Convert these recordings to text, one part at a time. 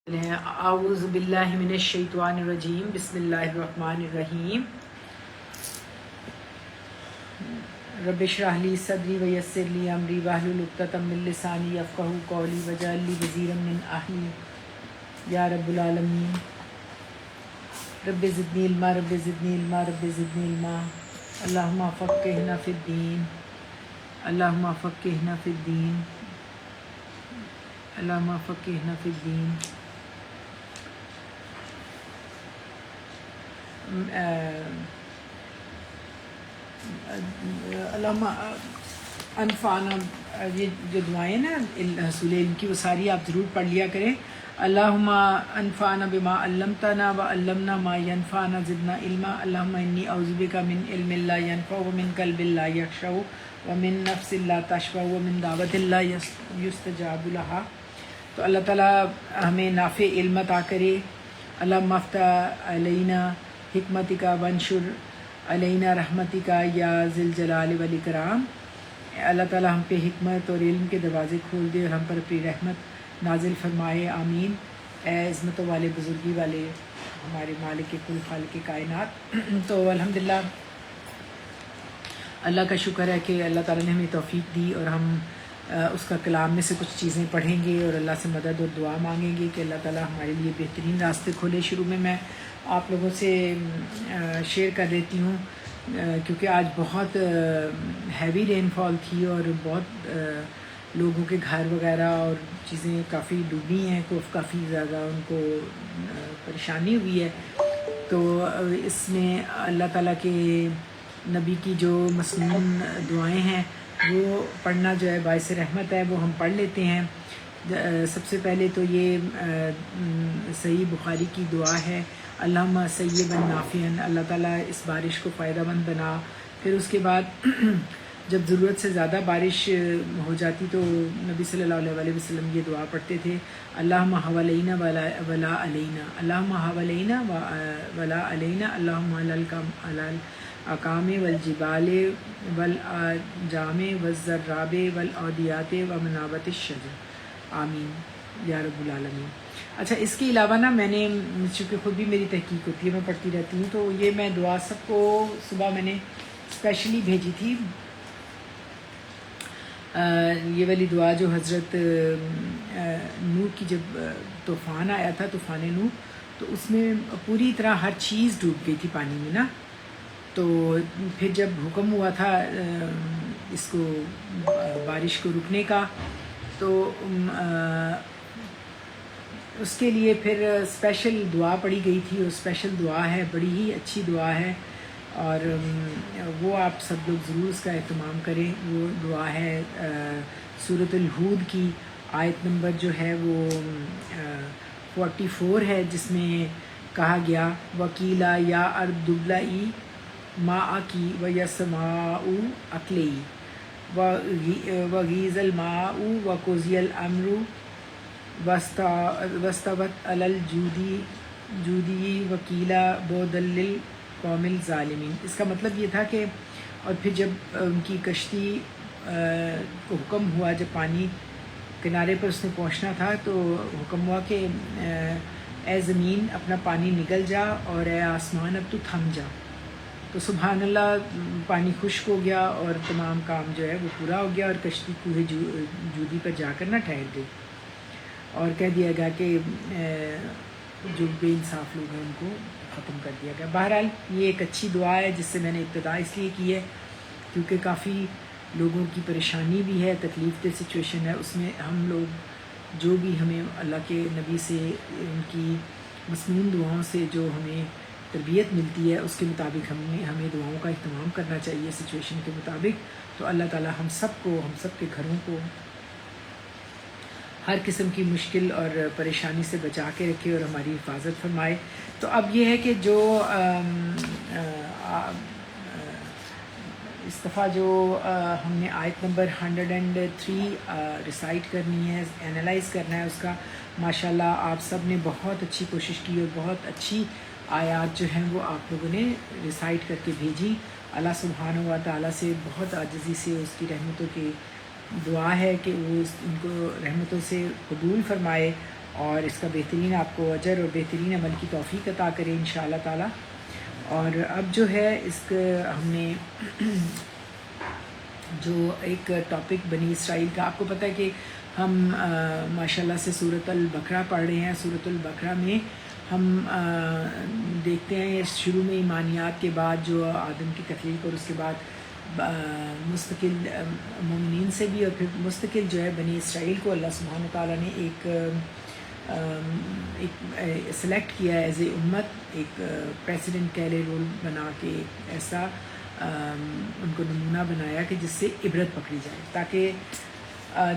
اعوذ باللہ من الشیطان الرجیم بسم اللہ الرحمن الرحیم رب اشرح لی صدری ویسر لی امری واحلل عقدۃ من لسانی یفقہوا قولی واجعل لی وزیرا من اہلی یا رب العالمین رب زدنی علما رب زدنی علما رب زدنی علما اللہم فقہنا فی الدین اللہم فقہنا فی الدین اللہم فقہنا فی الدین علامہ انفعنا، یہ جو دعائیں نا حصول علم کی، وہ ساری آپ ضرور پڑھ لیا کریں۔ اللہم انفعنا بما علمتنا وعلمنا ما ینفعنا زدنا علما، اللہم انی اعوذ بک من علم لا ینفع ومن قلب لا یخشع ومن نفس لا تشبع ومن دعوت لا یستجاب لہا۔ تو اللہ تعالیٰ ہمیں نافع علم عطا کرے۔ اللہم افتح علینا حکمتک وانشر علینا رحمتک یا ذی الجلال والاکرام۔ اللہ تعالیٰ ہم پہ حکمت اور علم کے دروازے کھول دے اور ہم پر اپنی رحمت نازل فرمائے، آمین۔ اے عظمتوں والے، بزرگی والے ہمارے مالک کل خالق کائنات۔ تو الحمدللہ اللہ کا شکر ہے کہ اللہ تعالیٰ نے ہمیں توفیق دی اور ہم اس کا کلام میں سے کچھ چیزیں پڑھیں گے اور اللہ سے مدد اور دعا مانگیں گے کہ اللہ تعالیٰ ہمارے لیے بہترین راستے کھولے۔ شروع میں آپ لوگوں سے شیئر کر دیتی ہوں کیونکہ آج بہت ہیوی رین فال تھی اور بہت لوگوں کے گھر وغیرہ اور چیزیں کافی ڈوبی ہیں، کافی زیادہ ان کو پریشانی ہوئی ہے۔ تو اس میں اللہ تعالیٰ کے نبی کی جو مسنون دعائیں ہیں وہ پڑھنا جو ہے باعث رحمت ہے، وہ ہم پڑھ لیتے ہیں۔ سب سے پہلے تو یہ صحیح بخاری کی دعا ہے، اللہم سیبا نافعا، اللہ تعالیٰ اس بارش کو فائدہ مند بنا۔ پھر اس کے بعد جب ضرورت سے زیادہ بارش ہو جاتی تو نبی صلی اللہ علیہ وسلم یہ دعا پڑھتے تھے، اللہم حوالینہ ولا علینا، اللہم حوالینہ ولا علینا، اللہم علی الاقام والجبال والاجام والزراب والاودیات ومنابت الشجر، آمین یا رب العالمین۔ اچھا، اس کے علاوہ نا میں نے، چونکہ خود بھی میری تحقیق ہوتی ہے، میں پڑھتی رہتی ہوں، تو یہ میں دعا سب کو صبح میں نے اسپیشلی بھیجی تھی، یہ والی دعا جو حضرت نوح کی جب طوفان آیا تھا، طوفان نوح، تو اس میں پوری طرح ہر چیز ڈوب گئی تھی پانی میں نا۔ تو پھر جب حکم ہوا تھا اس کو بارش کو رکنے کا، تو اس کے لیے پھر اسپیشل دعا پڑھی گئی تھی، اور اسپیشل دعا ہے، بڑی ہی اچھی دعا ہے، اور وہ آپ سب لوگ ضرور اس کا اہتمام کریں۔ وہ دعا ہے سورۃ الہود کی آیت نمبر جو ہے وہ 44 ہے، جس میں کہا گیا وَقِيلَ يَا أَرْضُ ابْلَعِي مَاءَكِ وَيَا السَّمَاءُ أَقْلِعِي وَغِيضَ الْمَاءُ وَقُضِيَ الْأَمْرُ وَاسْتَوَتْ عَلَى الْجُودِيِّ وَقِيلَ بُعْدًا لِلْقَوْمِ الظَّالِمِينَ۔ اس کا مطلب یہ تھا کہ اور پھر جب ان کی کشتی کو حکم ہوا، جب پانی کنارے پر اس نے پہنچنا تھا، تو حکم ہوا کہ اے زمین اپنا پانی نگل جا، اور اے آسمان اب تو تھم جا۔ تو سبحان اللہ، پانی خشک ہو گیا اور تمام کام جو ہے وہ پورا ہو گیا، اور کشتی کوہ جودی پر جا کر نہ ٹھہر گئی، اور کہہ دیا گیا کہ جو بے انصاف لوگ ہیں ان کو ختم کر دیا گیا۔ بہرحال یہ ایک اچھی دعا ہے جس سے میں نے ابتدا اس لیے کی ہے کیونکہ کافی لوگوں کی پریشانی بھی ہے، تکلیف دہ سچویشن ہے، اس میں ہم لوگ جو بھی ہمیں اللہ کے نبی سے، ان کی مسنون دعاؤں سے جو ہمیں تربیت ملتی ہے، اس کے مطابق ہمیں دعاؤں کا اہتمام کرنا چاہیے سچویشن کے مطابق۔ تو اللہ تعالیٰ ہم سب کے گھروں کو ہر قسم کی مشکل اور پریشانی سے بچا کے رکھے اور ہماری حفاظت فرمائے۔ تو اب یہ ہے کہ جو اس دفعہ جو ہم نے آیت نمبر 103 ریسائٹ کرنی ہے، اینالائز کرنا ہے اس کا، ماشاءاللہ آپ سب نے بہت اچھی کوشش کی اور بہت اچھی آیات جو ہیں وہ آپ لوگوں نے ریسائٹ کر کے بھیجی۔ اللہ سبحانہ و تعالیٰ سے بہت عاجزی سے اس کی رحمتوں کی دعا ہے کہ وہ ان کو رحمتوں سے قبول فرمائے اور اس کا بہترین آپ کو اجر اور بہترین عمل کی توفیق عطا کرے انشاءاللہ تعالی۔ اور اب جو ہے اس کا ہم نے جو ایک ٹاپک بنی اسرائیل کا، آپ کو پتہ ہے کہ ہم ماشاءاللہ سے سورۃ البقرہ پڑھ رہے ہیں۔ سورۃ البقرہ میں ہم دیکھتے ہیں شروع میں ایمانیات کے بعد جو آدم کی تخلیق اور اس کے بعد مستقل مومنین سے بھی اور پھر مستقل جو ہے بنی اسرائیل کو اللہ سبحانہ تعالیٰ نے ایک سلیکٹ کیا ہے ایز اے امت، ایک پریسیڈنٹ کہہ لے رول بنا کے ایسا ان کو نمونہ بنایا کہ جس سے عبرت پکڑی جائے تاکہ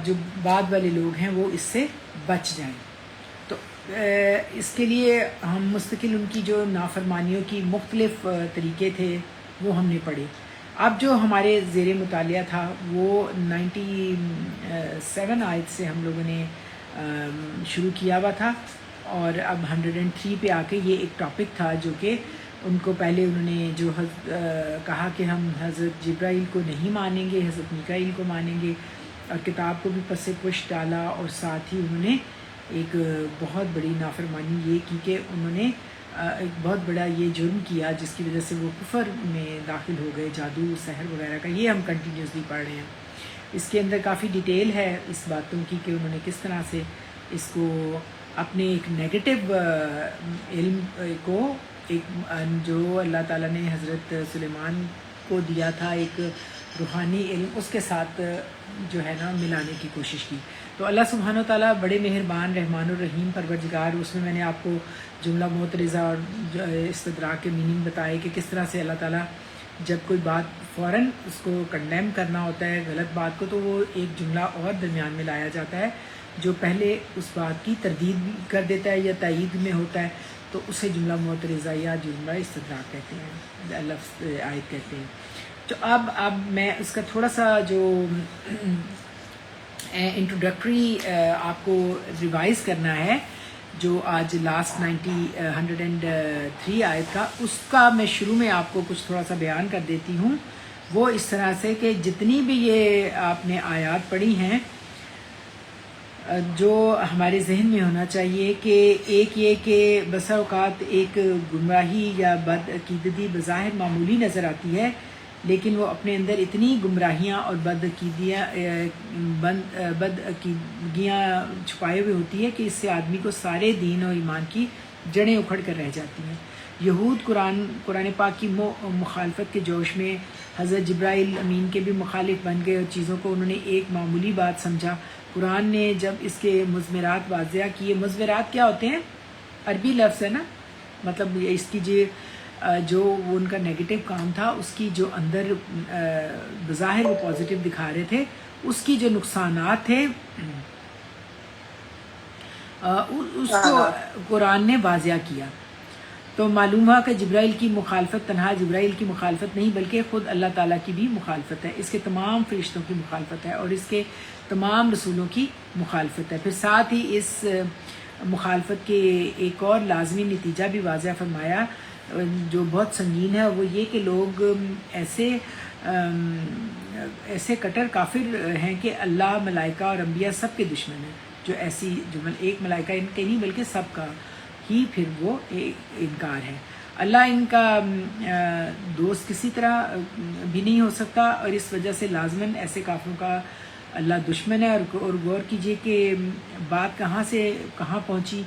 جو بعد والے لوگ ہیں وہ اس سے بچ جائیں۔ تو اس کے لیے ہم مستقل ان کی جو نافرمانیوں کی مختلف طریقے تھے وہ ہم نے پڑھے۔ اب جو ہمارے زیر مطالعہ تھا وہ 97 آیت سے ہم لوگوں نے شروع کیا ہوا تھا، اور اب 103 پہ آ کے یہ ایک ٹاپک تھا جو کہ ان کو پہلے انہوں نے جو کہا کہ ہم حضرت جبرائیل کو نہیں مانیں گے، حضرت میکائیل کو مانیں گے، اور کتاب کو بھی پس پش ڈالا، اور ساتھ ہی انہوں نے ایک بہت بڑی نافرمانی یہ کی کہ انہوں نے ایک بہت بڑا یہ جرم کیا جس کی وجہ سے وہ کفر میں داخل ہو گئے، جادو سحر وغیرہ کا۔ یہ ہم کنٹینیوسلی پڑھ رہے ہیں۔ اس کے اندر کافی ڈیٹیل ہے اس باتوں کی کہ انہوں نے کس طرح سے اس کو اپنے ایک نیگیٹو علم کو، ایک جو اللہ تعالیٰ نے حضرت سلیمان کو دیا تھا ایک روحانی علم، اس کے ساتھ جو ہے نا ملانے کی کوشش کی۔ تو اللہ سبحانہ وتعالیٰ بڑے مہربان رحمان الرحیم پروردگار، اس میں نے آپ کو جملہ معترضہ اور استدراک کے میننگ بتائے کہ کس طرح سے اللہ تعالیٰ جب کوئی بات فوراً اس کو کنڈیم کرنا ہوتا ہے غلط بات کو، تو وہ ایک جملہ اور درمیان میں لایا جاتا ہے جو پہلے اس بات کی تردید بھی کر دیتا ہے یا تائید میں ہوتا ہے، تو اسے جملہ معترضہ یا جملہ استدراک کہتے ہیں، لفظ آیت کہتے ہیں۔ تو اب میں اس کا تھوڑا سا جو انٹروڈکٹری آپ کو ریوائز کرنا ہے، جو آج لاسٹ 103 آیت کا، اس کا میں شروع میں آپ کو کچھ تھوڑا سا بیان کر دیتی ہوں۔ وہ اس طرح سے کہ جتنی بھی یہ آپ نے آیات پڑھی ہیں، جو ہمارے ذہن میں ہونا چاہیے کہ ایک یہ کہ بسا اوقات ایک گمراہی یا بد عقیدگی بظاہر معمولی نظر آتی ہے، لیکن وہ اپنے اندر اتنی گمراہیاں اور بد عقیدگیاں چھپائے ہوئے ہوتی ہے کہ اس سے آدمی کو سارے دین اور ایمان کی جڑیں اکھڑ کر رہ جاتی ہیں۔ یہود قرآن پاک کی مخالفت کے جوش میں حضرت جبرائیل امین کے بھی مخالف بن گئے اور چیزوں کو انہوں نے ایک معمولی بات سمجھا۔ قرآن نے جب اس کے مضمرات واضح کیے، مضمرات کیا ہوتے ہیں؟ عربی لفظ ہے نا، مطلب اس کی جو ان کا نیگیٹو کام تھا، اس کی جو اندر بظاہر وہ پازیٹیو دکھا رہے تھے، اس کی جو نقصانات تھے اس کو قرآن نے واضح کیا۔ تو معلوم ہوا کہ جبرائیل کی مخالفت تنہا جبرائیل کی مخالفت نہیں بلکہ خود اللہ تعالیٰ کی بھی مخالفت ہے، اس کے تمام فرشتوں کی مخالفت ہے اور اس کے تمام رسولوں کی مخالفت ہے۔ پھر ساتھ ہی اس مخالفت کے ایک اور لازمی نتیجہ بھی واضح فرمایا جو بہت سنگین ہے، وہ یہ کہ لوگ ایسے کٹر کافر ہیں کہ اللہ، ملائکہ اور انبیاء سب کے دشمن ہیں، جو ایسی جمل ایک ملائکہ ان کے نہیں بلکہ سب کا ہی پھر وہ انکار ہے۔ اللہ ان کا دوست کسی طرح بھی نہیں ہو سکتا، اور اس وجہ سے لازماً ایسے کافروں کا اللہ دشمن ہے۔ اور غور کیجئے کہ بات کہاں سے کہاں پہنچی،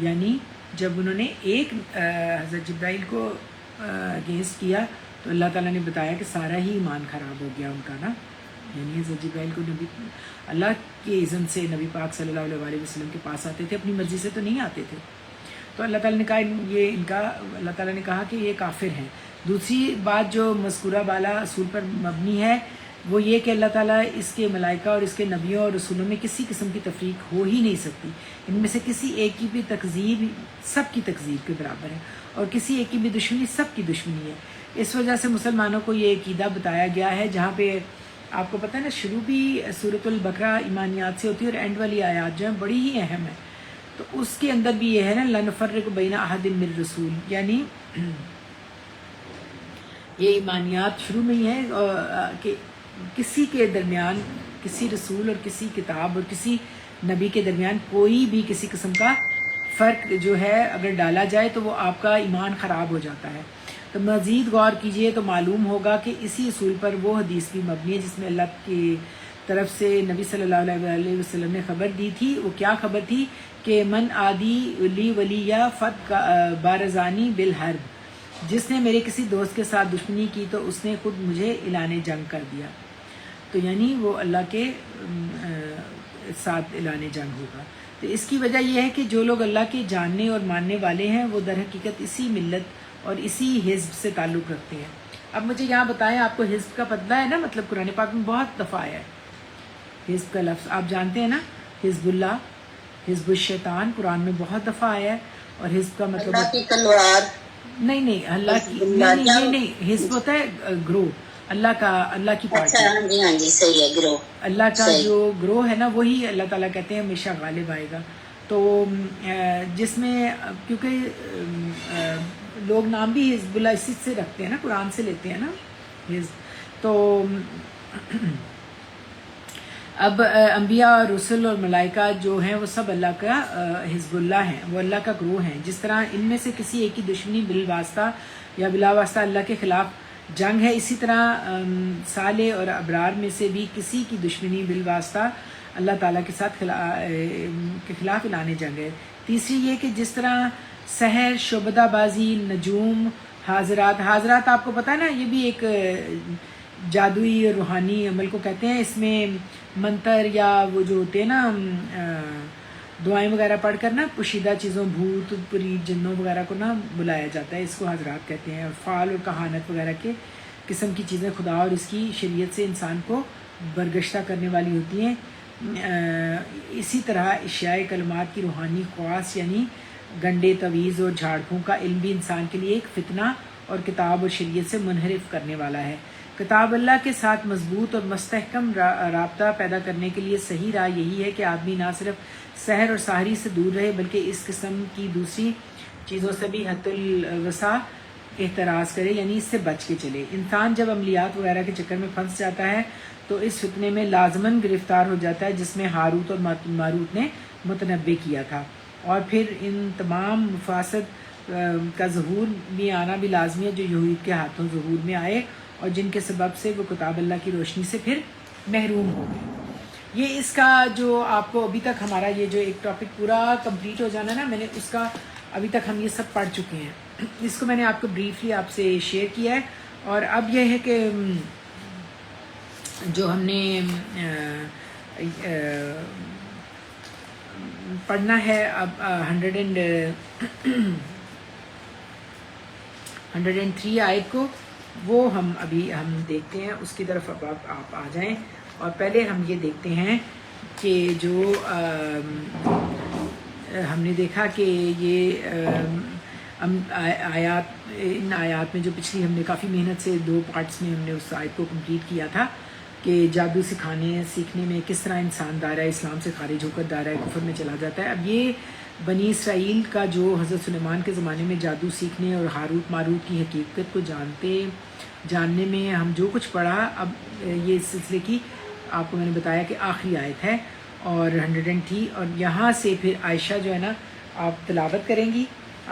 یعنی جب انہوں نے ایک حضرت جبرائیل کو اگینسٹ کیا تو اللہ تعالیٰ نے بتایا کہ سارا ہی ایمان خراب ہو گیا ان کا نا، یعنی حضرت جبرائیل کو نبی اللہ کے اذن سے نبی پاک صلی اللہ علیہ وسلم کے پاس آتے تھے، اپنی مرضی سے تو نہیں آتے تھے۔ تو اللہ تعالیٰ نے کہا اللہ تعالیٰ نے کہا کہ یہ کافر ہیں۔ دوسری بات جو مذکورہ بالا اصول پر مبنی ہے وہ یہ کہ اللہ تعالیٰ اس کے ملائکہ اور اس کے نبیوں اور رسولوں میں کسی قسم کی تفریق ہو ہی نہیں سکتی، ان میں سے کسی ایک کی بھی تکذیب سب کی تکذیب کے برابر ہے، اور کسی ایک کی بھی دشمنی سب کی دشمنی ہے۔ اس وجہ سے مسلمانوں کو یہ عقیدہ بتایا گیا ہے، جہاں پہ آپ کو پتہ ہے نا شروع بھی سورۃ البقرہ ایمانیات سے ہوتی ہے اور اینڈ والی آیات جو ہیں بڑی ہی اہم ہے، تو اس کے اندر بھی یہ ہے نا لَنُفَرِّقُ بَيْنَ أَحَدٍ مِّن الرُّسُولِ، یعنی یہ ایمانیات شروع میں ہی ہے کہ کسی کے درمیان کسی رسول اور کسی کتاب اور کسی نبی کے درمیان کوئی بھی کسی قسم کا فرق جو ہے اگر ڈالا جائے تو وہ آپ کا ایمان خراب ہو جاتا ہے. تو مزید غور کیجئے تو معلوم ہوگا کہ اسی اصول پر وہ حدیث بھی مبنی ہے جس میں اللہ کی طرف سے نبی صلی اللہ علیہ وسلم نے خبر دی تھی. وہ کیا خبر تھی کہ من عادی لی ولیہ فت بارزانی بالحرب، جس نے میرے کسی دوست کے ساتھ دشمنی کی تو اس نے خود مجھے اعلان جنگ کر دیا. تو یعنی وہ اللہ کے ساتھ اعلان جنگ ہوگا. تو اس کی وجہ یہ ہے کہ جو لوگ اللہ کے جاننے اور ماننے والے ہیں وہ در حقیقت اسی ملت اور اسی حزب سے تعلق رکھتے ہیں. اب مجھے یہاں بتائیں، آپ کو حزب کا پتہ ہے نا؟ مطلب قرآن پاک میں بہت دفعہ آیا ہے حزب کا لفظ، آپ جانتے ہیں نا، حزب اللہ، حزب الشیطان قرآن میں بہت دفعہ آیا ہے. اور حزب کا مطلب اللہ کی تلوار نہیں اللہ کی نہیں حزب ہوتا ہے گروہ، اللہ کی پارٹی. ہاں جی صحیح ہے، گروہ. اللہ کا جو گروہ ہے نا وہی اللہ تعالیٰ کہتے ہیں ہمیشہ غالب آئے گا. تو جس میں کیونکہ لوگ نام بھی حزب اللہ اسی سے رکھتے ہیں نا، قرآن سے لیتے ہیں نا حزب. تو اب انبیاء اور رسل اور ملائکہ جو ہیں وہ سب اللہ کا حزب اللہ ہیں، وہ اللہ کا گروہ ہیں. جس طرح ان میں سے کسی ایک کی دشمنی بالواسطہ یا بلا واسطہ اللہ کے خلاف جنگ ہے، اسی طرح صالح اور ابرار میں سے بھی کسی کی دشمنی بالواسطہ اللہ تعالیٰ کے ساتھ کے خلاف اعلان جنگ ہے. تیسری یہ کہ جس طرح سحر، شعبدہ بازی، نجوم، حاضرات آپ کو پتہ ہے نا، یہ بھی ایک جادوئی اور روحانی عمل کو کہتے ہیں. اس میں منتر یا وہ جو ہوتے ہیں نا دعائیں وغیرہ پڑھ کر نا پوشیدہ چیزوں، بھوت پریت جنوں وغیرہ کو نا بلایا جاتا ہے، اس کو حضرات کہتے ہیں. اور فعال اور کہانت وغیرہ کے قسم کی چیزیں خدا اور اس کی شریعت سے انسان کو برگشتہ کرنے والی ہوتی ہیں. اسی طرح اشیاء کلمات کی روحانی خواص یعنی گنڈے، تویز اور جھاڑ پھونک کا علم بھی انسان کے لیے ایک فتنہ اور کتاب اور شریعت سے منحرف کرنے والا ہے. کتاب اللہ کے ساتھ مضبوط اور مستحکم رابطہ پیدا کرنے کے لیے صحیح راہ یہی ہے کہ آدمی نہ صرف سحر اور ساحری سے دور رہے بلکہ اس قسم کی دوسری چیزوں سے بھی حد الوسع احتراز کرے، یعنی اس سے بچ کے چلے. انسان جب عملیات وغیرہ کے چکر میں پھنس جاتا ہے تو اس فتنے میں لازماً گرفتار ہو جاتا ہے جس میں ہاروت اور ماروت نے متنبع کیا تھا. اور پھر ان تمام مفاسد کا ظہور بھی آنا بھی لازمی ہے جو یہود کے ہاتھوں ظہور میں آئے اور جن کے سبب سے وہ کتاب اللہ کی روشنی سے پھر محروم ہو گئے. یہ اس کا جو آپ کو ابھی تک ہمارا یہ جو ایک ٹاپک پورا کمپلیٹ ہو جانا نا، میں نے اس کا ابھی تک ہم یہ سب پڑھ چکے ہیں. اس کو میں نے آپ کو بریفلی آپ سے شیئر کیا ہے. اور اب یہ ہے کہ جو ہم نے پڑھنا ہے اب 103 آیت کو، وہ ہم دیکھتے ہیں. اس کی طرف اب آپ آ جائیں. اور پہلے ہم یہ دیکھتے ہیں کہ جو ہم نے دیکھا کہ یہ ان آیات میں جو پچھلی ہم نے کافی محنت سے 2 پارٹس میں ہم نے اس آیت کو کمپلیٹ کیا تھا کہ جادو سیکھنے میں کس طرح انسان دائرہ اسلام سے خارج ہو کر دائرہ کفر میں چلا جاتا ہے. اب یہ بنی اسرائیل کا جو حضرت سلیمان کے زمانے میں جادو سیکھنے اور ہاروت ماروت کی حقیقت کو جاننے میں ہم جو کچھ پڑھا، اب یہ اس سلسلے کی آپ کو میں نے بتایا کہ آخری آیت ہے اور 103. اور یہاں سے پھر عائشہ جو ہے نا آپ تلاوت کریں گی.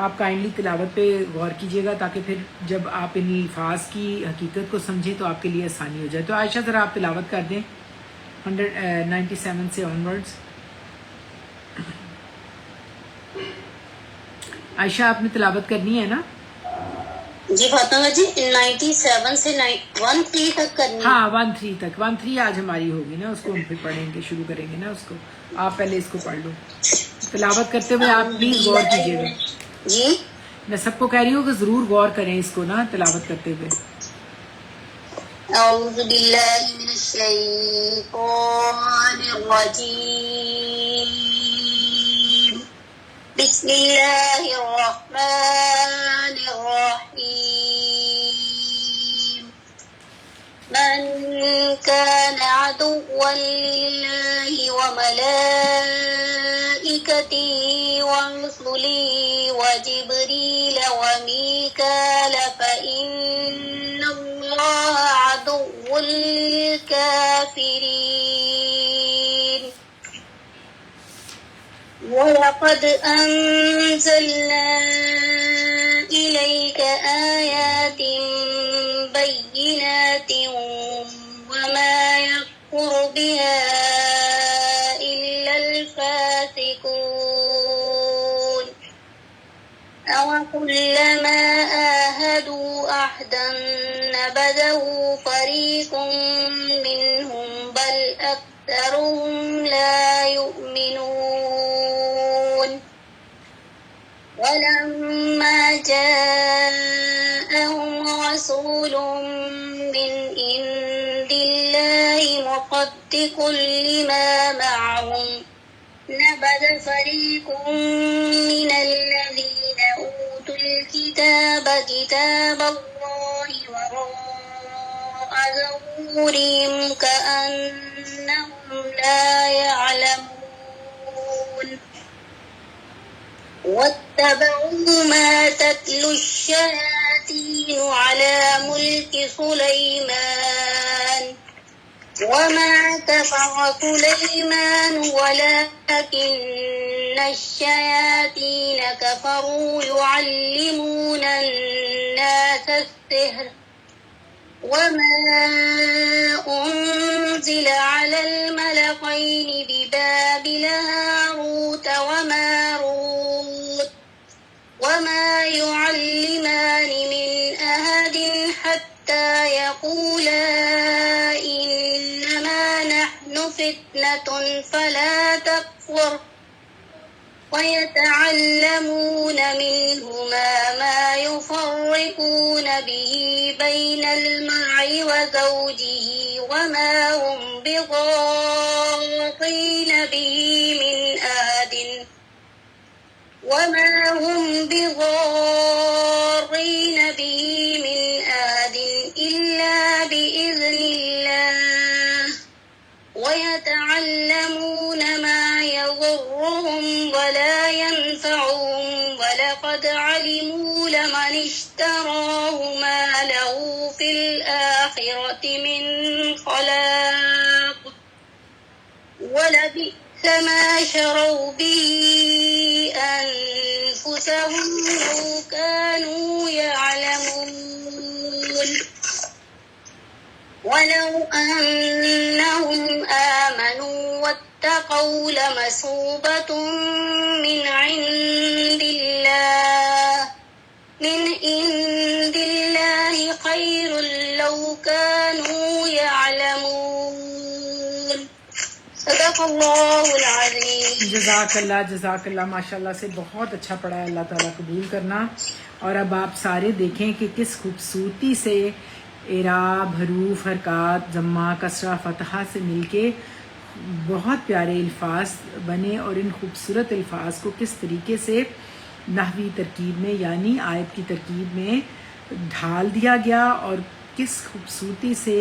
آپ کائنڈلی تلاوت پہ غور کیجیے گا تاکہ پھر جب آپ ان الفاظ کی حقیقت کو سمجھیں تو آپ کے لیے آسانی ہو جائے. تو عائشہ ذرا آپ تلاوت کر دیں 197 سے آنورڈز. عائشہ آپ نے تلاوت کرنی ہے نا؟ جی فاطمہ جی 97 سے 13 تک کرنی ہے. ہاں 13 تک. 13 آج ہماری ہوگی نا، اس کو ہم پھر پڑھیں گے، شروع کریں گے نا اس کو. آپ پہلے اس کو پڑھ لو. تلاوت کرتے ہوئے آپ پلیز غور کیجیے گا. جی میں سب کو کہہ رہی ہوں کہ ضرور غور کریں اس کو نا تلاوت کرتے ہوئے. اعوذ باللہ من الشیطان الرجیم، بسم اللہ الرحمن الرحیم. من كان عدوا لله وملائكته ورسله وجبريل وميكال فإن الله عدو للكافرين. وَلَقَدْ أَنزَلْنَا إِلَيْكَ آيَاتٍ بَيِّنَاتٍ وَمَا يَكْفُرُ بِهَا إِلَّا الْفَاسِقُونَ أَوَكُلَّمَا عَاهَدُوا عَهْدًا نَبَذَهُ فَرِيقٌ مِّنْهُمْ بَلْ أَكْثَرُهُمْ لَا يُؤْمِنُونَ وَلَمَّا جَاءَهُمْ رَسُولٌ مِّنْ عِندِ اللَّهِ مُصَدِّقٌ لِّمَا مَعَهُمْ نَبَذَ فَرِيقٌ مِّنَ الَّذِينَ أُوتُوا الْكِتَابَ كِتَابَ اللَّهِ وَرَاءَ ظُهُورِهِمْ كَأَنَّهُمْ لَا يَعْلَمُونَ وَاتَّبَعُوا مَا تَتْلُو الشَّيَاطِينُ عَلَى مُلْكِ سُلَيْمَانَ وَمَا كَفَرَ سُلَيْمَانُ وَلَٰكِنَّ الشَّيَاطِينَ كَفَرُوا يُعَلِّمُونَ النَّاسَ السِّحْرَ وَمَا أُنزِلَ عَلَى الْمَلَكَيْنِ بِبَابِلَ هَارُوتَ وَمَارُوتَ وَمَا يُعَلِّمَانِ مِنْ أَحَدٍ حَتَّىٰ يَقُولَا إِنَّمَا نَحْنُ فِتْنَةٌ فَلَا تَكْفُرْ وَيَتَعَلَّمُونَ مِنْهُمَا مَا يُفَرِّقُونَ بِهِ بَيْنَ الْمَرْءِ وَزَوْجِهِ وَمَا هُمْ بِضَارِّينَ به من أحد إلا بإذن الله ويتعلمون ما يضرهم ولا ينفعهم ولقد علموا لمن اشتراه ما له في الآخرة من خلاق ولبئس ما شروا به أنفسهم لو كانوا يعلمون ولو أنهم آمنوا واتقوا لمثوبة من عند الله خير لو كانوا يعلمون صدق اللہ العظیم. جزاک اللہ ماشاء اللہ سے بہت اچھا پڑھا ہے. اللہ تعالیٰ قبول کرنا. اور اب آپ سارے دیکھیں کہ کس خوبصورتی سے اعراب، حروف، حرکات، ضمہ، کسرہ، فتحہ سے مل کے بہت پیارے الفاظ بنے، اور ان خوبصورت الفاظ کو کس طریقے سے نحوی ترکیب میں یعنی آیت کی ترکیب میں ڈھال دیا گیا، اور کس خوبصورتی سے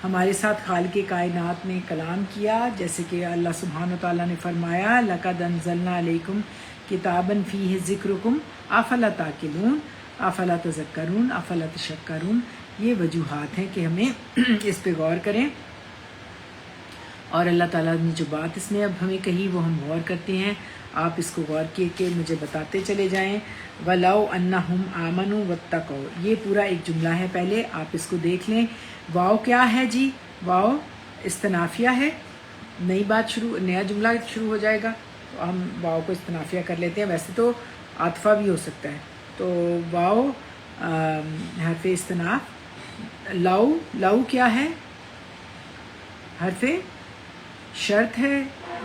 ہمارے ساتھ خالق کائنات نے کلام کیا. جیسے کہ اللہ سبحانہ و تعالیٰ نے فرمایا لَقَدْ أَنزَلْنَا عَلَيْكُمْ كِتَابًا فِيهِ ذِكْرُكُمْ أَفَلَا تَعْقِلُونَ أَفَلَا تَذَكَّرُونَ أَفَلَا تَشَكَّرُونَ. یہ وجوہات ہیں کہ ہمیں اس پہ غور کریں، اور اللہ تعالیٰ نے جو بات اس میں اب ہمیں کہی وہ ہم غور کرتے ہیں. آپ اس کو غور کیے کہ مجھے بتاتے چلے جائیں. وَلَوْ أَنَّهُمْ آمَنُوا وَاتَّقَوْا، یہ پورا ایک جملہ ہے. پہلے آپ اس کو دیکھ لیں. واو کیا ہے جی؟ واو استنافیہ ہے. نئی بات نیا جملہ شروع ہو جائے گا تو ہم واو کو استنافیہ کر لیتے ہیں. ویسے تو عاطفہ بھی ہو سکتا ہے. تو واو حرف استناف. لو کیا ہے؟ حرف شرط ہے،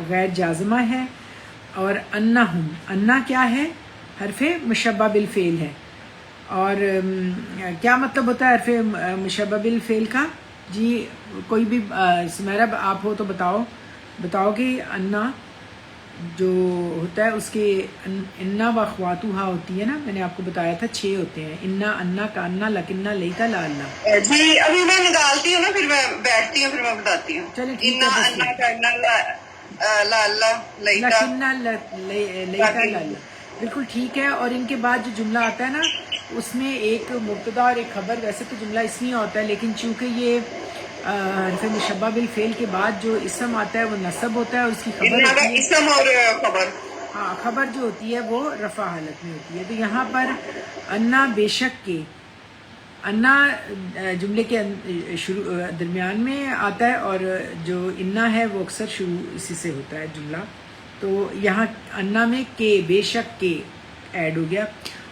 غیر جازمہ ہے. اور انہم، انا کیا ہے؟ حرف مشبہ بالفعل ہے. اور کیا مطلب ہوتا ہے حرف مشبہ بالفعل کا؟ جی کوئی بھی سمیرہ آپ ہو تو بتاؤ کہ انا جو ہوتا ہے اس کے انا و اخواتها ہوتی ہے نا. میں نے آپ کو بتایا تھا 6 ہوتے ہیں. انا کانا لکنہ لیتا لا اللہ. جی ابھی میں نکالتی ہوں نا، پھر میں بیٹھتی ہوں، پھر میں بتاتی ہوں. چلے ٹھیک ہے. لکنہ لیتا لا اللہ، بالکل ٹھیک ہے. اور ان کے بعد جو جملہ آتا ہے نا اس میں ایک مبتدا اور ایک خبر. ویسے تو جملہ اسمی ہوتا ہے، لیکن چونکہ یہ حرف مشبہ بالفعل کے بعد جو اسم آتا ہے وہ نصب ہوتا ہے، اور اس کی خبر اسم اور خبر. ہاں خبر جو ہوتی ہے وہ رفع حالت میں ہوتی ہے. تو یہاں پر انا بے شک کے، انا جملے کے شروع درمیان میں آتا ہے، اور جو انا ہے وہ اکثر شروع اسی سے ہوتا ہے جملہ. تو یہاں انا میں کے بے شک کے ایڈ ہو گیا.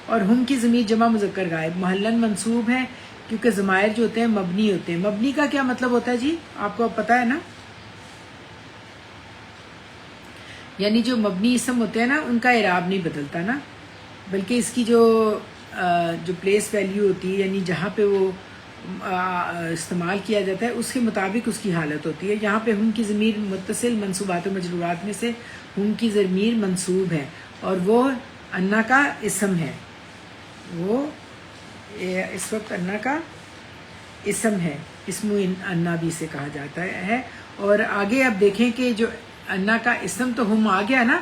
اور ہم کی ضمیر جمع مذکر غائب محلن منصوب ہے کیونکہ ضمائر جو ہوتے ہیں مبنی ہوتے ہیں. مبنی کا کیا مطلب ہوتا ہے جی؟ آپ کو پتہ ہے نا؟ یعنی جو مبنی اسم ہوتے ہیں نا ان کا اعراب نہیں بدلتا نا، بلکہ اس کی جو پلیس ویلیو ہوتی ہے، یعنی جہاں پہ وہ استعمال کیا جاتا ہے اس کے مطابق اس کی حالت ہوتی ہے. یہاں پہ ہم کی ضمیر متصل منصوبات و مجرورات میں سے ہم کی ضمیر منصوب ہے اور وہ انا کا اسم ہے. وہ اس وقت انا کا اسم ہے، اسم انا بھی سے کہا جاتا ہے. اور آگے اب دیکھیں کہ جو انا کا اسم تو ہم آ گیا نا،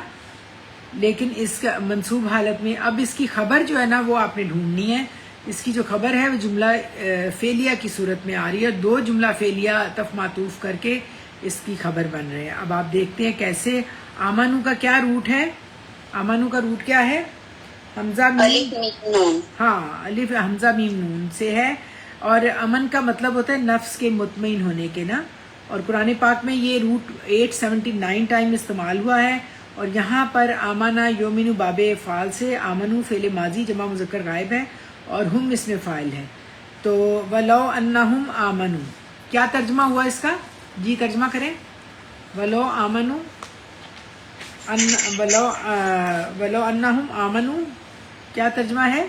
لیکن اس کا منصوب حالت میں اب اس کی خبر جو ہے نا وہ آپ نے ڈھونڈنی ہے. اس کی جو خبر ہے وہ جملہ فعلیہ کی صورت میں آ رہی ہے. 2 جملہ فعلیہ عطف معطوف کر کے اس کی خبر بن رہے ہیں. اب آپ دیکھتے ہیں کیسے. آمنو کا کیا روٹ ہے؟ آمنو کا روٹ کیا ہے؟ حمزہ میم، الف میم نون. ہاں الف حمزہ میم نون سے ہے. اور امن کا مطلب ہوتا ہے نفس کے مطمئن ہونے کے نا. اور قرآن پاک میں یہ روٹ 879 ٹائم استعمال ہوا ہے. اور یہاں پر آمانہ یومنو باب فعال سے آمنو فعل ماضی جمع مذکر غائب ہے اور ہم اس میں فاعل ہے. تو ولو انہم آمنو کیا ترجمہ ہوا اس کا؟ جی ترجمہ کریں. ولو آمنو ولو انہم آمنو کیا ترجمہ ہے؟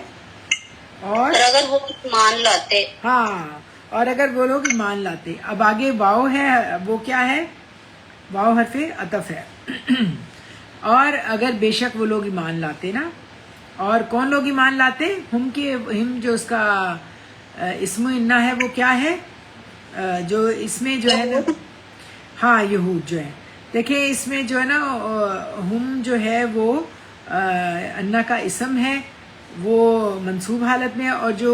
اور اگر وہ مان لاتے. ہاں، اور اگر وہ لوگ ایمان لاتے. اب آگے واو ہے، وہ کیا ہے؟ واو حرف عطف ہے. اور اگر بے شک وہ لوگ ایمان لاتے نا. اور کون لوگ ایمان لاتے؟ ہم جو اس کا اسم انا ہے وہ کیا ہے؟ جو اس میں جو ہے نا، ہاں یہود جو ہے. دیکھیں اس میں جو ہے نا ہم جو ہے وہ انا کا اسم ہے، وہ منصوب حالت میں ہے. اور جو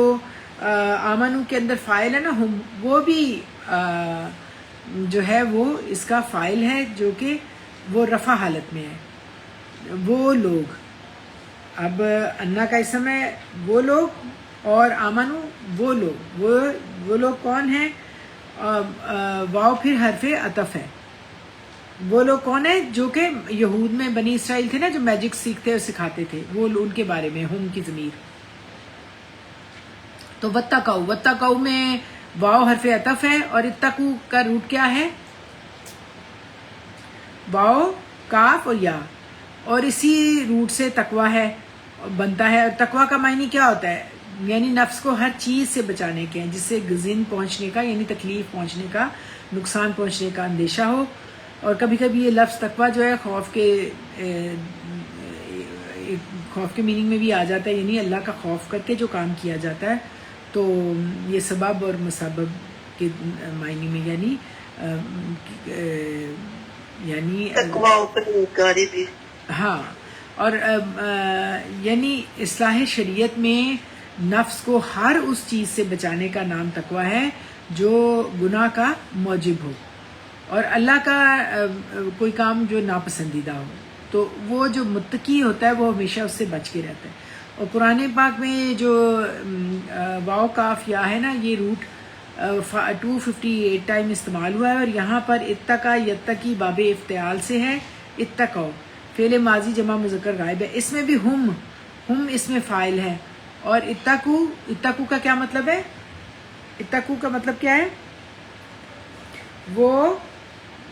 آمنو کے اندر فاعل ہے نا ہم، وہ بھی جو ہے وہ اس کا فاعل ہے جو کہ وہ رفع حالت میں ہے. وہ لوگ، اب انا کا اسم ہے وہ لوگ، اور آمنو وہ لوگ. وہ لوگ کون ہیں؟ واو پھر حرف عطف ہے. وہ لوگ کون ہیں؟ جو کہ یہود میں بنی اسرائیل تھے نا، جو میجک سیکھتے اور سکھاتے تھے، وہ ان کے بارے میں ہم کی ضمیر. تو واتقوا میں واو حرف عطف ہے. اور اتقو کا روٹ کیا ہے؟ واو کاف اور یا، اور اسی روٹ سے تقوی ہے بنتا ہے. اور تقوی کا معنی کیا ہوتا ہے؟ یعنی نفس کو ہر چیز سے بچانے کے ہیں جس سے گزن پہنچنے کا، یعنی تکلیف پہنچنے کا، نقصان پہنچنے کا اندیشہ ہو. اور کبھی کبھی یہ لفظ تقوی جو ہے خوف کے میننگ میں بھی آ جاتا ہے، یعنی اللہ کا خوف کر کے جو کام کیا جاتا ہے. تو یہ سبب اور مسبب کے معنی میں، یعنی تقوی پرہیزگاری بھی. ہاں. اور یعنی اصلاح شریعت میں نفس کو ہر اس چیز سے بچانے کا نام تقوی ہے جو گناہ کا موجب ہو اور اللہ کا کوئی کام جو ناپسندیدہ ہو. تو وہ جو متقی ہوتا ہے وہ ہمیشہ اس سے بچ کے رہتا ہے. اور قرآن پاک میں جو واو کاف یا ہے نا، یہ روٹ 258 ٹائم استعمال ہوا ہے. اور یہاں پر اتقا یتقی باب افتعال سے ہے. اتقو فعل ماضی جمع مذکر غائب ہے. اس میں بھی ہم اس میں فاعل ہے. اور اتقو کا کیا مطلب ہے؟ اتقو کا مطلب کیا ہے؟ وہ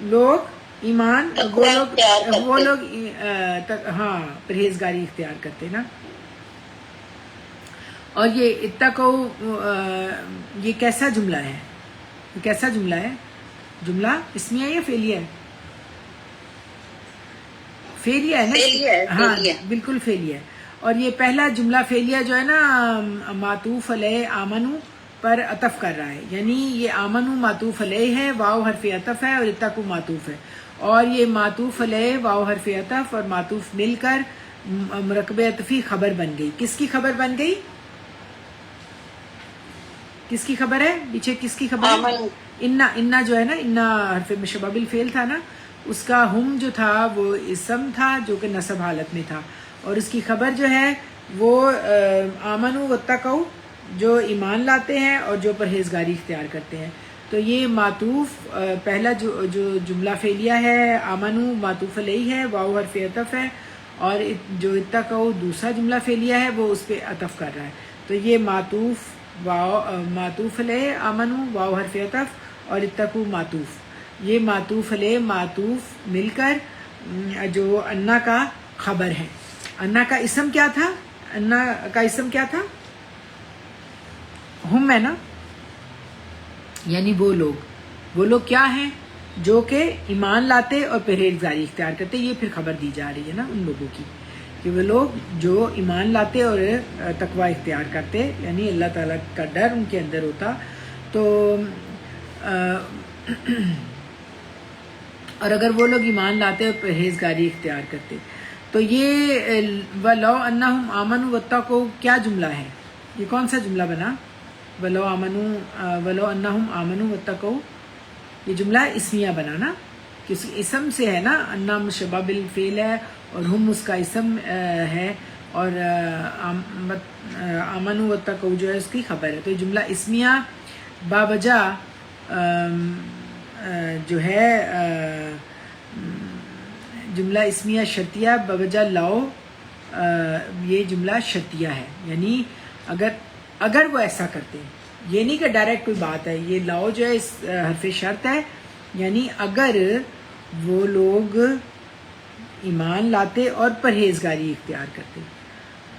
لوگ ایمان، وہ لوگ ہاں پرہیزگاری اختیار کرتے نا. اور یہ اتقو یہ کیسا جملہ ہے؟ کیسا جملہ ہے؟ جملہ اسمیہ یا فعلیہ ہے؟ فعلیہ ہے نا. ہاں بالکل فعلیہ ہے. اور یہ پہلا جملہ فعلیہ جو ہے نا معطوف علیہ آمنو پر عطف کر رہا ہے. یعنی یہ آمنو معطوف علیہ ہے، واو حرف عطف ہے، اور اتقو معطوف ہے. اور یہ معطوف علیہ، واو حرف عطف اور معطوف مل کر مرکب عطفی خبر بن گئی. کس کی خبر بن گئی؟ کس کی خبر ہے؟ پیچھے کس کی خبر ہے؟ انا جو ہے نا، انا حرف مشبہ بالفعل تھا نا، اس کا ہم جو تھا وہ اسم تھا جو کہ نصب حالت میں تھا، اور اس کی خبر جو ہے وہ آمنو واتقوا جو ایمان لاتے ہیں اور جو پرہیزگاری اختیار کرتے ہیں. تو یہ معطوف پہلا جو جملہ فعلیہ ہے آمنو معطوف علیہ ہے، واو حرف عطف ہے، اور جو اتقوا دوسرا جملہ فعلیہ ہے وہ اس پہ عطف کر رہا ہے. تو یہ معطوف علیہ آمنو واو حرف عطف اور اتقوا معطوف، یہ معطوف علیہ معطوف مل کر جو انا کا خبر ہے. انا کا اسم کیا تھا؟ انا کا اسم کیا تھا؟ ہم ہے نا، یعنی وہ لوگ کیا ہیں جو کہ ایمان لاتے اور پرہیزگاری اختیار کرتے. یہ پھر خبر دی جا رہی ہے نا ان لوگوں کی کہ وہ لوگ جو ایمان لاتے اور تقوی اختیار کرتے، یعنی اللہ تعالیٰ کا ڈر ان کے اندر ہوتا. تو اور اگر وہ لوگ ایمان لاتے اور پرہیزگاری اختیار کرتے، تو یہ وَلَوْ أَنَّهُمْ آمَنُوا وَاتَّقَوْا کیا جملہ ہے؟ یہ کون سا جملہ بنا؟ وَلَوْ أَنَّهُمْ آمَنُوا وَاتَّقَوْا یہ جملہ اسمیہ بنا نا، کہ اس اسم سے ہے نا، انا مشبہ بالفعل ہے اور ہم اس کا اسم ہے، اور آمنوا واتقوا جو ہے اس کی خبر ہے. تو یہ جملہ اسمیہ باوجہ جو ہے جملہ اسمیہ شرطیہ بوجہ لاؤ، یہ جملہ شرطیہ ہے. یعنی اگر وہ ایسا کرتے ہیں، یہ نہیں کہ ڈائریکٹ کوئی بات ہے، یہ لاؤ جو ہے اس حرف شرط ہے، یعنی اگر وہ لوگ ایمان لاتے اور پرہیزگاری اختیار کرتے.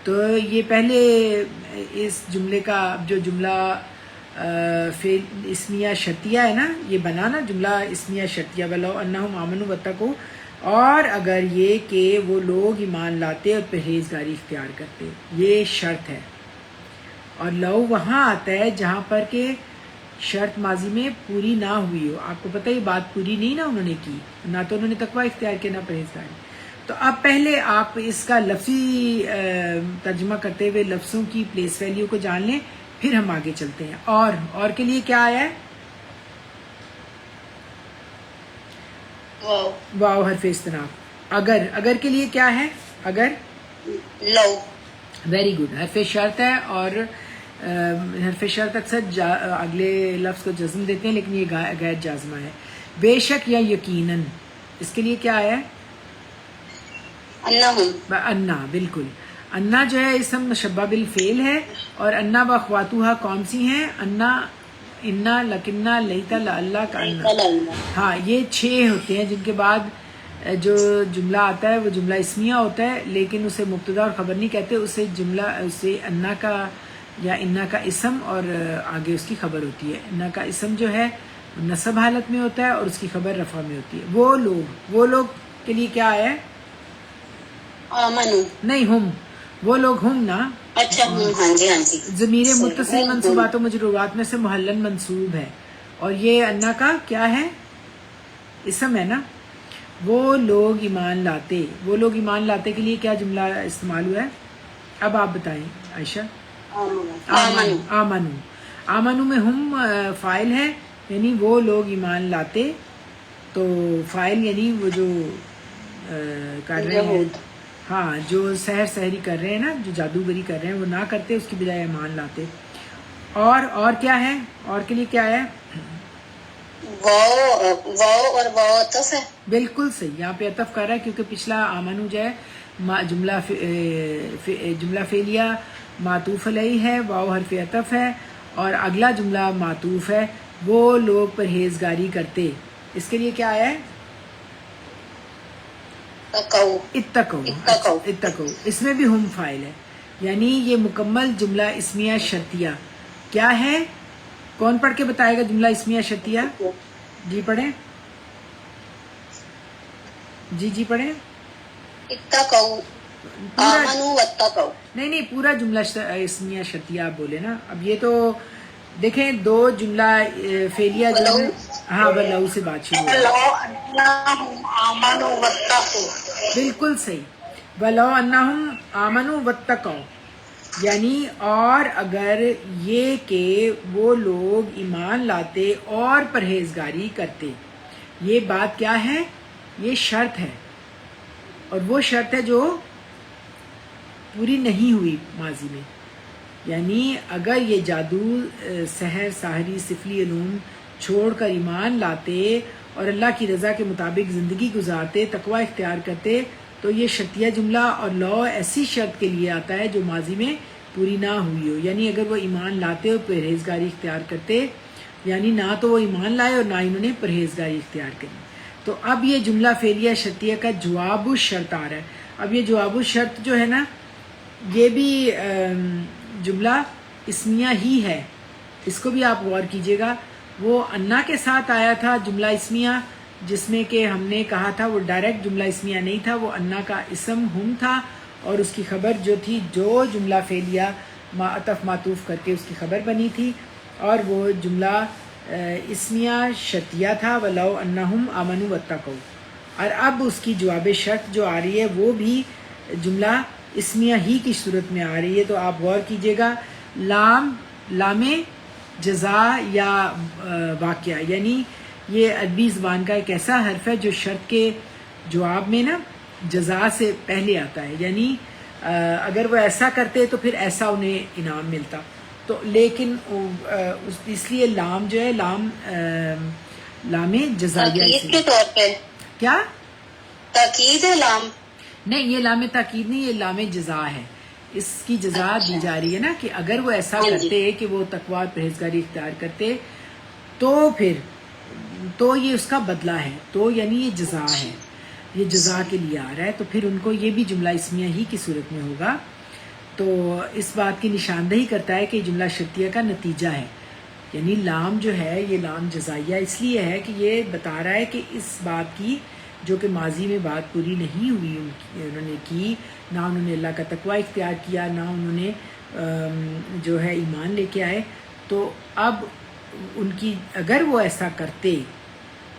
تو یہ پہلے اس جملے کا جو جملہ فعل اسمیہ شرطیہ ہے نا، یہ بنا نا جملہ اسمیہ شرطیہ وَلَوْ أَنَّهُمْ آمَنُوا وَاتَّقَوْا، اور اگر یہ کہ وہ لوگ ایمان لاتے اور پرہیزگاری اختیار کرتے، یہ شرط ہے. اور لو وہاں آتا ہے جہاں پر کہ شرط ماضی میں پوری نہ ہوئی ہو. آپ کو پتہ یہ بات پوری نہیں نا انہوں نے کی، نہ تو انہوں نے تقوی اختیار کیا نہ پرہیزگاری. تو اب پہلے آپ اس کا لفظی ترجمہ کرتے ہوئے لفظوں کی پلیس ویلیو کو جان لیں، پھر ہم آگے چلتے ہیں. اور کے لیے کیا آیا ہے؟ واو حرف استناف. اگر کے لیے کیا ہے؟ اگر لو. ویری گڈ، حرف شرط ہے، اور حرف شرط اکثر اگلے لفظ کو جزم دیتے ہیں، لیکن یہ غیر جازمہ ہے. بے شک یا یقیناً، اس کے لیے کیا ہے؟ انا. بالکل، انا جو ہے اسم مشبہ بالفعل ہے، اور انا و اخواتوہا کون سی ہیں؟ انا، لکنہ، لیتا، لعلہ کا انا. ہاں، یہ 6 ہوتے ہیں جن کے بعد جو جملہ آتا ہے وہ جملہ اسمیہ ہوتا ہے، لیکن اسے مبتدا اور خبر نہیں کہتے، اسے انا کا یا انا کا اسم اور آگے اس کی خبر ہوتی ہے. انا کا اسم جو ہے نصب حالت میں ہوتا ہے اور اس کی خبر رفع میں ہوتی ہے. وہ لوگ کے لیے کیا ہے؟ آمنو. نہیں، ہم، وہ لوگ ہم نا. اچھا، ہاں جی. ضمیر متصل منصوبات و مجرورات میں سے محلن منصوب ہے، اور یہ انا کا کیا ہے؟ اسم ہے نا. وہ لوگ ایمان لاتے، وہ لوگ ایمان لاتے کے لیے کیا جملہ استعمال ہوا ہے؟ اب آپ بتائیں عائشہ. آمنو میں ہم فاعل ہے، یعنی وہ لوگ ایمان لاتے. تو فاعل یعنی وہ جو کر رہے ہیں، ہاں، جو سحری کر رہے ہیں نا، جو جادوگری کر رہے ہیں، وہ نہ کرتے، اس کی بجائے ایمان لاتے. اور کیا ہے؟ اور کے لیے کیا ہے؟ واو اور واو عطف ہے. بالکل صحیح، یہاں پہ عطف کر رہا ہے کیونکہ پچھلا آمنو جو ہے جملہ فعلیہ معطوف علیہ ہے، واو حرف عطف ہے، اور اگلا جملہ معطوف ہے، وہ لوگ پرہیزگاری کرتے. اس کے لیے کیا ہے؟ اتقوا. اس میں بھی ہم فاعل ہے، یعنی یہ مکمل جملہ اسمیہ شرطیہ کیا ہے؟ کون پڑھ کے بتائے گا جملہ اسمیہ شرطیہ؟ جی پڑھیں. جی پڑھیں. اتقوا، آمنوا واتقوا. نہیں، پورا جملہ اسمیہ شرطیہ آپ بولے نا. اب یہ تو دیکھیں 2 جملہ فعلیہ جو ہے، ہاں، ولو سے بات شروع ہے. بالکل صحیح، ولو انہم آمنوا واتقوا، یعنی اور اگر یہ کہ وہ لوگ ایمان لاتے اور پرہیزگاری کرتے. یہ بات کیا ہے؟ یہ شرط ہے، اور وہ شرط ہے جو پوری نہیں ہوئی ماضی میں. یعنی اگر یہ جادو، سحر، ساحری، سفلی علوم چھوڑ کر ایمان لاتے اور اللہ کی رضا کے مطابق زندگی گزارتے، تقوی اختیار کرتے، تو یہ شرطیہ جملہ اور لا ایسی شرط کے لیے آتا ہے جو ماضی میں پوری نہ ہوئی ہو. یعنی اگر وہ ایمان لاتے اور پرہیزگاری اختیار کرتے، یعنی نہ تو وہ ایمان لائے اور نہ انہوں نے پرہیزگاری اختیار کری. تو اب یہ جملہ فعلیہ شرطیہ کا جواب الشرط آ رہا ہے. اب یہ جواب الشرط جو ہے نا، یہ بھی جملہ اسمیہ ہی ہے. اس کو بھی آپ غور کیجئے گا. وہ انا کے ساتھ آیا تھا جملہ اسمیہ، جس میں کہ ہم نے کہا تھا وہ ڈائریکٹ جملہ اسمیہ نہیں تھا، وہ انا کا اسم ہم تھا، اور اس کی خبر جو تھی، جو جملہ فعلیہ عطف معطوف کر کے اس کی خبر بنی تھی، اور وہ جملہ اسمیہ شرطیہ تھا، وَلَوْ أَنَّهُمْ آمَنُوا وَاتَّقَوْا. اور اب اس کی جواب شرط جو آ رہی ہے وہ بھی جملہ اسمیہ ہی کی صورت میں آ رہی ہے. تو آپ غور کیجئے گا، لام جزا یا واقعہ، یعنی یہ عربی زبان کا ایک ایسا حرف ہے جو شرط کے جواب میں نا جزا سے پہلے آتا ہے. یعنی اگر وہ ایسا کرتے تو پھر ایسا انہیں انعام ملتا. تو لیکن اس لیے لام جو ہے لام جزائیہ تاکید کے طور پہ کیا تاکید ہے لام؟ نہیں، یہ لام تاکید نہیں، یہ لام جزا ہے. اس کی جزا دی جا رہی ہے نا کہ اگر وہ ایسا کرتے کہ وہ تقوی اور پرہیزگاری اختیار کرتے تو پھر تو یہ اس کا بدلہ ہے. تو یعنی یہ جزا ہے، یہ جزا کے لیے آ رہا ہے. تو پھر ان کو یہ بھی جملہ اسمیہ ہی کی صورت میں ہوگا. تو اس بات کی نشاندہی کرتا ہے کہ یہ جملہ شرطیہ کا نتیجہ ہے. یعنی لام جو ہے یہ لام جزائیہ اس لیے ہے کہ یہ بتا رہا ہے کہ اس بات کی جو کہ ماضی میں بات پوری نہیں ہوئی انہوں نے کی، نہ انہوں نے اللہ کا تقوی اختیار کیا، نہ انہوں نے جو ہے ایمان لے کے آئے. تو اب ان کی اگر وہ ایسا کرتے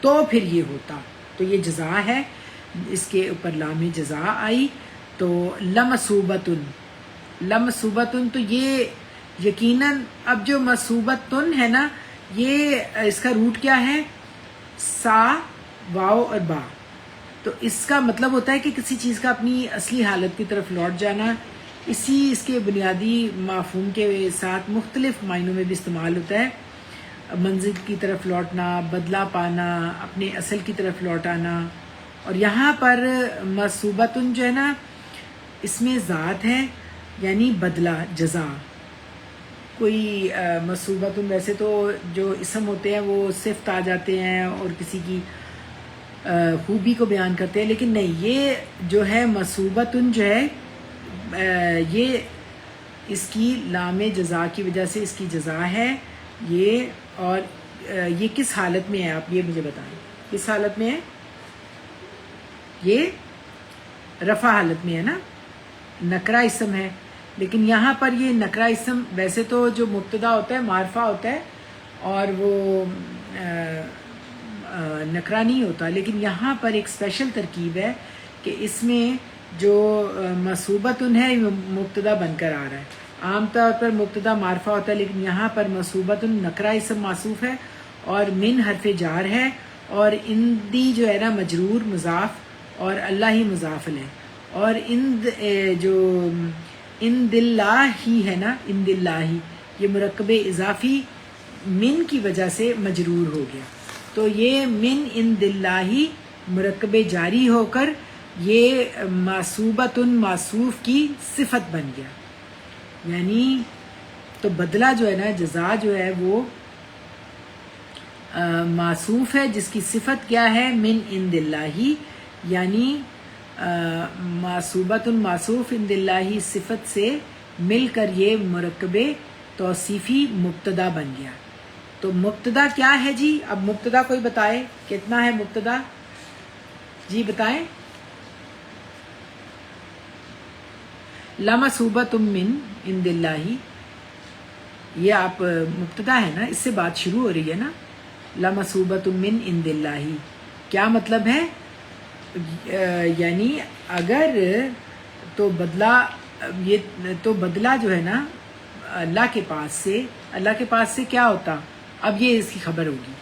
تو پھر یہ ہوتا. تو یہ جزا ہے، اس کے اوپر لام جزا آئی. تو لمصوبتن تو یہ یقیناً اب جو مصوبتن ہے نا، یہ اس کا روٹ کیا ہے؟ سا، واو اور با. تو اس کا مطلب ہوتا ہے کہ کسی چیز کا اپنی اصلی حالت کی طرف لوٹ جانا. اس کے بنیادی مفہوم کے ساتھ مختلف معنوں میں بھی استعمال ہوتا ہے. منزل کی طرف لوٹنا، بدلہ پانا، اپنے اصل کی طرف لوٹ آنا. اور یہاں پر مصوبتن جو ہے نا، اس میں ذات ہے، یعنی بدلہ، جزا. کوئی مصوبتن ویسے تو جو اسم ہوتے ہیں وہ صفت آ جاتے ہیں اور کسی کی خوبی کو بیان کرتے ہیں، لیکن نہیں، یہ جو ہے مصوبتن جو ہے یہ اس کی لام جزا کی وجہ سے اس کی جزا ہے یہ. اور یہ کس حالت میں ہے آپ یہ مجھے بتائیں، کس حالت میں ہے؟ یہ رفع حالت میں ہے نا، نکرہ اسم ہے. لیکن یہاں پر یہ نکرہ اسم ویسے تو جو مبتدا ہوتا ہے معرفہ ہوتا ہے اور وہ نکرہ نہیں ہوتا، لیکن یہاں پر ایک اسپیشل ترکیب ہے کہ اس میں جو مصوبتن ہے مبتدا بن کر آ رہا ہے. عام طور پر مبتدا معرفہ ہوتا ہے، لیکن یہاں پر مصوبتن نکرہ اسم موصوف ہے اور من حرف جار ہے، اور اندی جو ہے نا مجرور مضاف اور اللہ ہی مضاف ہے. اور جو ان دلہ ہی ہے نا، ان دلہ ہی یہ مرکب اضافی من کی وجہ سے مجرور ہو گیا. تو یہ من ان دلہ ہی مرکب جاری ہو کر یہ معصوبتن معصوف کی صفت بن گیا. یعنی تو بدلہ جو ہے نا، جزا جو ہے وہ معصوف ہے جس کی صفت کیا ہے؟ من ان دلہ ہی. یعنی معصوبۃ معصوف ان دلہ صفت سے مل کر یہ مرکب توصیفی مبتدا بن گیا. تو مبتدا کیا ہے جی؟ اب مبتدا کوئی بتائے کتنا ہے مبتدا؟ جی بتائیں. لمصوبۃ من عند اللہ، یہ آپ مبتدا ہے نا، اس سے بات شروع ہو رہی ہے نا. لمصوبۃ من عند اللہ کیا مطلب ہے؟ یعنی اگر تو بدلہ، یہ تو بدلہ جو ہے نا اللہ کے پاس سے کیا ہوتا؟ اب یہ اس کی خبر ہوگی،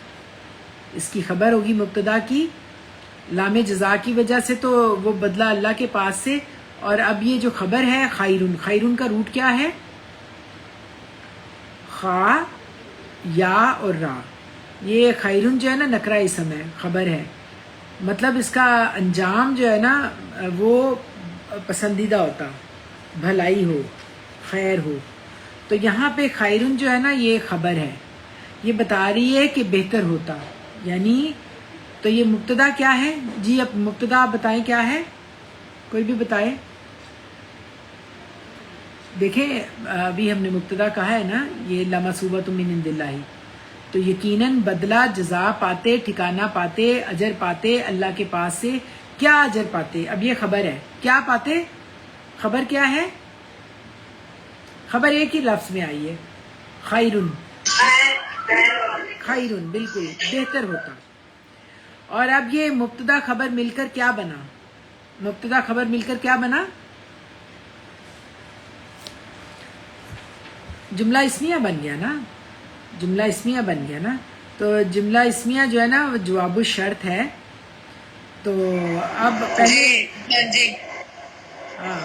اس کی خبر ہوگی مبتدا کی. لام جزا کی وجہ سے تو وہ بدلہ اللہ کے پاس سے. اور اب یہ جو خبر ہے خیرن، خیرن کا روٹ کیا ہے؟ خا یا اور را. یہ خیرن جو ہے نا نکرہ اسم ہے، خبر ہے، مطلب اس کا انجام جو ہے نا وہ پسندیدہ ہوتا، بھلائی ہو، خیر ہو. تو یہاں پہ خیرن جو ہے نا یہ خبر ہے، یہ بتا رہی ہے کہ بہتر ہوتا. یعنی تو یہ مبتدا کیا ہے جی؟ اب مبتدا آپ بتائیں کیا ہے، کوئی بھی بتائے. دیکھیں ابھی ہم نے مبتدا کہا ہے نا یہ لمصوبۃ من عند اللہ، تو یقیناً بدلہ جزا پاتے، ٹھکانہ پاتے، اجر پاتے اللہ کے پاس سے. کیا اجر پاتے؟ اب یہ خبر ہے، کیا پاتے؟ خبر کیا ہے؟ خبر ایک ہی لفظ میں آئی ہے، خیرن. خیرن بالکل بہتر ہوتا. اور اب یہ مبتدا خبر مل کر کیا بنا؟ مبتدا خبر مل کر کیا بنا؟ جملہ اسمیہ بن گیا نا، جملہ اسمیہ بن گیا نا. تو جملہ اسمیہ جو ہے نا وہ جواب الشرط ہے. تو اب پہلے جی ہاں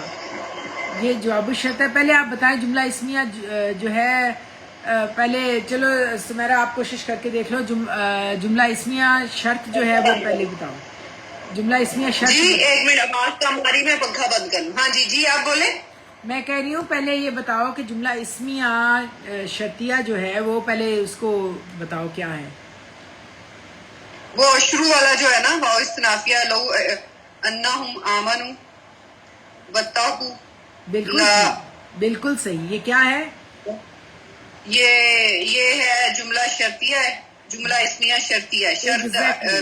یہ جواب الشرط ہے. پہلے آپ بتائیں جملہ اسمیہ جو ہے پہلے، چلو سمیرا آپ کوشش کر کے دیکھ لو، جملہ اسمیہ شرط جو ہے وہ پہلے بتاؤ. جملہ اسمیہ شرط جی ایک منٹ آواز کم آ رہی، میں پنکھا بند کروں. ہاں جی جی آپ بولیں. میں کہہ رہی ہوں پہلے یہ بتاؤ کہ جملہ اسمیہ شرطیہ جو ہے وہ پہلے اس کو بتاؤ کیا ہے. وہ شروع والا جو ہے نا وہ استنافیہ لو انہم آمنوا واتقوا. بالکل صحیح، بالکل صحیح. یہ کیا ہے؟ یہ ہے جملہ شرطیہ ہے، جملہ اسمیہ شرطیہ ہے. شرط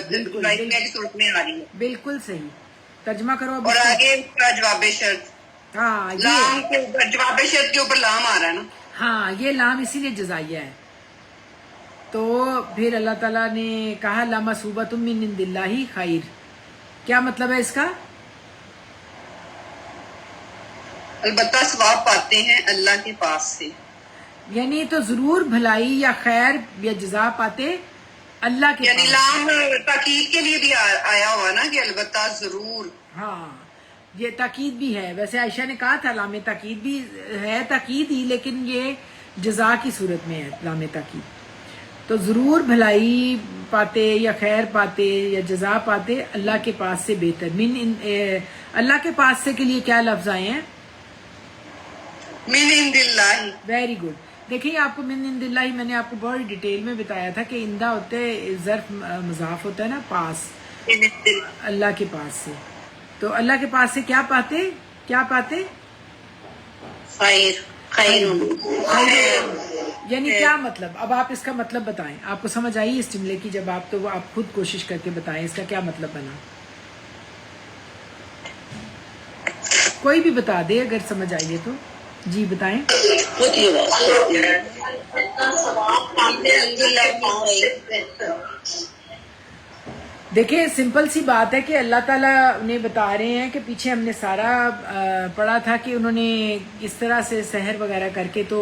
جملہ اسمیہ کی صورت میں آ رہی ہے. بالکل صحیح. ترجمہ کرو اب اور اس کا. آگے اس کا جواب شرط، ہاں لام یہ کے اوپر جواب شرط کے اوپر لام آ رہا ہے نا. ہاں یہ لام اسی لیے جزائیہ ہے. تو پھر اللہ تعالیٰ نے کہا لمصوبۃ من عند اللہ خیر. کیا مطلب ہے اس کا؟ البتہ ثواب پاتے ہیں اللہ کے پاس سے. یعنی تو ضرور بھلائی یا خیر یا جزا پاتے اللہ کے یعنی پاس. لام تاکید کے لیے بھی آیا ہوا نا کہ البتہ ضرور. ہاں یہ تاکید بھی ہے. ویسے عائشہ نے کہا تھا لام تاکید بھی ہے، تاکید ہی، لیکن یہ جزا کی صورت میں ہے لام تاکید. تو ضرور بھلائی پاتے یا خیر پاتے یا جزا پاتے اللہ کے پاس سے بہتر. اللہ کے پاس سے کے لیے کیا لفظ آئے ہیں؟ من عند اللہ. Very good. دیکھیے آپ کو من عند اللہ میں نے آپ کو بڑی ڈیٹیل میں بتایا تھا کہ اندہ ہوتے ظرف مضاف ہوتا ہے نا، پاس، اللہ کے پاس سے. تو اللہ کے پاس سے کیا پاتے؟ کیا پاتے؟ خیر خیر. یعنی کیا مطلب؟ اب آپ اس کا مطلب بتائیں. آپ کو سمجھ آئی اس جملے کی؟ جب آپ تو آپ خود کوشش کر کے بتائیں اس کا کیا مطلب بنا. کوئی بھی بتا دے اگر سمجھ آئیے تو. جی بتائیں. دیکھیں سمپل سی بات ہے کہ اللہ تعالیٰ انہیں بتا رہے ہیں کہ پیچھے ہم نے سارا پڑھا تھا کہ انہوں نے اس طرح سے سحر وغیرہ کر کے تو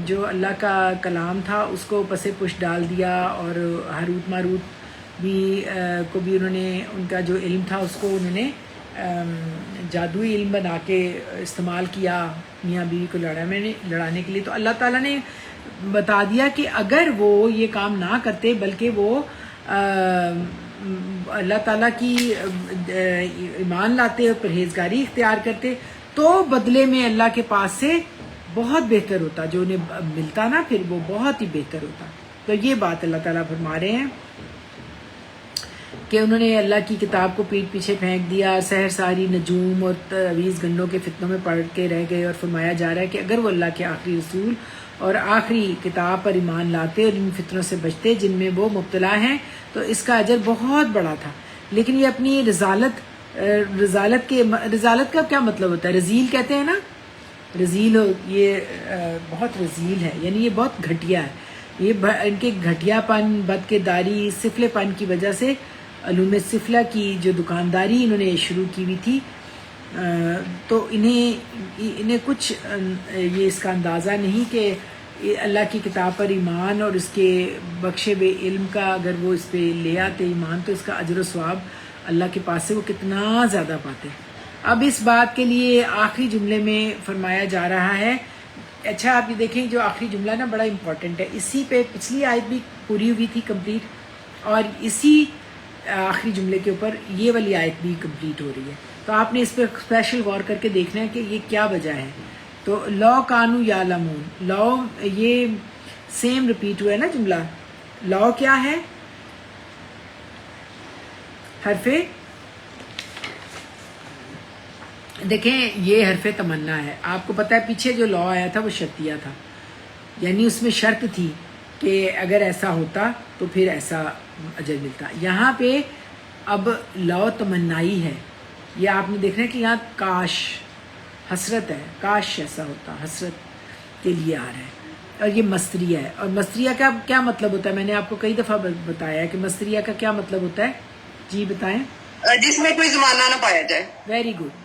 جو اللہ کا کلام تھا اس کو پس پش ڈال دیا، اور ہاروت ماروت بھی کو بھی انہوں نے ان کا جو علم تھا اس کو انہوں نے جادوئی علم بنا کے استعمال کیا میاں بیوی کو لڑانے کے لیے. تو اللہ تعالیٰ نے بتا دیا کہ اگر وہ یہ کام نہ کرتے بلکہ وہ اللہ تعالیٰ کی ایمان لاتے اور پرہیزگاری اختیار کرتے تو بدلے میں اللہ کے پاس سے بہت بہتر ہوتا، جو انہیں ملتا نا پھر وہ بہت ہی بہتر ہوتا. تو یہ بات اللہ تعالیٰ فرما رہے ہیں کہ انہوں نے اللہ کی کتاب کو پیٹھ پیچھے پھینک دیا، سحر ساری نجوم اور تعویذ گنڈوں کے فتنوں میں پڑھ کے رہ گئے. اور فرمایا جا رہا ہے کہ اگر وہ اللہ کے آخری رسول اور آخری کتاب پر ایمان لاتے اور ان فتنوں سے بچتے جن میں وہ مبتلا ہیں تو اس کا اجر بہت بڑا تھا. لیکن یہ اپنی رذالت کا کیا مطلب ہوتا ہے؟ رذیل کہتے ہیں نا، رذیل یہ بہت رذیل ہے، یعنی یہ بہت گھٹیا ہے. یہ ان کے گھٹیا پن، بد کرداری، سفلے پن کی وجہ سے علوم سفلہ کی جو دکانداری انہوں نے شروع کی ہوئی تھی، تو انہیں کچھ یہ اس کا اندازہ نہیں کہ اللہ کی کتاب پر ایمان اور اس کے بخشے ہوئے علم کا اگر وہ اس پہ لے آتے ایمان تو اس کا اجر و ثواب اللہ کے پاس سے وہ کتنا زیادہ پاتے. اب اس بات کے لیے آخری جملے میں فرمایا جا رہا ہے. اچھا آپ یہ دیکھیں جو آخری جملہ نا بڑا امپورٹنٹ ہے, اسی پہ پچھلی آیت بھی پوری ہوئی تھی کمپلیٹ اور اسی آخری جملے کے اوپر یہ والی آیت بھی کمپلیٹ ہو رہی ہے. تو آپ نے اس پہ اسپیشل غور کر کے دیکھنا ہے کہ یہ کیا وجہ ہے. تو لو کانو یعلمون, لو یہ سیم ریپیٹ ہوا ہے نا جملہ. لو کیا ہے؟ حرف دیکھیں یہ حرف تمنا ہے. آپ کو پتہ ہے پیچھے جو لو آیا تھا وہ شرطیہ تھا, یعنی اس میں شرط تھی کہ اگر ایسا ہوتا تو پھر ایسا اجر ملتا. یہاں پہ اب لو تمنائی ہے. یہ آپ نے دیکھنا ہے کہ یہاں کاش حسرت ہے, کاش ایسا ہوتا, حسرت کے لیے آ رہا ہے. اور یہ مستریہ ہے. اور مستریہ کا کیا مطلب ہوتا ہے؟ میں نے آپ کو کئی دفعہ بتایا ہے کہ مستریہ کا کیا مطلب ہوتا ہے. جی بتائیں. جس میں کوئی زمانہ نہ پایا جائے. Very good.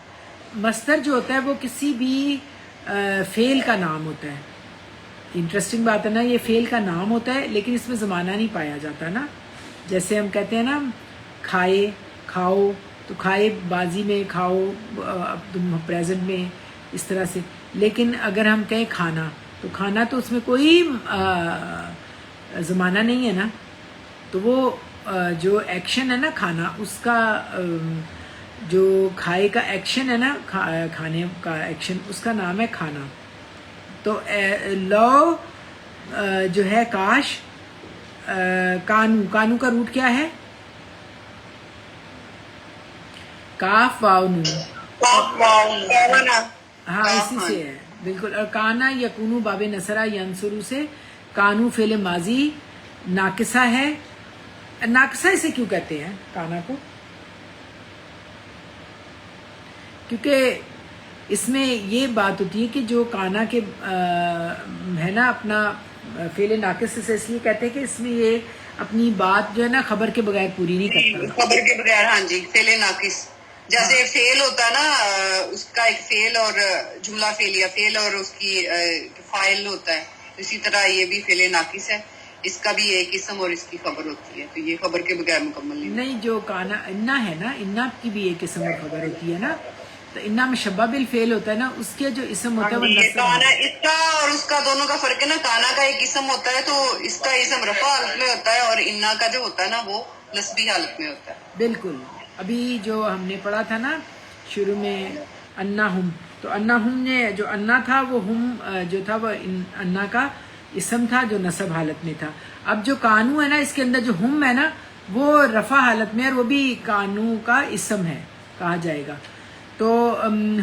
مصدر جو ہوتا ہے وہ کسی بھی فعل کا نام ہوتا ہے. انٹرسٹنگ بات ہے نا, یہ فعل کا نام ہوتا ہے لیکن اس میں زمانہ نہیں پایا جاتا نا. جیسے ہم کہتے ہیں نا کھائے, کھاؤ, تو کھائے بازی میں, کھاؤ تم پریزنٹ میں, اس طرح سے. لیکن اگر ہم کہیں کھانا تو کھانا تو اس میں کوئی زمانہ نہیں ہے نا. تو وہ جو ایکشن ہے نا کھانا, اس کا جو کھائے کا ایکشن ہے نا, کھانے کا ایکشن, اس کا نام ہے کھانا. تو لو جو ہے کاش, کانو, کانو کا روٹ کیا ہے؟ کاف واو نون. ہاں اسی سے ہے بالکل. اور کانا یکونو باب نصرہ ینصرو سے کانو فعل ماضی ناقصہ ہے. ناقصہ اسے کیوں کہتے ہیں کانا کو؟ کیونکہ اس میں یہ بات ہوتی ہے کہ جو کانا کے ہے نا اپنا فعل ناقص سے اس لیے کہتے ہیں کہ اس میں یہ اپنی بات جو ہے نا خبر کے بغیر پوری نہیں کرتا. خبر کے بغیر, ہاں جی, فعل ناقص. جیسے فعل ہوتا ہے نا, اس کا ایک فعل اور جملہ فعلیہ, فعل اور اس کی فاعل ہوتا ہے, اسی طرح یہ بھی فعل ناقص ہے. اس کا بھی ایک اسم اور اس کی خبر ہوتی ہے, تو یہ خبر کے بغیر مکمل نہیں. جو کانا انا ہے نا, انا کی بھی ایک اسم اور خبر ہوتی ہے نا. تو انا مشبہ بالفعل ہوتا ہے نا, اس کے جو اسم ہوتا ہے وہ نصب کانا, اس کا اور اس کا دونوں کا فرق ہے نا. کانا کا ایک اسم ہوتا ہے تو اس کا اسم رفع حالت میں ہوتا ہے, اور انا کا جو ہوتا ہے نا وہ نصبی حالت میں ہوتا ہے. بالکل. ابھی جو ہم نے پڑھا تھا نا شروع میں انا ہم, تو انا ہم نے جو انا تھا وہ ہم جو تھا وہ انا کا اسم تھا جو نصب حالت میں تھا. اب جو کانو ہے نا اس کے اندر جو ہم ہے نا وہ رفع حالت میں, اور وہ بھی کانو کا اسم ہے کہا جائے گا. تو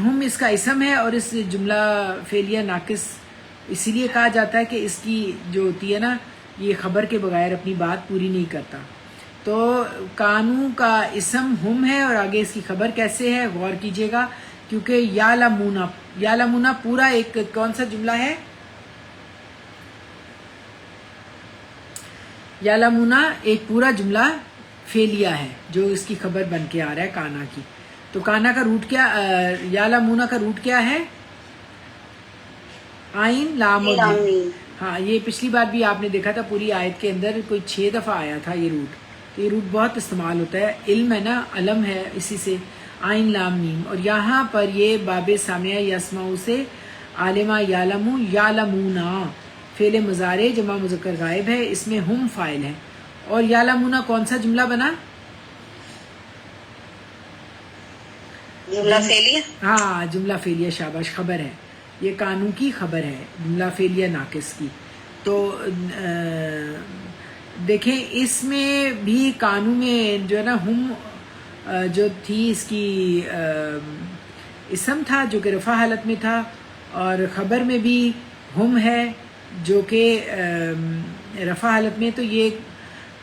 ہم اس کا اسم ہے, اور اس جملہ فعلیہ ناقص اسی لیے کہا جاتا ہے کہ اس کی جو ہوتی ہے نا یہ خبر کے بغیر اپنی بات پوری نہیں کرتا. تو کانو کا اسم ہم ہے, اور آگے اس کی خبر کیسے ہے غور کیجئے گا, کیونکہ یعلمونا, یعلمونا پورا ایک کون سا جملہ ہے؟ یعلمونا ایک پورا جملہ فعلیہ ہے جو اس کی خبر بن کے آ رہا ہے کانا کی. تو کانا کا روٹ کیا, یعلمونا کا روٹ کیا ہے؟ عین لام اور میم. ہاں یہ پچھلی بار بھی آپ نے دیکھا تھا پوری آیت کے اندر کوئی 6 دفعہ آیا تھا یہ روٹ. تو یہ روٹ بہت استعمال ہوتا ہے. علم ہے نا, علم ہے, اسی سے عین لام میم. اور یہاں پر یہ باب سامعہ یسمعو سے عالمہ یعلمو, یعلمونا فعل مضارع جمع مذکر غائب ہے, اس میں ہم فاعل ہے. اور یعلمونا کون سا جملہ بنا؟ جملہ فعلیہ. ہاں جملہ فعلیہ, شاباش, خبر ہے. یہ کانو کی خبر ہے جملہ فعلیہ ناقص کی. تو دیکھیں اس میں بھی کانو میں جو ہے نا ہم جو تھی اس کی اسم تھا جو کہ رفع حالت میں تھا, اور خبر میں بھی ہم ہے جو کہ رفع حالت میں. تو یہ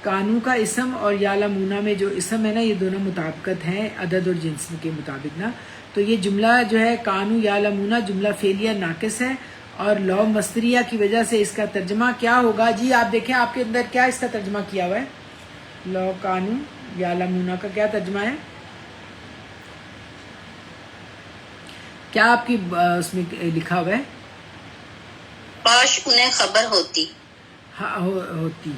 کانو کا اسم اور یعلمونا میں جو اسم ہے نا یہ دونوں مطابقت ہیں عدد اور جنس کے مطابق نا. تو یہ جملہ جو ہے کانو یعلمونا جملہ فعلیہ ناقص ہے, اور لو مصدریہ کی وجہ سے اس کا ترجمہ کیا ہوگا؟ جی آپ دیکھیں آپ کے اندر کیا اس کا ترجمہ کیا ہوا ہے. لو کانو یعلمونا کا کیا ترجمہ ہے؟ کیا آپ کی اس میں لکھا ہوا ہے؟ کاش انہیں خبر ہوتی. ہاں ہوتی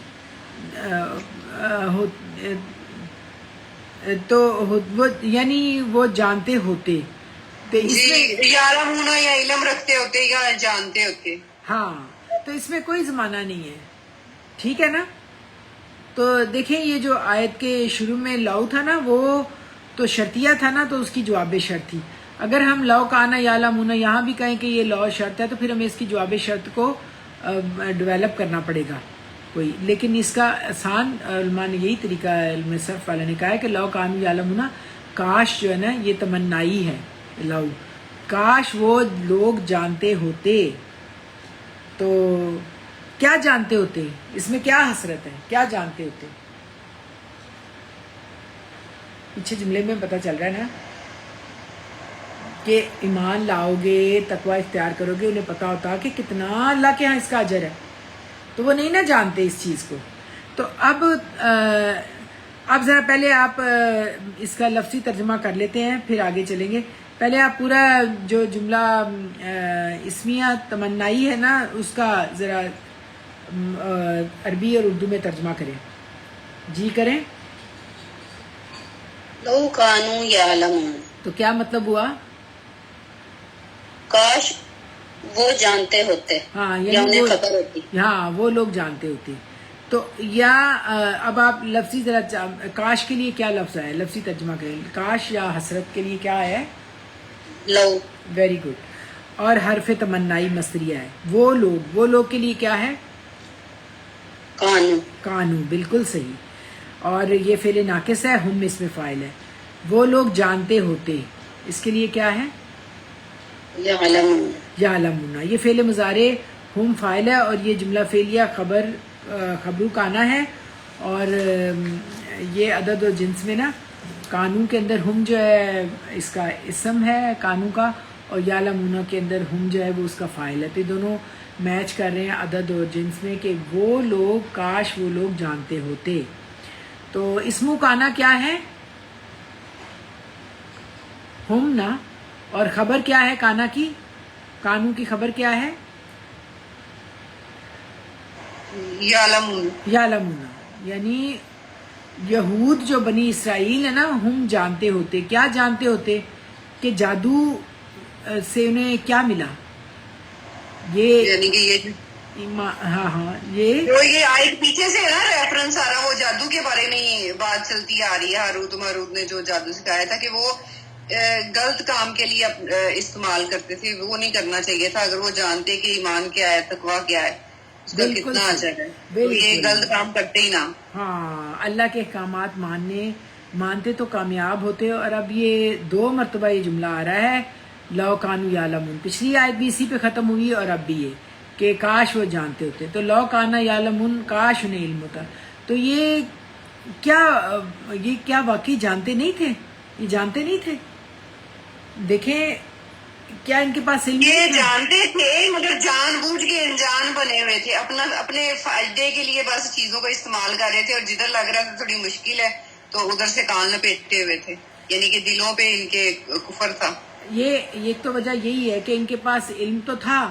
تو وہ یعنی وہ جانتے ہوتے. تو اس میں جی یعلمون یا علم رکھتے ہوتے یا جانتے ہوتے. ہاں تو اس میں کوئی زمانہ نہیں ہے. ٹھیک ہے نا. تو دیکھیں یہ جو آیت کے شروع میں لو تھا نا وہ تو شرطیہ تھا نا, تو اس کی جواب شرط تھی. اگر ہم لو کانا یعلمون یہاں بھی کہیں کہ یہ لو شرط ہے تو پھر ہمیں اس کی جواب شرط کو ڈیولپ کرنا پڑے گا کوئی. لیکن اس کا آسان علماء نے یہی طریقہ علم صرف والے نے کہا ہے کہ لو کانو یعلمون, کاش جو ہے نا یہ تمنائی ہے لو, کاش وہ لوگ جانتے ہوتے. تو کیا جانتے ہوتے, اس میں کیا حسرت ہے, کیا جانتے ہوتے. پیچھے جملے میں پتہ چل رہا ہے نا کہ ایمان لاؤ گے, تقوی اختیار کرو گے, انہیں پتہ ہوتا کہ کتنا اللہ کے ہاں اس کا اجر ہے, تو وہ نہیں نہ جانتے اس چیز کو. تو اب ذرا پہلے آپ اس کا لفظی ترجمہ کر لیتے ہیں پھر آگے چلیں گے. پہلے آپ پورا جو جملہ اسمیہ تمنائی ہے نا اس کا ذرا عربی اور اردو میں ترجمہ کریں. جی کریں. لو کانو یعلمون, تو کیا مطلب ہوا؟ کاش وہ جانتے ہوتے ہاں یا یعنی انہیں وہ, خبر ہوتی. ہاں وہ لوگ جانتے ہوتے. تو یا اب آپ لفظی ذرا کاش کے لیے کیا لفظ ہے, لفظی ترجمہ کریں. کاش یا حسرت کے لیے کیا ہے؟ لو. Very good. اور حرف تمنائی مصدریہ ہے. وہ لوگ کے لیے کیا ہے؟ کانو. کانو, بالکل صحیح. اور یہ فعل ناقص ہے, ہم اس میں فاعل ہے. وہ لوگ جانتے ہوتے, اس کے لیے کیا ہے؟ یعلمون. یعلمون. یہ فعل مضارع ہم فاعل ہے اور یہ جملہ فعلیہ خبرو کانا ہے. اور یہ عدد و جنس میں نا قانون کے اندر ہم جو ہے اس کا اسم ہے قانون کا, اور یعلمون کے اندر ہم جو ہے وہ اس کا فاعل ہے. تو یہ دونوں میچ کر رہے ہیں عدد اور جنس میں کہ وہ لوگ, کاش وہ لوگ جانتے ہوتے. تو اسمو کانا کیا ہے؟ ہم نا. اور خبر کیا ہے کانا کی؟ کانو کی خبر کیا ہے؟ یعلمون. یعلمون. یعنی یہود جو بنی اسرائیل ہے نا, ہم جانتے ہوتے. کیا جانتے ہوتے؟ کہ جادو سے انہیں کیا ملا. یہ یعنی کہ یہ ہاں یہ آیت پیچھے سے ہے نا ریفرنس سارا, وہ جادو کے بارے میں ہی بات چلتی آ رہی ہے. ہاروت ماروت نے جو جادو سکھایا تھا کہ وہ غلط کام کے لیے استعمال کرتے تھے, وہ نہیں کرنا چاہیے تھا. اگر وہ جانتے کہ ایمان کیا ہے, تقویٰ کیا ہے, اس کا کتنا اجر ہے, تو یہ غلط کام کرتے ہی نہ. ہاں اللہ کے احکامات مانتے تو کامیاب ہوتے. اور اب یہ 2 مرتبہ یہ جملہ آ رہا ہے لو کانو یعلمون. پچھلی آیت بھی اسی پہ ختم ہوئی اور اب بھی یہ کہ کاش وہ جانتے ہوتے. تو لو کانا یعلمون, کاش انہیں علم ہوتا. تو یہ کیا واقعی جانتے نہیں تھے؟ یہ جانتے نہیں تھے. دیکھیں کیا ان کے پاس علم یہ نہیں تھا؟ جانتے تھے مگر جان بوجھ کے انجان بنے ہوئے تھے, اپنے فائدے کے لیے بس چیزوں کو استعمال کر رہے تھے, اور جدھر لگ رہا تھا تھوڑی مشکل ہے تو ادھر سے کان لپیٹے ہوئے تھے. یعنی کہ دلوں پہ ان کے کفر تھا. یہ ایک تو وجہ یہی ہے کہ ان کے پاس علم تو تھا,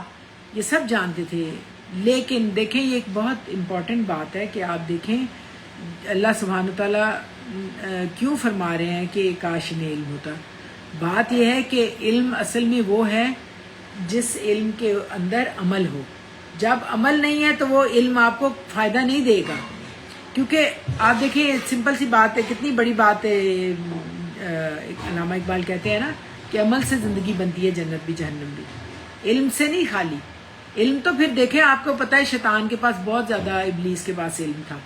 یہ سب جانتے تھے. لیکن دیکھیں یہ ایک بہت امپورٹنٹ بات ہے کہ آپ دیکھیں اللہ سبحانہ تعالیٰ کیوں فرما رہے ہیں کہ کاش انہیں علم ہوتا. بات یہ ہے کہ علم اصل میں وہ ہے جس علم کے اندر عمل ہو. جب عمل نہیں ہے تو وہ علم آپ کو فائدہ نہیں دے گا. کیونکہ آپ دیکھیں سمپل سی بات ہے, کتنی بڑی بات ہے. علامہ اقبال کہتے ہیں نا کہ عمل سے زندگی بنتی ہے جنت بھی جہنم بھی, علم سے نہیں خالی. علم تو پھر دیکھیں آپ کو پتہ ہے شیطان کے پاس بہت زیادہ, ابلیس کے پاس علم تھا,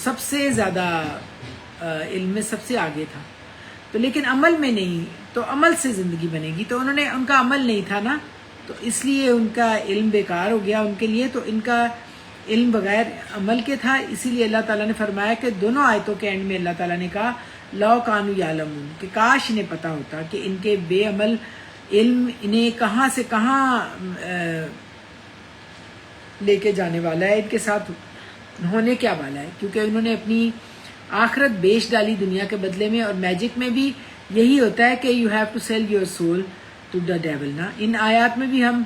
سب سے زیادہ علم میں سب سے آگے تھا. تو لیکن عمل میں نہیں, تو عمل سے زندگی بنے گی. تو ان کا عمل نہیں تھا نا, تو اس لیے ان کا علم بیکار ہو گیا ان کے لیے. تو ان کا علم بغیر عمل کے تھا, اسی لیے اللہ تعالیٰ نے فرمایا کہ دونوں آیتوں کے اینڈ میں اللہ تعالیٰ نے کہا لو کانو یعلمون, کہ کاش انہیں پتہ ہوتا کہ ان کے بے عمل علم انہیں کہاں سے کہاں لے کے جانے والا ہے, ان کے ساتھ ہونے کیا والا ہے. کیونکہ انہوں نے اپنی آخرت بیچ ڈالی دنیا کے بدلے میں. اور میجک میں بھی یہی ہوتا ہے کہ you have to sell your soul to the devil نا. ان آیات میں بھی ہم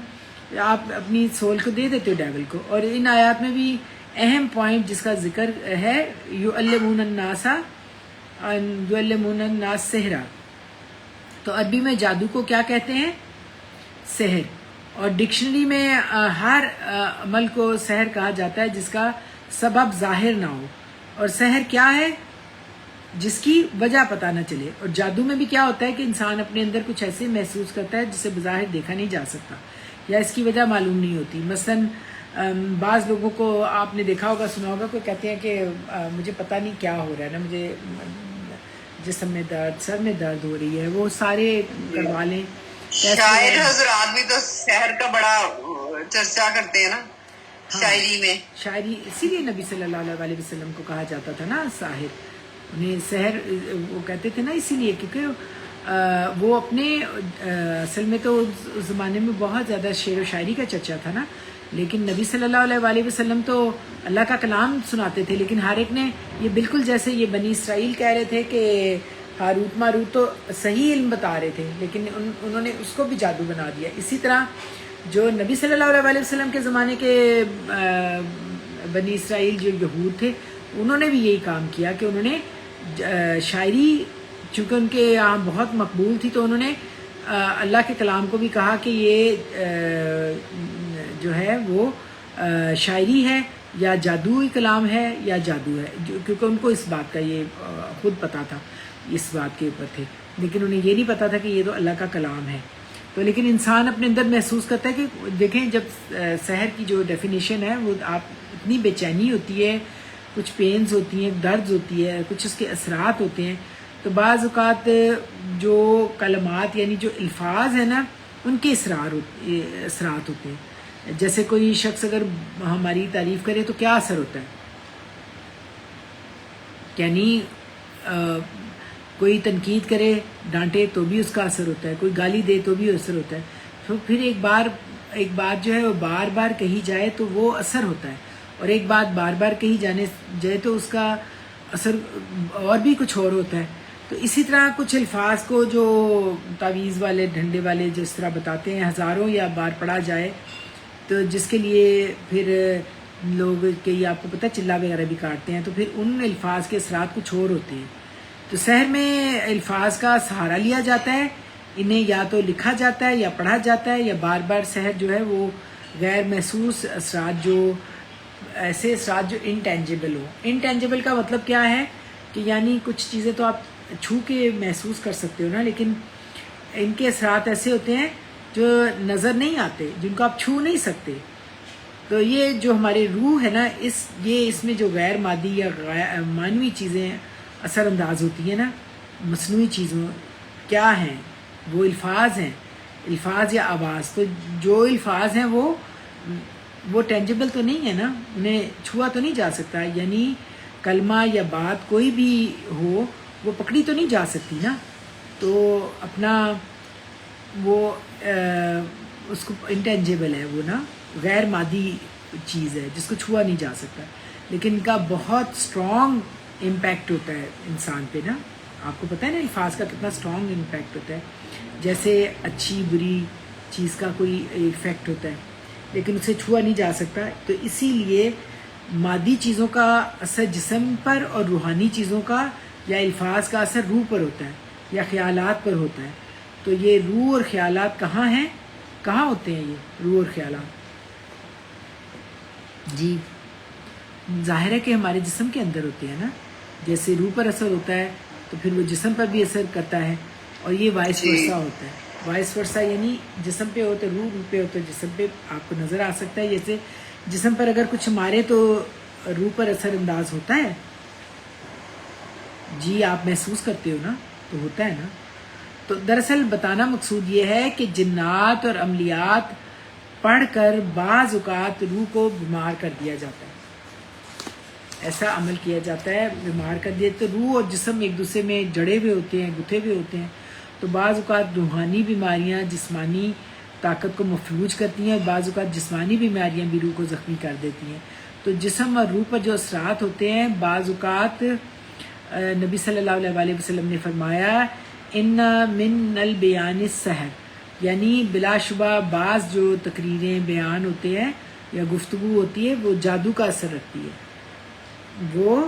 آپ اپنی سول کو دے دیتے ہو ڈیول کو. اور ان آیات میں بھی اہم پوائنٹ جس کا ذکر ہے یعلمون الناس سحرا. تو عربی میں جادو کو کیا کہتے ہیں؟ سحر. اور ڈکشنری میں ہر عمل کو سحر کہا جاتا ہے جس کا سبب ظاہر نہ ہو. اور سحر کیا ہے؟ جس کی وجہ پتہ نہ چلے. اور جادو میں بھی کیا ہوتا ہے کہ انسان اپنے اندر کچھ ایسے محسوس کرتا ہے جسے بظاہر دیکھا نہیں جا سکتا یا اس کی وجہ معلوم نہیں ہوتی. مثلاً بعض لوگوں کو آپ نے دیکھا ہوگا سنا ہوگا کوئی کہتے ہیں کہ مجھے پتہ نہیں کیا ہو رہا ہے نا، مجھے جسم میں درد، سر میں درد ہو رہی ہے، وہ سارے کروا لیں. شاعر حضرات بھی تو سحر کا بڑا چرچا کرتے ہیں نا شاعری میں. شاعری اسی لیے نبی صلی اللہ علیہ وسلم کو کہا جاتا تھا نا ساحر. انہیں سحر وہ کہتے تھے نا اسی لیے کیونکہ وہ اپنے اصل میں تو اس زمانے میں بہت زیادہ شعر و شاعری کا چرچا تھا نا، لیکن نبی صلی اللہ علیہ وسلم تو اللہ کا کلام سناتے تھے. لیکن ہر ایک نے یہ بالکل جیسے یہ بنی اسرائیل کہہ رہے تھے کہ ہاروت ماروت تو صحیح علم بتا رہے تھے لیکن انہوں نے اس کو بھی جادو بنا دیا. اسی طرح جو نبی صلی اللہ علیہ وسلم کے زمانے کے بنی اسرائیل جو یہود تھے انہوں نے بھی یہی کام کیا کہ انہوں نے شاعری چونکہ ان کے یہاں بہت مقبول تھی تو انہوں نے اللہ کے کلام کو بھی کہا کہ یہ جو ہے وہ شاعری ہے یا جادوئی کلام ہے یا جادو ہے، کیونکہ ان کو اس بات کا یہ خود پتہ تھا، اس بات کے اوپر تھے. لیکن انہیں یہ نہیں پتا تھا کہ یہ تو اللہ کا کلام ہے. تو لیکن انسان اپنے اندر محسوس کرتا ہے کہ دیکھیں جب سحر کی جو ڈیفینیشن ہے وہ آپ اتنی بے چینی ہوتی ہے، کچھ پینز ہوتی ہیں، درد ہوتی ہے، کچھ اس کے اثرات ہوتے ہیں. تو بعض اوقات جو کلمات یعنی جو الفاظ ہیں نا ان کے اثرات ہوتے ہیں. جیسے کوئی شخص اگر ہماری تعریف کرے تو کیا اثر ہوتا ہے، یعنی کوئی تنقید کرے ڈانٹے تو بھی اس کا اثر ہوتا ہے، کوئی گالی دے تو بھی اثر ہوتا ہے. تو پھر ایک بات جو ہے وہ بار بار کہی جائے تو وہ اثر ہوتا ہے، اور ایک بات بار بار کہی جائے تو اس کا اثر اور بھی کچھ اور ہوتا ہے. تو اسی طرح کچھ الفاظ کو جو تعویذ والے ڈنڈے والے جس طرح بتاتے ہیں ہزاروں یا بار پڑھا جائے تو جس کے لیے پھر لوگ کہ یہ آپ کو پتہ چلا وغیرہ بھی کاٹتے ہیں، تو پھر ان الفاظ کے اثرات کچھ اور ہوتے ہیں. تو سحر میں الفاظ کا سہارا لیا جاتا ہے، انہیں یا تو لکھا جاتا ہے یا پڑھا جاتا ہے یا بار بار سحر جو ہے وہ غیر محسوس اثرات جو ایسے اثرات جو انٹینجیبل ہو. انٹینجیبل کا مطلب کیا ہے کہ یعنی کچھ چیزیں تو آپ چھو کے محسوس کر سکتے ہو نا، لیکن ان کے اثرات ایسے ہوتے ہیں جو نظر نہیں آتے، جن کو آپ چھو نہیں سکتے. تو یہ جو ہماری روح ہے نا اس میں جو غیر مادی یا معنوی چیزیں اثر انداز ہوتی ہیں نا، مصنوعی چیزوں کیا ہیں، وہ الفاظ ہیں، الفاظ یا آواز. تو جو الفاظ ہیں وہ ٹینجیبل تو نہیں ہے نا، انہیں چھوا تو نہیں جا سکتا. یعنی کلمہ یا بات کوئی بھی ہو وہ پکڑی تو نہیں جا سکتی نا. تو اپنا وہ اس کو انٹینجیبل ہے، وہ نا غیر مادی چیز ہے جس کو چھوا نہیں جا سکتا، لیکن ان کا بہت اسٹرانگ امپیکٹ ہوتا ہے انسان پہ نا. آپ کو پتہ ہے نا الفاظ کا کتنا اسٹرانگ امپیکٹ ہوتا ہے. جیسے اچھی بری چیز کا کوئی ایفیکٹ ہوتا ہے لیکن اسے چھوا نہیں جا سکتا. تو اسی لیے مادی چیزوں کا اثر جسم پر اور روحانی چیزوں کا یا الفاظ کا اثر روح پر ہوتا ہے یا خیالات پر ہوتا ہے. تو یہ روح اور خیالات کہاں ہیں، کہاں ہوتے ہیں یہ روح اور خیالات؟ جی ظاہر ہے کہ ہمارے جسم کے اندر ہوتے ہیں نا. جیسے روح پر اثر ہوتا ہے تو پھر وہ جسم پر بھی اثر کرتا ہے، اور یہ وائس ورثہ ہوتا ہے. وائس ورثہ یعنی جسم پہ ہوتا ہے روح پہ ہوتا ہے جسم پہ آپ کو نظر آ سکتا ہے. جیسے جسم پر اگر کچھ مارے تو روح پر اثر انداز ہوتا ہے. جی آپ محسوس کرتے ہو نا، تو ہوتا ہے نا. تو دراصل بتانا مقصود یہ ہے کہ جنات اور عملیات پڑھ کر بعض اوقات روح کو بیمار کر دیا جاتا ہے. ایسا عمل کیا جاتا ہے، بیمار کر دیا. تو روح اور جسم ایک دوسرے میں جڑے ہوئے ہوتے ہیں، گتھے ہوئے ہوتے ہیں. تو بعض اوقات روحانی بیماریاں جسمانی طاقت کو مفلوج کرتی ہیں، بعض اوقات جسمانی بیماریاں بھی روح کو زخمی کر دیتی ہیں. تو جسم اور روح پر جو اثرات ہوتے ہیں بعض اوقات نبی صلی اللہ علیہ وسلم نے فرمایا ان من البیان السحر، یعنی بلا شبہ بعض جو تقریریں بیان ہوتے ہیں یا گفتگو ہوتی ہے وہ جادو کا اثر رکھتی ہے. وہ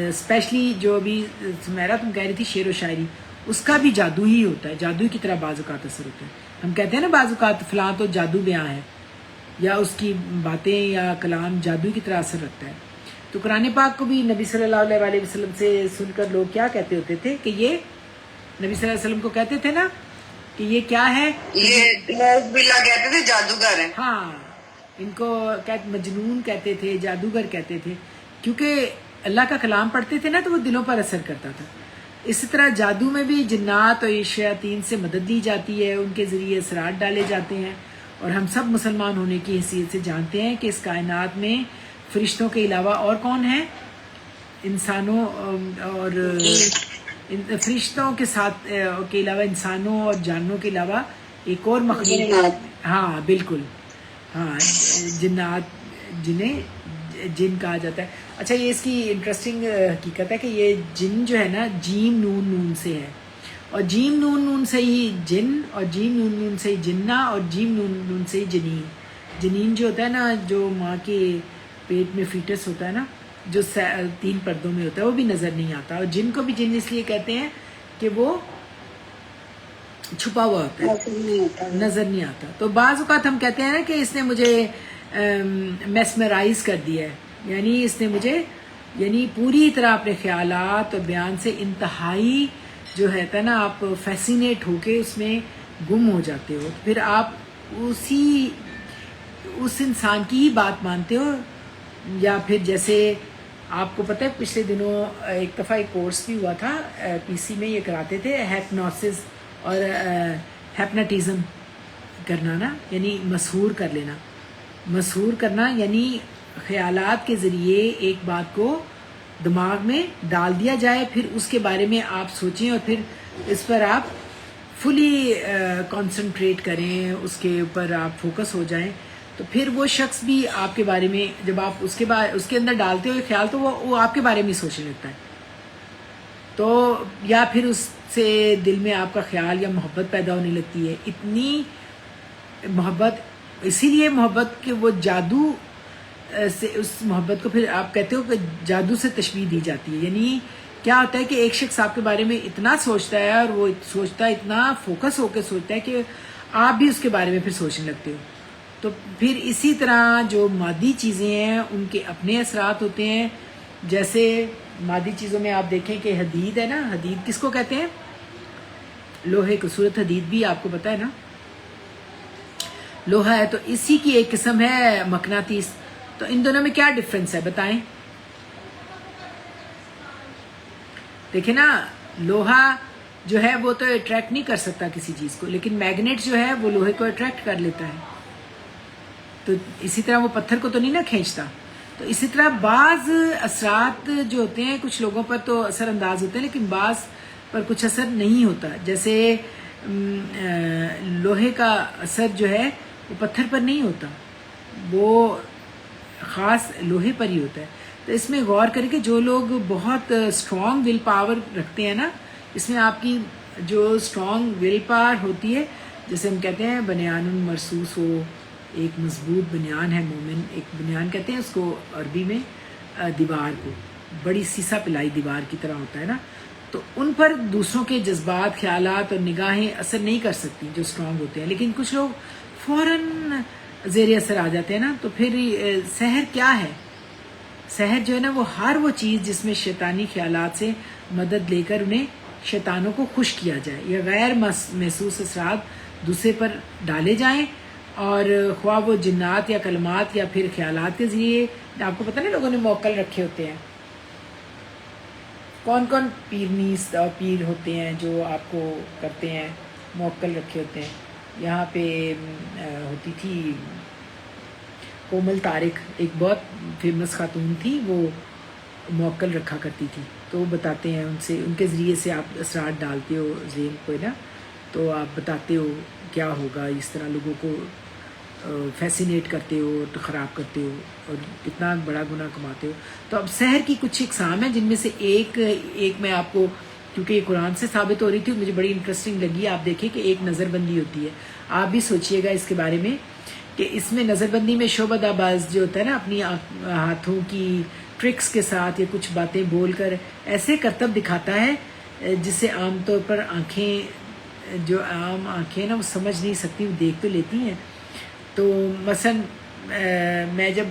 اسپیشلی جو ابھی سمیرا تم کہہ رہی تھی شعر و شاعری، اس کا بھی جادو ہی ہوتا ہے، جادو کی طرح بعض اوقات اثر ہوتا ہے. ہم کہتے ہیں نا بعض اوقات فلاں تو جادو بیاں ہے، یا اس کی باتیں یا کلام جادو کی طرح اثر رکھتا ہے. تو قرآن پاک کو بھی نبی صلی اللہ علیہ وسلم سے سن کر لوگ کیا کہتے ہوتے تھے کہ یہ نبی صلی اللہ علیہ وسلم کو کہتے تھے نا کہ یہ کیا ہے، یہ بلا کہتے تھے جادوگر ہیں. ہاں ان کو مجنون کہتے تھے، جادوگر کہتے تھے، کیونکہ اللہ کا کلام پڑھتے تھے نا تو وہ دلوں پر اثر کرتا تھا. اسی طرح جادو میں بھی جنات اور شیاطین سے مدد دی جاتی ہے، ان کے ذریعے اثرات ڈالے جاتے ہیں. اور ہم سب مسلمان ہونے کی حیثیت سے جانتے ہیں کہ اس کائنات میں فرشتوں کے علاوہ اور کون ہیں؟ انسانوں اور فرشتوں کے ساتھ کے علاوہ انسانوں اور جانوروں کے علاوہ ایک اور مخلوق، ہاں بالکل، ہاں جنات، جنہیں جن کہا جاتا ہے. اچھا یہ اس کی انٹرسٹنگ حقیقت ہے کہ یہ جن جو ہے نا جیم نون نون سے ہے، اور جیم نون نون سے ہی جن، اور جیم نون نون سے ہی جنہ، اور جیم نون نون سے ہی جنین. جنین جو ہوتا ہے نا جو ماں کے پیٹ میں فیٹس ہوتا ہے نا، جو 3 پردوں میں ہوتا ہے، وہ بھی نظر نہیں آتا. اور جن کو بھی جن اس لیے کہتے ہیں کہ وہ چھپا ہوا ہوتا ہے، نظر نہیں آتا. تو بعض اوقات ہم کہتے ہیں نا کہ اس نے مجھے میسمرائز کر دیا ہے، یعنی اس نے مجھے یعنی پوری طرح اپنے خیالات اور بیان سے انتہائی جو ہے نا آپ فیسینیٹ ہو کے اس میں گم ہو جاتے ہو، پھر آپ اس انسان کی ہی بات مانتے ہو. یا پھر جیسے آپ کو پتہ ہے پچھلے دنوں ایک دفعہ ایک کورس بھی ہوا تھا پی سی میں، یہ کراتے تھے ہیپنوسس اور ہیپناٹزم کرنا نا، یعنی مسحور کر لینا. مسحور کرنا یعنی خیالات کے ذریعے ایک بات کو دماغ میں ڈال دیا جائے، پھر اس کے بارے میں آپ سوچیں اور پھر اس پر آپ فلی کنسنٹریٹ کریں، اس کے اوپر آپ فوکس ہو جائیں. تو پھر وہ شخص بھی آپ کے بارے میں جب آپ اس کے اندر ڈالتے ہوئے خیال تو وہ آپ کے بارے میں سوچنے لگتا ہے. تو یا پھر اس سے دل میں آپ کا خیال یا محبت پیدا ہونے لگتی ہے. اتنی محبت، اسی لیے محبت کہ وہ جادو سے، اس محبت کو پھر آپ کہتے ہو کہ جادو سے تشبیہ دی جاتی ہے. یعنی کیا ہوتا ہے کہ ایک شخص آپ کے بارے میں اتنا سوچتا ہے، اور وہ سوچتا ہے اتنا فوکس ہو کے سوچتا ہے کہ آپ بھی اس کے بارے میں پھر سوچنے لگتے ہو. تو پھر اسی طرح جو مادی چیزیں ہیں ان کے اپنے اثرات ہوتے ہیں. جیسے مادی چیزوں میں آپ دیکھیں کہ حدید ہے نا، حدید کس کو کہتے ہیں؟ لوہے کو. صورت حدید بھی آپ کو پتہ ہے نا لوہا ہے، تو اسی کی ایک قسم ہے مقناطیس. تو ان دونوں میں کیا ڈفرنس ہے بتائیں؟ دیکھیں نا، لوہا جو ہے وہ تو اٹریکٹ نہیں کر سکتا کسی چیز کو، لیکن میگنیٹ جو ہے وہ لوہے کو اٹریکٹ کر لیتا ہے. تو اسی طرح وہ پتھر کو تو نہیں نا کھینچتا. تو اسی طرح بعض اثرات جو ہوتے ہیں کچھ لوگوں پر تو اثر انداز ہوتے ہیں، لیکن بعض پر کچھ اثر نہیں ہوتا. جیسے لوہے کا اثر جو ہے وہ پتھر پر نہیں ہوتا، وہ خاص لوہے پر ہی ہوتا ہے. تو اس میں غور کریں کہ جو لوگ بہت اسٹرانگ ول پاور رکھتے ہیں نا، اس میں آپ کی جو اسٹرانگ ول پاور ہوتی ہے، جیسے ہم کہتے ہیں بنیان مرصوص ہو، ایک مضبوط بنیان ہے مومن. ایک بنیان کہتے ہیں اس کو عربی میں، دیوار کو، بڑی سیسا پلائی دیوار کی طرح ہوتا ہے نا. تو ان پر دوسروں کے جذبات، خیالات اور نگاہیں اثر نہیں کر سکتی جو اسٹرانگ ہوتے ہیں. لیکن کچھ لوگ فوراً زیر اثر آ جاتے ہیں نا. تو پھر سحر کیا ہے؟ سحر جو ہے نا وہ ہر وہ چیز جس میں شیطانی خیالات سے مدد لے کر انہیں شیطانوں کو خوش کیا جائے، یا غیر محسوس اثرات دوسرے پر ڈالے جائیں، اور خواہ وہ جنات یا کلمات یا پھر خیالات کے ذریعے. آپ کو پتہ نہیں لوگوں نے موکل رکھے ہوتے ہیں، کون کون پیرنیس اور پیر ہوتے ہیں جو آپ کو کرتے ہیں، موکل رکھے ہوتے ہیں. یہاں پہ ہوتی تھی کومل طارق، ایک بہت فیمس خاتون تھی، وہ موکل رکھا کرتی تھی. تو وہ بتاتے ہیں، ان سے، ان کے ذریعے سے آپ اثرات ڈالتے ہو ذہن کو نا، تو آپ بتاتے ہو کیا ہوگا. اس طرح لوگوں کو فیسینیٹ کرتے ہو، تو خراب کرتے ہو، اور کتنا بڑا گناہ کماتے ہو. تو اب سحر کی کچھ اقسام ہیں، جن میں سے ایک میں آپ کو کیونکہ یہ قرآن سے ثابت ہو رہی تھی، مجھے بڑی انٹرسٹنگ لگی. آپ دیکھیں کہ ایک نظر بندی ہوتی ہے، آپ بھی سوچئے گا اس کے بارے میں کہ اس میں نظر بندی میں شعبدہ باز جو ہوتا ہے نا، اپنی ہاتھوں کی ٹرکس کے ساتھ یا کچھ باتیں بول کر ایسے کرتب دکھاتا ہے جسے عام طور پر آنکھیں، جو عام آنکھیں نا وہ سمجھ نہیں سکتی، وہ دیکھ تو لیتی ہیں. تو مثلا میں جب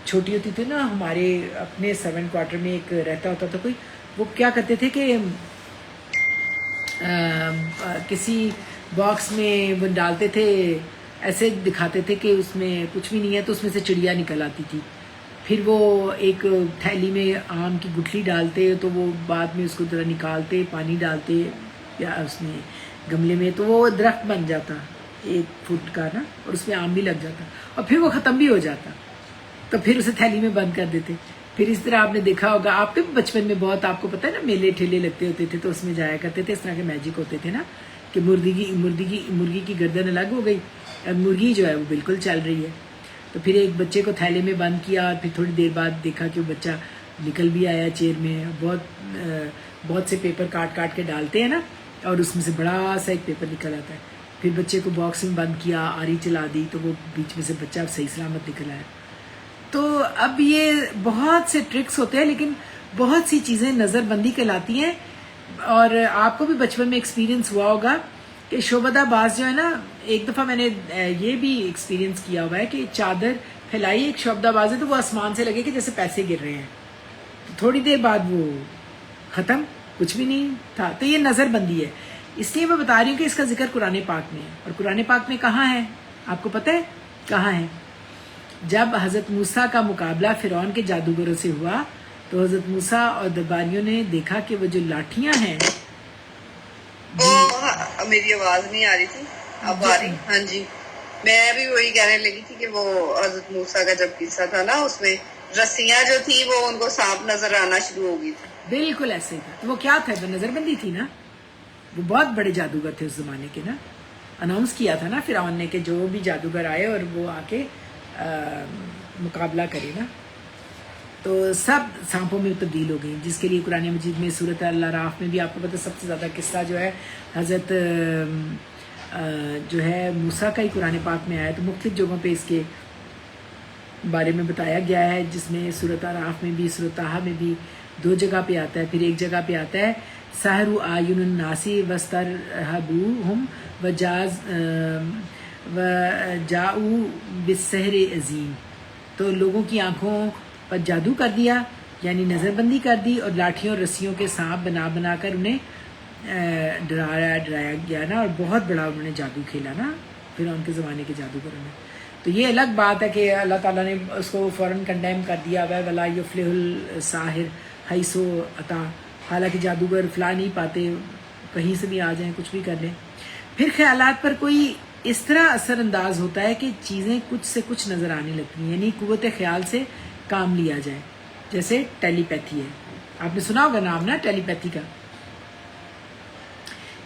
چھوٹی ہوتی تھی نا، ہمارے اپنے 7 کوارٹر میں ایک رہتا ہوتا تھا کوئی، وہ کیا کرتے تھے کہ کسی باکس میں وہ ڈالتے تھے، ایسے دکھاتے تھے کہ اس میں کچھ بھی نہیں ہے، تو اس میں سے چڑیا نکل آتی تھی. پھر وہ ایک تھیلی میں آم کی گٹھلی ڈالتے، تو وہ بعد میں اس کو ذرا نکالتے، پانی ڈالتے یا اس میں گملے میں، تو وہ درخت بن جاتا 1 فٹ کا نا، اور اس میں آم بھی لگ جاتا، اور پھر وہ ختم بھی ہو جاتا. تو پھر اسے تھیلی میں بند کر دیتے. پھر اس طرح آپ نے دیکھا ہوگا، آپ کے بچپن میں بہت، آپ کو پتہ ہے نا، میلے ٹھیلے لگتے ہوتے تھے، تو اس میں جایا کرتے تھے. اس طرح کے میجک ہوتے تھے نا کہ مرغی کی گردن الگ ہو گئی، مرغی جو ہے وہ بالکل چل رہی ہے. تو پھر ایک بچے کو تھیلے میں بند کیا، اور پھر تھوڑی دیر بعد دیکھا کہ وہ بچہ نکل بھی آیا چیئر میں. بہت سے پیپر کاٹ کے ڈالتے ہیں نا، اور اس میں سے بڑا سا ایک پیپر نکل آتا ہے. پھر بچے کو باکس میں بند کیا، آری چلا دی، تو وہ بیچ میں سے بچہ صحیح سلامت نکل آیا. تو اب یہ بہت سے ٹرکس ہوتے ہیں، لیکن بہت سی چیزیں نظر بندی کہلاتی ہیں. اور آپ کو بھی بچپن میں ایکسپیرینس ہوا ہوگا کہ شعبدہ باز جو ہے نا، ایک دفعہ میں نے یہ بھی ایکسپیرینس کیا ہوا ہے کہ چادر پھیلائی، ایک شعبدہ باز ہے، تو وہ آسمان سے لگے کہ جیسے پیسے گر رہے ہیں. تھوڑی دیر بعد وہ ختم، کچھ بھی نہیں تھا. تو یہ نظر بندی ہے. اس لیے میں بتا رہی ہوں کہ اس کا ذکر قرآن پاک میں ہے. اور قرآن پاک میں کہاں ہے؟ آپ کو پتہ ہے کہاں ہے؟ جب حضرت موسیٰ کا مقابلہ فرعون کے جادوگروں سے ہوا، تو حضرت موسیٰ اور درباریوں نے دیکھا کہ وہ جو لاٹھیاں ہیں، میری آواز نہیں آ رہی تھی، اب آ رہی. ہاں جی، میں بھی وہی کہنے لگی تھی کہ وہ حضرت موسیٰ کا جب قصہ تھا نا، اس میں رسیاں جو تھی وہ ان کو سانپ نظر آنا شروع ہو گئی تھی. بالکل ایسے ہی تھا. تو وہ کیا تھا؟ وہ نظر بندی تھی نا. وہ بہت بڑے جادوگر تھے اس زمانے کے نا. اناؤنس کیا تھا نا فرعون نے کہ جو بھی جادوگر آئے اور وہ آ کے مقابلہ کرے نا. تو سب سانپوں میں تبدیل ہو گئی، جس کے لیے قرآن مجید میں سورۃ الاعراف میں بھی آپ کو پتہ سب سے زیادہ قصہ جو ہے حضرت جو ہے موسیٰ کا ہی قرآن پاک میں آیا. تو مختلف جگہوں پہ اس کے بارے میں بتایا گیا ہے، جس میں سورۃ الاعراف میں بھی، سورۃ طٰہٰ میں بھی 2 جگہ پہ آتا ہے. پھر ایک جگہ پہ آتا ہے سحروا اعین الناس واسترهبوهم وجاءوا بالسحر عظیم. تو لوگوں کی آنکھوں پر جادو کر دیا، یعنی نظر بندی کر دی، اور لاٹھیوں اور رسیوں کے سانپ بنا کر انہیں ڈرایا گیا نا. اور بہت بڑا انہوں نے جادو کھیلا نا پھر ان کے زمانے کے جادوگروں نے. تو یہ الگ بات ہے کہ اللہ تعالیٰ نے اس کو فوراً کنڈیم کر دیا ہوا ہے، ولا یفلح الساحر حیث اتی. حالانکہ جادوگر فلاح نہیں پاتے، کہیں سے بھی آ جائیں، کچھ بھی کر لیں. پھر خیالات پر کوئی اس طرح اثر انداز ہوتا ہے کہ چیزیں کچھ سے کچھ نظر آنے لگتی ہیں، یعنی قوت خیال سے کام لیا جائے. جیسے ٹیلی پیتھی ہے، آپ نے سنا ہوگا نام نا ٹیلی پیتھی کا،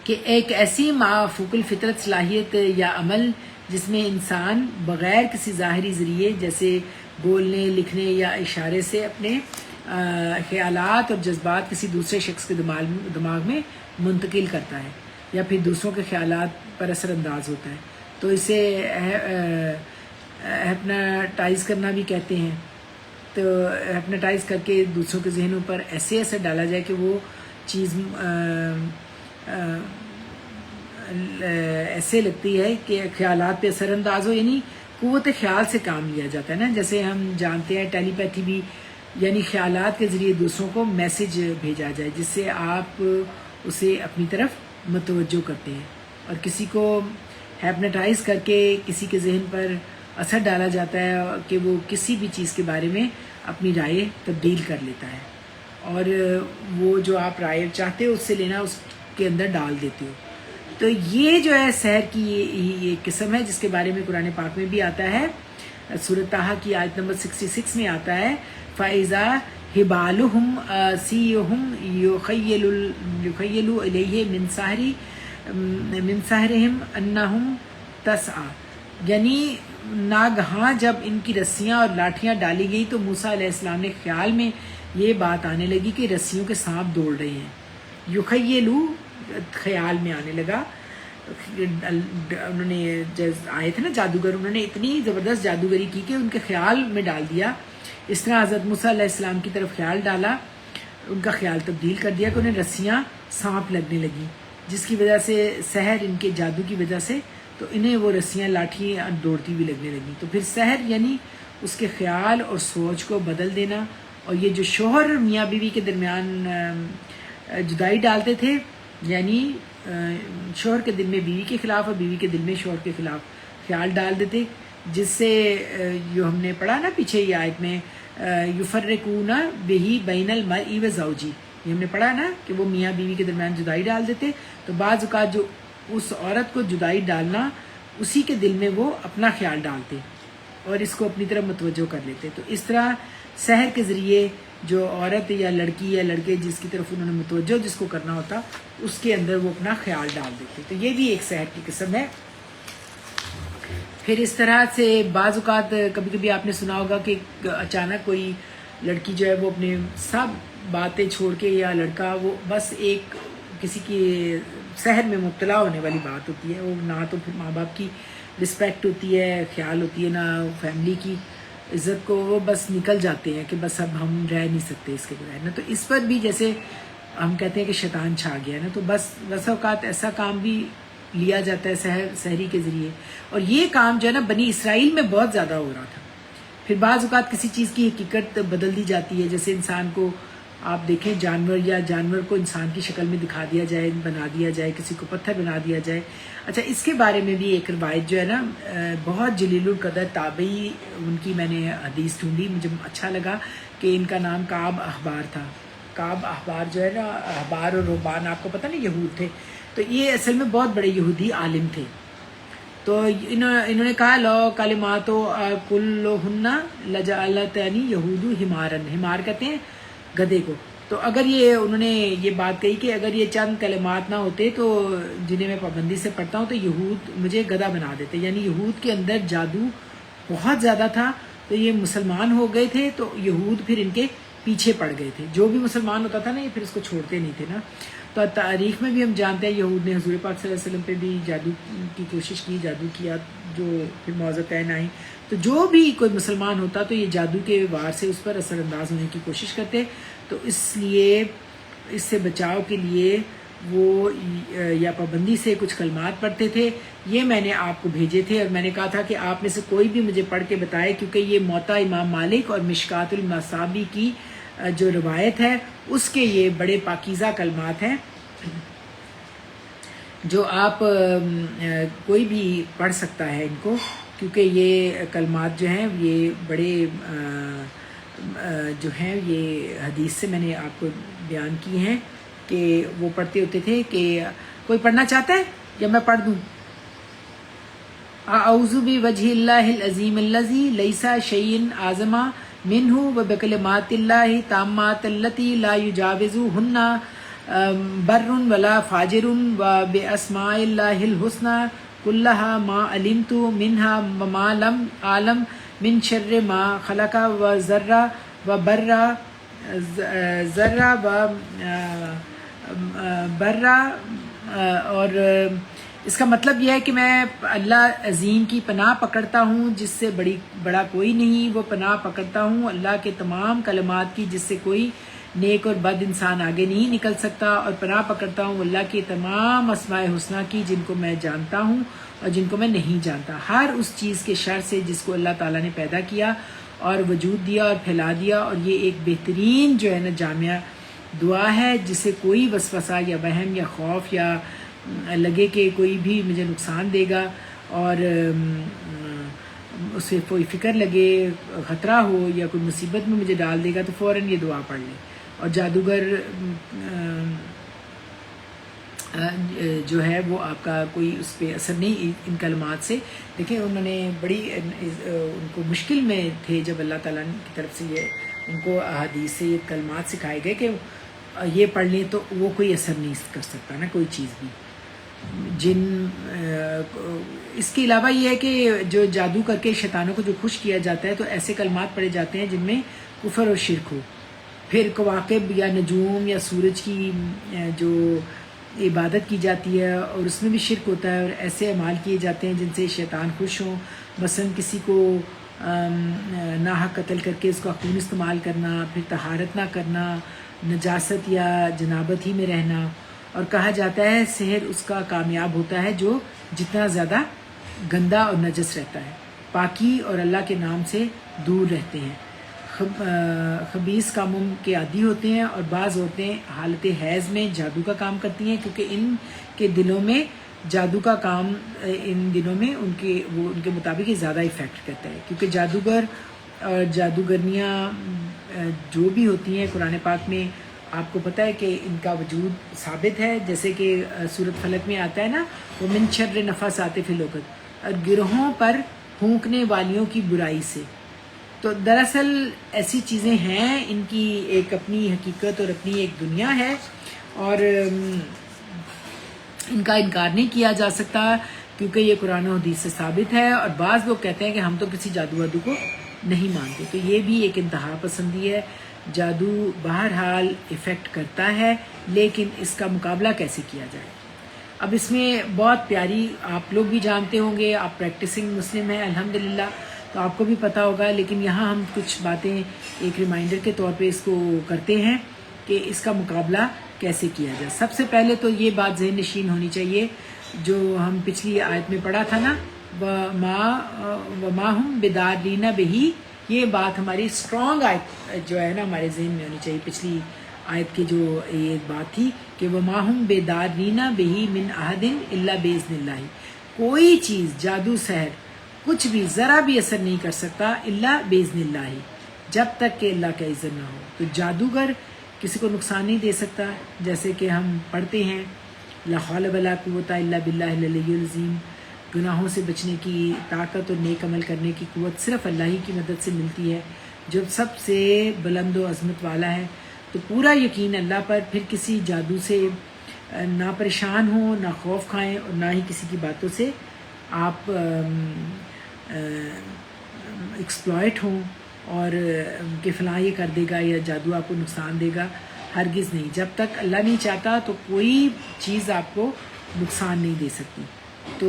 کہ ایک ایسی مافوق الفطرت صلاحیت یا عمل جس میں انسان بغیر کسی ظاہری ذریعے جیسے بولنے، لکھنے یا اشارے سے اپنے خیالات اور جذبات کسی دوسرے شخص کے دماغ میں منتقل کرتا ہے، یا پھر دوسروں کے خیالات پر اثر انداز ہوتا ہے. تو اسے ہیپناٹائز کرنا بھی کہتے ہیں. تو ہیپناٹائز کر کے دوسروں کے ذہنوں پر ایسے اثر ڈالا جائے کہ وہ چیز ایسے لگتی ہے کہ خیالات پہ اثر انداز ہو، یعنی قوت خیال سے کام لیا جاتا ہے نا. جیسے ہم جانتے ہیں ٹیلی پیتھی بھی، یعنی خیالات کے ذریعے دوسروں کو میسج بھیجا جائے جس سے آپ اسے اپنی طرف متوجہ کرتے ہیں. اور کسی کو ہیپناٹائز کر کے کسی کے ذہن پر اثر ڈالا جاتا ہے کہ وہ کسی بھی چیز کے بارے میں اپنی رائے تبدیل کر لیتا ہے، اور وہ جو آپ رائے چاہتے ہو اس سے لینا اس کے اندر ڈال دیتے ہو. تو یہ جو ہے سحر کی یہ قسم ہے، جس کے بارے میں قرآن پاک میں بھی آتا ہے. سورۃ طٰہٰ کی آیت نمبر 66 میں آتا ہے فَإِذَا حِبَالُهُمْ عَصِيُّهُمْ يُخَيَّلُ إِلَيْهِ مِنْ سَحْرِهِمْ أَنَّهُمْ تَسْعَىٰ. یعنی ناگہاں جب ان کی رسیاں اور لاٹھیاں ڈالی گئی تو موسیٰ علیہ السلام نے خیال میں یہ بات آنے لگی کہ رسیوں کے سانپ دوڑ رہے ہیں. یخیلو خیال میں آنے لگا. انہوں نے آئے تھے نا جادوگر، انہوں نے اتنی زبردست جادوگری کی کہ ان کے خیال میں ڈال دیا. اس طرح حضرت موسیٰ علیہ السلام کی طرف خیال ڈالا، ان کا خیال تبدیل کر دیا کہ انہیں رسیاں سانپ لگنے لگیں، جس کی وجہ سے سحر ان کے جادو کی وجہ سے تو انہیں وہ رسیاں لاٹھیاں دوڑتی ہوئی لگنے لگیں. تو پھر سحر یعنی اس کے خیال اور سوچ کو بدل دینا. اور یہ جو شوہر میاں بیوی کے درمیان جدائی ڈالتے تھے، یعنی شوہر کے دل میں بیوی کے خلاف اور بیوی کے دل میں شوہر کے خلاف خیال ڈال دیتے، جس سے جو ہم نے پڑھا نا پیچھے یہ آیت میں یفرقون بہی بین المرء و زوجی، یہ ہم نے پڑھا نا کہ وہ میاں بیوی کے درمیان جدائی ڈال دیتے. تو بعض اوقات جو اس عورت کو جدائی ڈالنا، اسی کے دل میں وہ اپنا خیال ڈالتے اور اس کو اپنی طرف متوجہ کر لیتے. تو اس طرح سحر کے ذریعے جو عورت یا لڑکی یا لڑکے جس کی طرف انہوں نے متوجہ جس کو کرنا ہوتا، اس کے اندر وہ اپنا خیال ڈال دیتے. تو یہ بھی ایک سحر کی قسم ہے. پھر اس طرح سے بعض اوقات کبھی کبھی آپ نے سنا ہوگا کہ اچانک کوئی لڑکی جو ہے وہ اپنے سب باتیں چھوڑ کے، یا لڑکا، وہ بس ایک کسی کی سحر میں مبتلا ہونے والی بات ہوتی ہے. وہ نہ تو پھر ماں باپ کی رسپیکٹ ہوتی ہے، خیال ہوتی ہے، نہ فیملی کی عزت کو، وہ بس نکل جاتے ہیں کہ بس اب ہم رہ نہیں سکتے اس کے بغیر نا. تو اس پر بھی جیسے ہم کہتے ہیں کہ شیطان چھا گیا نا، تو بس اوقات ایسا کام بھی لیا جاتا ہے سحری کے ذریعے. اور یہ کام جو ہے نا بنی اسرائیل میں بہت زیادہ ہو رہا تھا. پھر بعض اوقات کسی چیز کی حقیقت بدل دی جاتی ہے، جیسے انسان کو آپ دیکھیں جانور کو انسان کی شکل میں دکھا دیا جائے، بنا دیا جائے، کسی کو پتھر بنا دیا جائے. اچھا، اس کے بارے میں بھی ایک روایت جو ہے نا بہت جلیل القدر تابعی، ان کی میں نے حدیث ڈھونڈی، مجھے اچھا لگا کہ ان کا نام کعب احبار تھا. کعب احبار جو ہے نا، احبار اور رہبان آپ کو پتہ نا یہود تھے، تو یہ اصل میں بہت بڑے یہودی عالم تھے. تو انہوں نے کہا لو کلمات کلہن لجعلتنی یہود حمارن، حمار کہتے ہیں گدھے کو. تو اگر انہوں نے یہ بات کہی کہ اگر یہ چند کلمات نہ ہوتے تو جنہیں میں پابندی سے پڑھتا ہوں تو یہود مجھے گدھا بنا دیتے. یعنی یہود کے اندر جادو بہت زیادہ تھا. تو یہ مسلمان ہو گئے تھے تو یہود پھر ان کے پیچھے پڑ گئے تھے. جو بھی مسلمان ہوتا تھا نا، یہ پھر اس کو چھوڑتے نہیں تھے نا. تو تاریخ میں بھی ہم جانتے ہیں یہود نے حضور پاک صلی اللہ علیہ وسلم پہ بھی جادو کی کوشش کی، جادو کیا، جو پھر معوذتین آئیں. تو جو بھی کوئی مسلمان ہوتا تو یہ جادو کے وار سے اس پر اثر انداز ہونے کی کوشش کرتے. تو اس لیے اس سے بچاؤ کے لیے وہ یا پابندی سے کچھ کلمات پڑھتے تھے. یہ میں نے آپ کو بھیجے تھے اور میں نے کہا تھا کہ آپ میں سے کوئی بھی مجھے پڑھ کے بتائے، کیونکہ یہ موطا امام مالک اور مشکات المصابی کی جو روایت ہے اس کے یہ بڑے پاکیزہ کلمات ہیں جو آپ کوئی بھی پڑھ سکتا ہے ان کو، کیونکہ یہ کلمات جو ہیں یہ بڑے جو ہیں یہ حدیث سے میں نے آپ کو بیان کی ہیں کہ وہ پڑھتے ہوتے تھے. کہ کوئی پڑھنا چاہتا ہے یا میں پڑھ دوں؟ اعوذ بوجہ اللہ العظیم الذی لیس شیء اعظم منہ وبکلمات اللہ تامات اللتی لا یجاوزہن بر ولا فاجر وباسماء اللہ الحسنی کلہا ما علمت منہا وما لم عالم من شر ما خلق و ذرہ و برہ و برہ. اور اس کا مطلب یہ ہے کہ میں اللہ عظیم کی پناہ پکڑتا ہوں جس سے بڑا کوئی نہیں. وہ پناہ پکڑتا ہوں اللہ کے تمام کلمات کی جس سے کوئی نیک اور بد انسان آگے نہیں نکل سکتا. اور پناہ پکڑتا ہوں اللہ کے تمام اسماء حسنہ کی جن کو میں جانتا ہوں اور جن کو میں نہیں جانتا، ہر اس چیز کے شر سے جس کو اللہ تعالیٰ نے پیدا کیا اور وجود دیا اور پھیلا دیا. اور یہ ایک بہترین جو ہے نا جامعہ دعا ہے جسے کوئی وسوسہ یا وہم یا خوف یا لگے کہ کوئی بھی مجھے نقصان دے گا اور اسے کوئی فکر لگے، خطرہ ہو یا کوئی مصیبت میں مجھے ڈال دے گا، تو فوراً یہ دعا پڑھ لیں. اور جادوگر جو ہے وہ آپ کا کوئی اس پہ اثر نہیں ان کلمات سے. دیکھیں انہوں نے بڑی ان کو مشکل میں تھے جب اللہ تعالیٰ کی طرف سے یہ ان کو احادیث سے یہ کلمات سکھائے گئے کہ یہ پڑھ لیں تو وہ کوئی اثر نہیں کر سکتا نا کوئی چیز بھی. اس کے علاوہ یہ ہے کہ جو جادو کر کے شیطانوں کو جو خوش کیا جاتا ہے تو ایسے کلمات پڑھے جاتے ہیں جن میں کفر اور شرک ہو. پھر کواکب یا نجوم یا سورج کی جو عبادت کی جاتی ہے اور اس میں بھی شرک ہوتا ہے، اور ایسے اعمال کیے جاتے ہیں جن سے شیطان خوش ہوں، مثلا کسی کو ناحق قتل کر کے اس کا خون استعمال کرنا، پھر طہارت نہ کرنا، نجاست یا جنابت ہی میں رہنا. اور کہا جاتا ہے سحر اس کا کامیاب ہوتا ہے جو جتنا زیادہ گندا اور نجس رہتا ہے، پاکی اور اللہ کے نام سے دور رہتے ہیں، خبیث کاموں کے عادی ہوتے ہیں. اور بعض عورتیں حالت حیض میں جادو کا کام کرتی ہیں کیونکہ ان کے دلوں میں جادو کا کام ان دنوں میں ان کے مطابق یہ زیادہ ایفیکٹ کرتا ہے، کیونکہ جادوگر اور جادوگرنیاں جو بھی ہوتی ہیں قرآن پاک میں آپ کو پتہ ہے کہ ان کا وجود ثابت ہے، جیسے کہ سورۃ فلق میں آتا ہے نا، وہ من شر نفاثات فی العقد، اور گروہوں پر پھونکنے والیوں کی برائی سے. تو دراصل ایسی چیزیں ہیں، ان کی ایک اپنی حقیقت اور اپنی ایک دنیا ہے، اور ان کا انکار نہیں کیا جا سکتا کیونکہ یہ قرآن و حدیث سے ثابت ہے. اور بعض لوگ کہتے ہیں کہ ہم تو کسی جادو وادو کو نہیں مانتے، تو یہ بھی ایک انتہا پسندی ہے. جادو بہرحال ایفیکٹ کرتا ہے، لیکن اس کا مقابلہ کیسے کیا جائے. اب اس میں بہت پیاری، آپ لوگ بھی جانتے ہوں گے، آپ پریکٹسنگ مسلم ہیں الحمدللہ، تو آپ کو بھی پتہ ہوگا، لیکن یہاں ہم کچھ باتیں ایک ریمائنڈر کے طور پہ اس کو کرتے ہیں کہ اس کا مقابلہ کیسے کیا جائے. سب سے پہلے تو یہ بات ذہن نشین ہونی چاہیے جو ہم پچھلی آیت میں پڑھا تھا نا، وَمَا هُمْ بِضَارِّينَ بِهِ، یہ بات ہماری اسٹرانگ آیت جو ہے نا ہمارے ذہن میں ہونی چاہیے. پچھلی آیت کی جو یہ بات تھی کہ وَمَا هُمْ بِضَارِّينَ بِهِ مِنْ أَحَدٍ إِلَّا بِإِذْنِ اللَّهِ، کوئی چیز جادو سحر کچھ بھی ذرا بھی اثر نہیں کر سکتا الا بِإِذْنِ اللَّهِ، جب تک کہ اللہ کا اذن نہ ہو. تو جادوگر کسی کو نقصان نہیں دے سکتا، جیسے کہ ہم پڑھتے ہیں لا حول ولا قوت الا باللہ العلی العظیم، گناہوں سے بچنے کی طاقت اور نیک عمل کرنے کی قوت صرف اللہ ہی کی مدد سے ملتی ہے جو سب سے بلند و عظمت والا ہے. تو پورا یقین اللہ پر، پھر کسی جادو سے نہ پریشان ہوں، نہ خوف کھائیں، اور نہ ہی کسی کی باتوں سے آپ ایکسپلائٹ ہوں اور کہ فلاں یہ کر دے گا یا جادو آپ کو نقصان دے گا. ہرگز نہیں، جب تک اللہ نہیں چاہتا تو کوئی چیز آپ کو نقصان نہیں دے سکتی. تو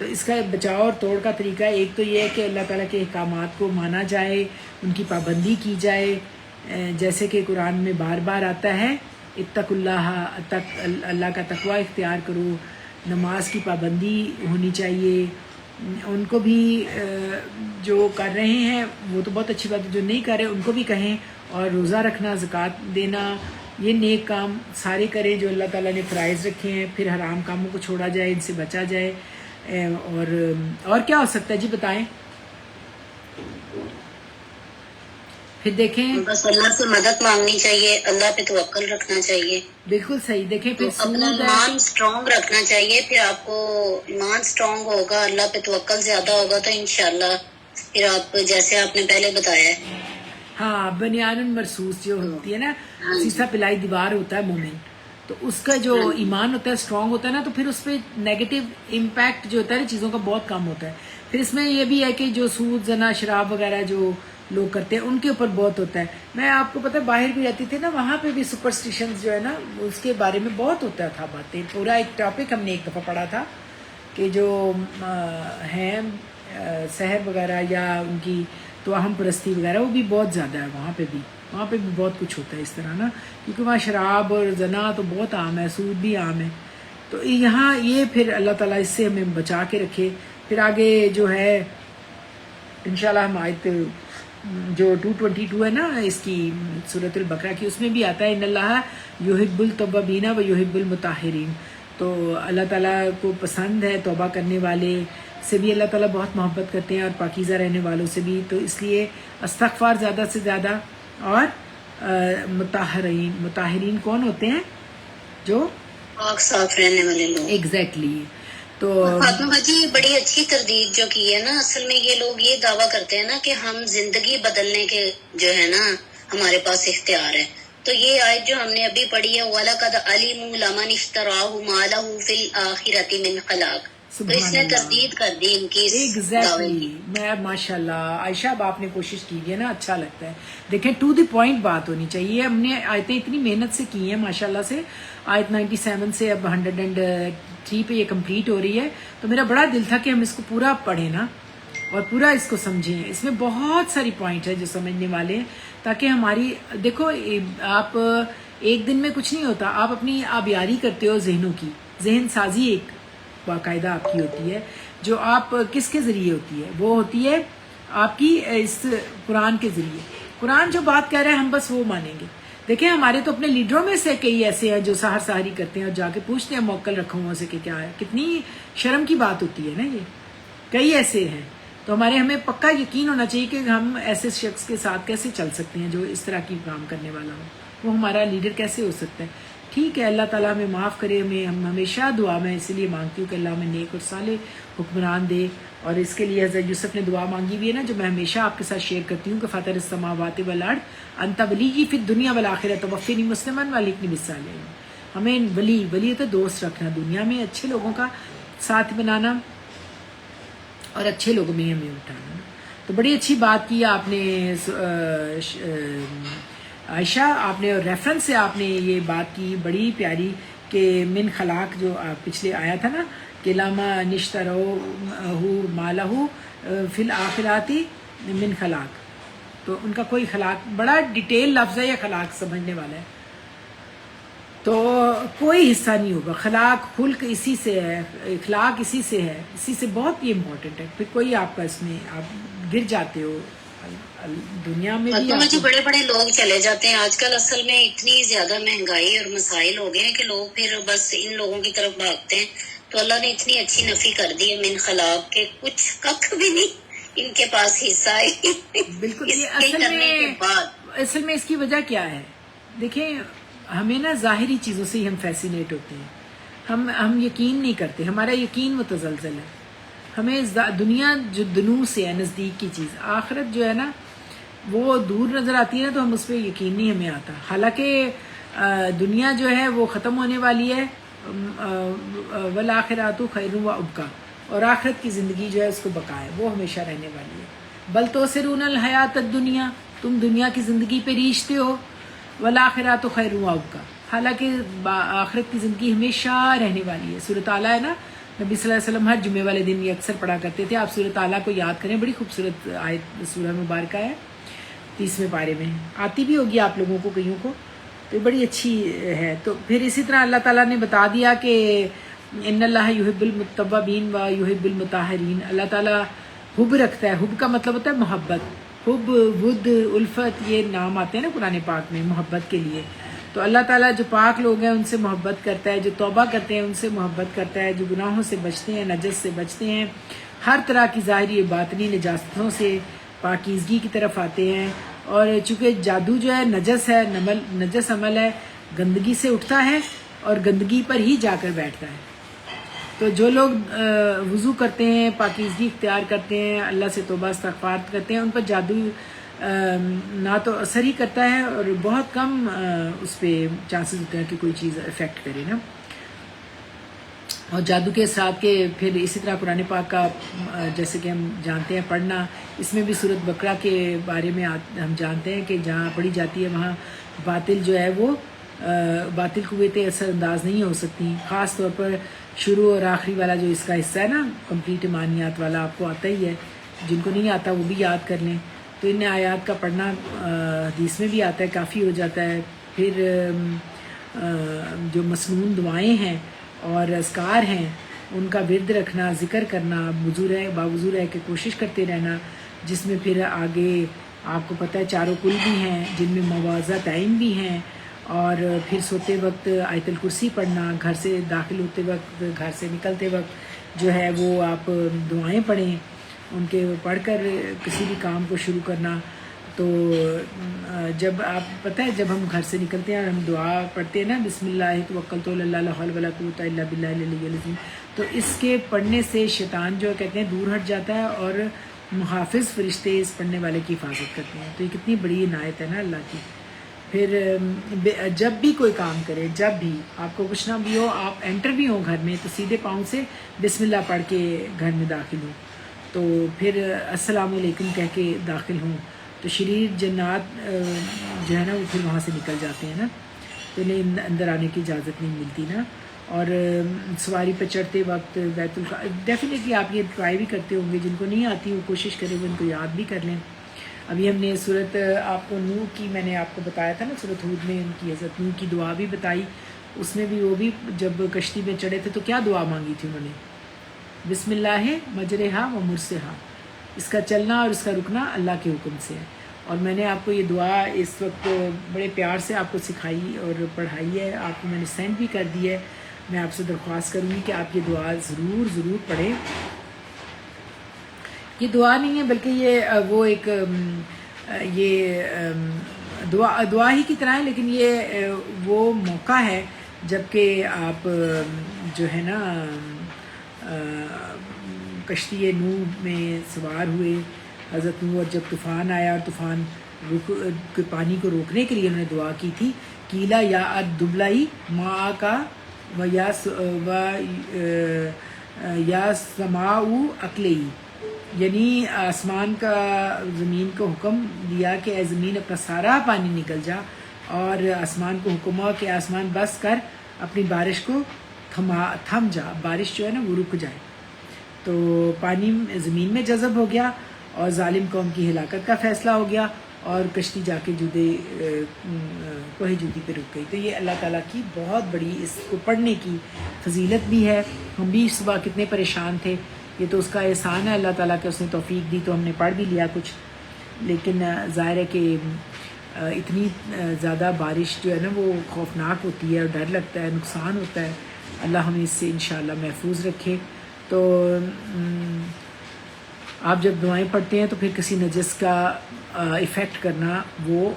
اس کا بچاؤ اور توڑ کا طریقہ ایک تو یہ ہے کہ اللہ تعالیٰ کے احکامات کو مانا جائے، ان کی پابندی کی جائے، جیسے کہ قرآن میں بار بار آتا ہے اتق اللہ، اللہ کا تقوی اختیار کرو، نماز کی پابندی ہونی چاہیے. ان کو بھی جو کر رہے ہیں وہ تو بہت اچھی بات ہے، جو نہیں کر رہے ان کو بھی کہیں، اور روزہ رکھنا، زکوٰۃ دینا، یہ نیک کام سارے کریں جو اللہ تعالیٰ نے فرائض رکھے ہیں. پھر حرام کاموں کو چھوڑا جائے، ان سے بچا جائے. اور کیا ہو سکتا ہے جی بتائیں. پھر دیکھیں بس اللہ سے مدد مانگنی چاہیے، اللہ پہ توکل رکھنا چاہیے. بالکل صحیح. دیکھیں پھر اپنا ایمان اسٹرانگ رکھنا چاہیے، پھر آپ کو ایمان اسٹرانگ ہوگا، اللہ پہ توکل زیادہ ہوگا تو انشاءاللہ پھر آپ جیسے آپ نے پہلے بتایا ہے. ہاں، بنیان مرصوص جو ہوتی ہے نا، سیسا پلائی دیوار ہوتا ہے مومن، تو اس کا جو ایمان ہوتا ہے اسٹرانگ ہوتا ہے نا، تو پھر اس پہ نیگیٹو امپیکٹ جو ہوتا ہے نا چیزوں کا بہت کم ہوتا ہے. پھر اس میں یہ بھی ہے کہ جو سود، زنا، شراب وغیرہ جو لوگ کرتے ہیں ان کے اوپر بہت ہوتا ہے. میں آپ کو پتہ ہے باہر بھی رہتی تھی نا، وہاں پہ بھی سپرسٹیشنز جو ہے نا اس کے بارے میں بہت ہوتا تھا باتیں. پورا ایک ٹاپک ہم نے ایک دفعہ پڑھا تھا کہ جو ہیں سحر وغیرہ یا ان کی توہم پرستی وغیرہ وہ بھی بہت زیادہ ہے وہاں پہ بھی بہت کچھ ہوتا ہے اس طرح نا، کیونکہ وہاں شراب اور زنا تو بہت عام ہے، سود بھی عام ہے. تو یہاں یہ پھر اللہ تعالیٰ اس سے ہمیں بچا کے رکھے. پھر آگے جو ہے انشاءاللہ ہم آیت جو 222 ہے نا اس کی سورۃ البقرہ کی، اس میں بھی آتا ہے ان اللہ یحب التوابین و یحب المطہرین. تو اللہ تعالیٰ کو پسند ہے توبہ کرنے والے سے بھی، اللہ تعالیٰ بہت محبت کرتے ہیں، اور پاکیزہ رہنے والوں سے بھی. تو اس لیے استغفار زیادہ سے زیادہ. اور مطہرین کون ہوتے ہیں؟ جو پاک صاف رہنے والے لوگ. ایگزیکٹلی. تو فاطمہ جی بڑی اچھی تردید جو کی ہے نا، اصل میں یہ لوگ یہ دعویٰ کرتے ہیں نا کہ ہم زندگی بدلنے کے جو ہے نا ہمارے پاس اختیار ہے. تو یہ آیت جو ہم نے ابھی پڑھی ہے وَلَقَدْ عَلِمُوا لَمَنِ اشْتَرَاهُ مَا لَهُ فِي الْآخِرَةِ مِنْ خَلَاقٍ، تو اس نے تردید کر دی ان کی ایگزیکٹلی. میں ماشاء اللہ عائشہ اب آپ نے کوشش کی ہے نا, اچھا لگتا ہے. دیکھیں ٹو دی پوائنٹ بات ہونی چاہیے. ہم نے آیتیں اتنی محنت سے کی ہیں ماشاء اللہ سے, آیت 97 سے اب 103 پہ یہ کمپلیٹ ہو رہی ہے. تو میرا بڑا دل تھا کہ ہم اس کو پورا پڑھیں نا اور پورا اس کو سمجھیں. اس میں بہت ساری پوائنٹ ہے جو سمجھنے والے ہیں, تاکہ ہماری دیکھو آپ ایک دن میں کچھ نہیں ہوتا. آپ اپنی آبیاری کرتے ہو ذہنوں کی, ذہن سازی ایک باقاعدہ آپ کی ہوتی ہے, جو آپ کس کے ذریعے ہوتی ہے, وہ ہوتی ہے آپ کی اس قرآن کے ذریعے. قرآن جو بات کہہ رہا ہے ہم بس وہ مانیں گے. دیکھیں ہمارے تو اپنے لیڈروں میں سے کئی ایسے ہیں جو سحر سحری کرتے ہیں اور جا کے پوچھتے ہیں موکل رکھوں سے کہ کیا ہے. کتنی شرم کی بات ہوتی ہے نا, یہ کئی ایسے ہیں. تو ہمیں پکا یقین ہونا چاہیے کہ ہم ایسے شخص کے ساتھ کیسے چل سکتے ہیں جو اس طرح کی کام کرنے والا ہو. وہ ہمارا لیڈر کیسے ہو سکتا ہے. ٹھیک ہے, اللہ تعالیٰ ہمیں معاف کرے. ہم ہمیشہ دعا میں اسی لیے مانگتی ہوں کہ اللہ ہمیں نیک اور صالح حکمران دے. اور اس کے لیے حضرت یوسف نے دعا مانگی بھی ہے نا, جو میں ہمیشہ آپ کے ساتھ شیئر کرتی ہوں کہ فاطر السماوات والارض انت ولی فی الدنیا والآخرہ توفنی مسلما والحقنی بالصالحین. ہمیں ولی تو دوست رکھنا, دنیا میں اچھے لوگوں کا ساتھ بنانا اور اچھے لوگوں میں ہمیں اٹھانا. تو بڑی اچھی بات کی آپ نے عائشہ, آپ نے ریفرنس سے آپ نے یہ بات کی بڑی پیاری کہ من خلاق جو پچھلے آیا تھا نا کہ لاما نشترو مالہ فی الآخراتی من خلاق. تو ان کا کوئی خلاق بڑا ڈیٹیل لفظ ہے, یہ خلاق سمجھنے والا ہے تو کوئی حصہ نہیں ہوگا. خلاق خلق اسی سے ہے, اخلاق اسی سے ہے, اسی سے بہت ہی امپورٹنٹ ہے. پھر کوئی آپ کا اس میں آپ گر جاتے ہو دنیا میں بھی. مجھے بڑے بڑے لوگ چلے جاتے ہیں آج کل. اصل میں اتنی زیادہ مہنگائی اور مسائل ہو گئے ہیں کہ لوگ پھر بس ان لوگوں کی طرف بھاگتے ہیں. تو اللہ نے اتنی اچھی نفی کر دی ہے من خلاق کے کچھ کخ بھی نہیں ان کے پاس حصہ ہے. بالکل. یہ اصل میں اس کی وجہ کیا ہے, دیکھیں ہمیں نا ظاہری چیزوں سے ہی ہم فیسینیٹ ہوتے ہیں. ہم یقین نہیں کرتے, ہمارا یقین متزلزل ہے. ہمیں دنیا جو دنوں سے ہے نزدیک کی چیز, آخرت جو ہے نا وہ دور نظر آتی ہے نا, تو ہم اس پہ یقین نہیں ہمیں آتا. حالانکہ دنیا جو ہے وہ ختم ہونے والی ہے, والآخرات خیر و ابقا, اور آخرت کی زندگی جو ہے اس کو بقا ہے, وہ ہمیشہ رہنے والی ہے. بل تؤثرون الحیات الدنیا, تم دنیا کی زندگی پہ ریچھتے ہو. والآخرات خیر و ابقا, حالانکہ آخرت کی زندگی ہمیشہ رہنے والی ہے. سورۃ اعلیٰ ہے نا, نبی صلی اللہ علیہ وسلم ہر جمعے والے دن یہ اکثر پڑھا کرتے تھے. آپ سورۃ اعلیٰ کو یاد کریں, بڑی خوبصورت آیت سورہ مبارکہ ہے, 30ویں پارے میں آتی بھی ہوگی آپ لوگوں کو کئیوں کو, تو بڑی اچھی ہے. تو پھر اسی طرح اللہ تعالیٰ نے بتا دیا کہ ان اللہ یحب المتوابین و یحب المطہرین. اللہ تعالیٰ حب رکھتا ہے. حب کا مطلب ہوتا ہے محبت. حب, ود, الفت, یہ نام آتے ہیں نا قرآن پاک میں محبت کے لیے. تو اللہ تعالیٰ جو پاک لوگ ہیں ان سے محبت کرتا ہے, جو توبہ کرتے ہیں ان سے محبت کرتا ہے, جو گناہوں سے بچتے ہیں, نجس سے بچتے ہیں, ہر طرح کی ظاہری باطنی نجاستوں سے پاکیزگی کی طرف آتے ہیں. اور چونکہ جادو جو ہے نجس ہے, نجس عمل ہے, گندگی سے اٹھتا ہے اور گندگی پر ہی جا کر بیٹھتا ہے. تو جو لوگ وضو کرتے ہیں, پاکیزگی اختیار کرتے ہیں, اللہ سے توبہ استغفار کرتے ہیں, ان پر جادو نہ تو اثر ہی کرتا ہے اور بہت کم اس پہ چانسز ہوتے ہیں کہ کوئی چیز افیکٹ کرے نا. اور جادو کے ساتھ کے پھر اسی طرح قرآن پاک کا جیسے کہ ہم جانتے ہیں پڑھنا, اس میں بھی سورۃ بقرہ کے بارے میں ہم جانتے ہیں کہ جہاں پڑھی جاتی ہے وہاں باطل جو ہے وہ باطل قوتیں اثر انداز نہیں ہو سکتی. خاص طور پر شروع اور آخری والا جو اس کا حصہ ہے نا کمپلیٹ ایمانیات والا, آپ کو آتا ہی ہے, جن کو نہیں آتا وہ بھی یاد کر لیں. تو ان آیات کا پڑھنا حدیث میں بھی آتا ہے, کافی ہو جاتا ہے. پھر جو مسنون دعائیں ہیں اور اذکار ہیں ان کا ورد رکھنا, ذکر کرنا, باوضو رہ کے کوشش کرتے رہنا, جس میں پھر آگے آپ کو پتہ ہے چاروں کل بھی ہیں جن میں مواضع تعین بھی ہیں. اور پھر سوتے وقت آیت الکرسی پڑھنا, گھر سے داخل ہوتے وقت, گھر سے نکلتے وقت جو ہے وہ آپ دعائیں پڑھیں, ان کے پڑھ کر کسی بھی کام کو شروع کرنا. تو جب آپ پتہ ہے جب ہم گھر سے نکلتے ہیں اور ہم دعا پڑھتے ہیں نا بسم اللہ توکلت علی اللہ لا حول ولا قوۃ الا باللہ العلی العظیم, تو اس کے پڑھنے سے شیطان جو کہتے ہیں دور ہٹ جاتا ہے اور محافظ فرشتے اس پڑھنے والے کی حفاظت کرتے ہیں. تو یہ کتنی بڑی عنایت ہے نا اللہ کی. پھر جب بھی کوئی کام کرے، جب بھی آپ کو کچھ نہ بھی ہو، آپ انٹر بھی ہوں گھر میں تو سیدھے پاؤں سے بسم اللہ پڑھ کے گھر میں داخل ہوں، تو پھر السلام علیکم کہہ کے داخل ہوں، تو شریر جنات جو ہے نا وہ پھر وہاں سے نکل جاتے ہیں نا، تو انہیں اندر آنے کی اجازت نہیں ملتی نا۔ اور سواری پہ چڑھتے وقت بیت الخلا ڈیفینیٹلی آپ یہ ٹرائی بھی کرتے ہوں گے، جن کو نہیں آتی وہ کوشش کریں وہ ان کو یاد بھی کر لیں۔ ابھی ہم نے صورت آپ کو نوح کی میں نے آپ کو بتایا تھا نا، صورت ہود میں ان کی حضرت نوح کی دعا بھی بتائی، اس میں بھی وہ بھی جب کشتی میں چڑھے تھے تو کیا دعا مانگی تھی انہوں نے؟ بسم اللہ مجرہا و مرسہا، اس کا چلنا اور اس کا رکنا اللہ کے حکم سے ہے۔ اور میں نے آپ کو یہ دعا اس وقت بڑے پیار سے آپ کو سکھائی اور پڑھائی ہے، آپ کو میں نے سینڈ بھی کر دی ہے۔ میں آپ سے درخواست کروں گی کہ آپ یہ دعا ضرور پڑھیں۔ یہ دعا نہیں ہے بلکہ یہ وہ ایک یہ دعا ہی کی طرح ہے، لیکن یہ وہ موقع ہے جب کہ آپ جو ہے نا کشتی نوح میں سوار ہوئے حضرت نوح، اور جب طوفان آیا اور طوفان پانی کو روکنے کے لیے انہوں نے دعا کی تھی، کیلا یا دبلائی ماں کا و یا سماؤ اقلئی، یعنی آسمان کا زمین کو حکم دیا کہ اے زمین اپنا سارا پانی نکل جا، اور آسمان کو حکم ہوا کہ آسمان بس کر اپنی بارش کو تھم جا، بارش جو ہے نا وہ رک جائے، تو پانی زمین میں جذب ہو گیا اور ظالم قوم کی ہلاکت کا فیصلہ ہو گیا، اور کشتی جا کے کوہ جودی پہ رک گئی۔ تو یہ اللہ تعالیٰ کی بہت بڑی، اس کو پڑھنے کی فضیلت بھی ہے۔ ہم بھی صبح کتنے پریشان تھے، یہ تو اس کا احسان ہے اللہ تعالیٰ کہ اس نے توفیق دی تو ہم نے پڑھ بھی لیا کچھ، لیکن ظاہر ہے کہ اتنی زیادہ بارش جو ہے نا وہ خوفناک ہوتی ہے اور ڈر لگتا ہے، نقصان ہوتا ہے۔ اللہ ہمیں اس سے انشاءاللہ محفوظ رکھے۔ تو آپ جب دعائیں پڑھتے ہیں تو پھر کسی نجس کا ایفیکٹ کرنا وہ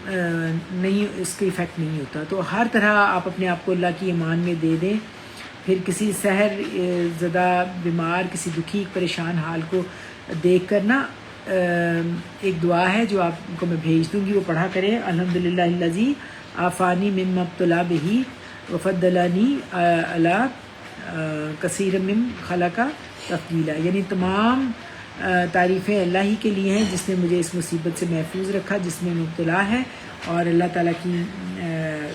نہیں، اس کا ایفیکٹ نہیں ہوتا، تو ہر طرح آپ اپنے آپ کو اللہ کی امان میں دے دیں۔ پھر کسی سحر زدہ بیمار، کسی دکھی پریشان حال کو دیکھ کر نا ایک دعا ہے جو آپ کو میں بھیج دوں گی، وہ پڑھا کریں۔ الحمدللہ الذی عافانی مما ابتلا بہ وفضلنی علی کثیر ممن خلق تفضیلا، یعنی تمام تعریفیں اللہ ہی کے لیے ہیں جس نے مجھے اس مصیبت سے محفوظ رکھا جس میں مبتلا ہے، اور اللہ تعالیٰ کی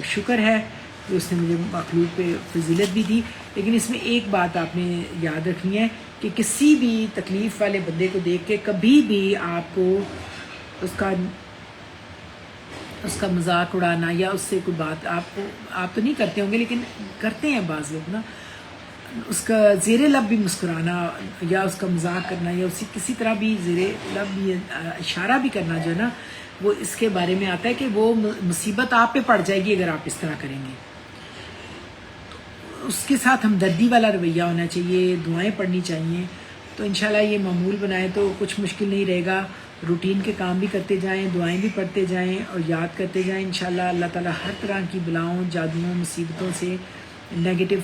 شکر ہے کہ اس نے مجھے مخلوق پہ فضیلت بھی دی۔ لیکن اس میں ایک بات آپ نے یاد رکھنی ہے کہ کسی بھی تکلیف والے بندے کو دیکھ کے کبھی بھی آپ کو اس کا مذاق اڑانا یا اس سے کوئی بات آپ تو نہیں کرتے ہوں گے لیکن کرتے ہیں بعض لوگ نا، اس کا زیر لب بھی مسکرانا یا اس کا مذاق کرنا یا اسی کسی طرح بھی زیر لب بھی اشارہ بھی کرنا جو ہے نا، وہ اس کے بارے میں آتا ہے کہ وہ مصیبت آپ پہ پڑ جائے گی اگر آپ اس طرح کریں گے۔ اس کے ساتھ ہمدردی والا رویہ ہونا چاہیے، دعائیں پڑھنی چاہیے، تو انشاءاللہ یہ معمول بنائیں تو کچھ مشکل نہیں رہے گا۔ روٹین کے کام بھی کرتے جائیں، دعائیں بھی پڑھتے جائیں اور یاد کرتے جائیں، انشاءاللہ اللہ تعالیٰ ہر طرح کی بلاؤں، جادوؤں، مصیبتوں سے، نیگیٹو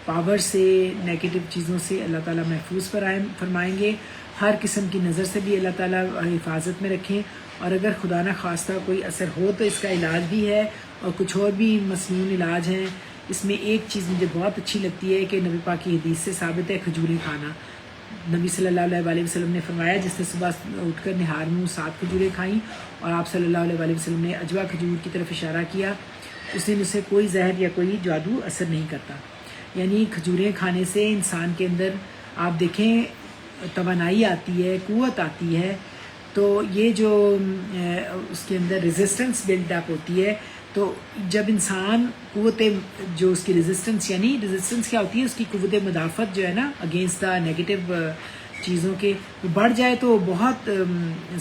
پاور سے، نیگیٹو چیزوں سے اللہ تعالیٰ محفوظ فرمائیں گے۔ ہر قسم کی نظر سے بھی اللہ تعالیٰ حفاظت میں رکھیں، اور اگر خدا نہ خواستہ کوئی اثر ہو تو اس کا علاج بھی ہے اور کچھ اور بھی مسنون علاج ہیں۔ اس میں ایک چیز مجھے بہت اچھی لگتی ہے کہ نبی پاک کی حدیث سے ثابت ہے کھجوریں کھانا۔ نبی صلی اللہ علیہ وسلم نے فرمایا جس نے صبح اٹھ کر نہار میں 7 کھجوریں کھائیں، اور آپ صلی اللہ علیہ وسلم نے اجوا کھجور کی طرف اشارہ کیا، اس دن اسے کوئی زہر یا کوئی جادو اثر نہیں کرتا۔ یعنی کھجوریں کھانے سے انسان کے اندر آپ دیکھیں توانائی آتی ہے، قوت آتی ہے، تو یہ جو اس کے اندر ریزسٹنس بلڈ اپ ہوتی ہے، تو جب انسان قوت جو اس کی ریزسٹنس، یعنی ریزسٹنس کیا ہوتی ہے، اس کی قوت مدافعت جو ہے نا اگینسٹ دا نیگیٹو چیزوں کے بڑھ جائے تو بہت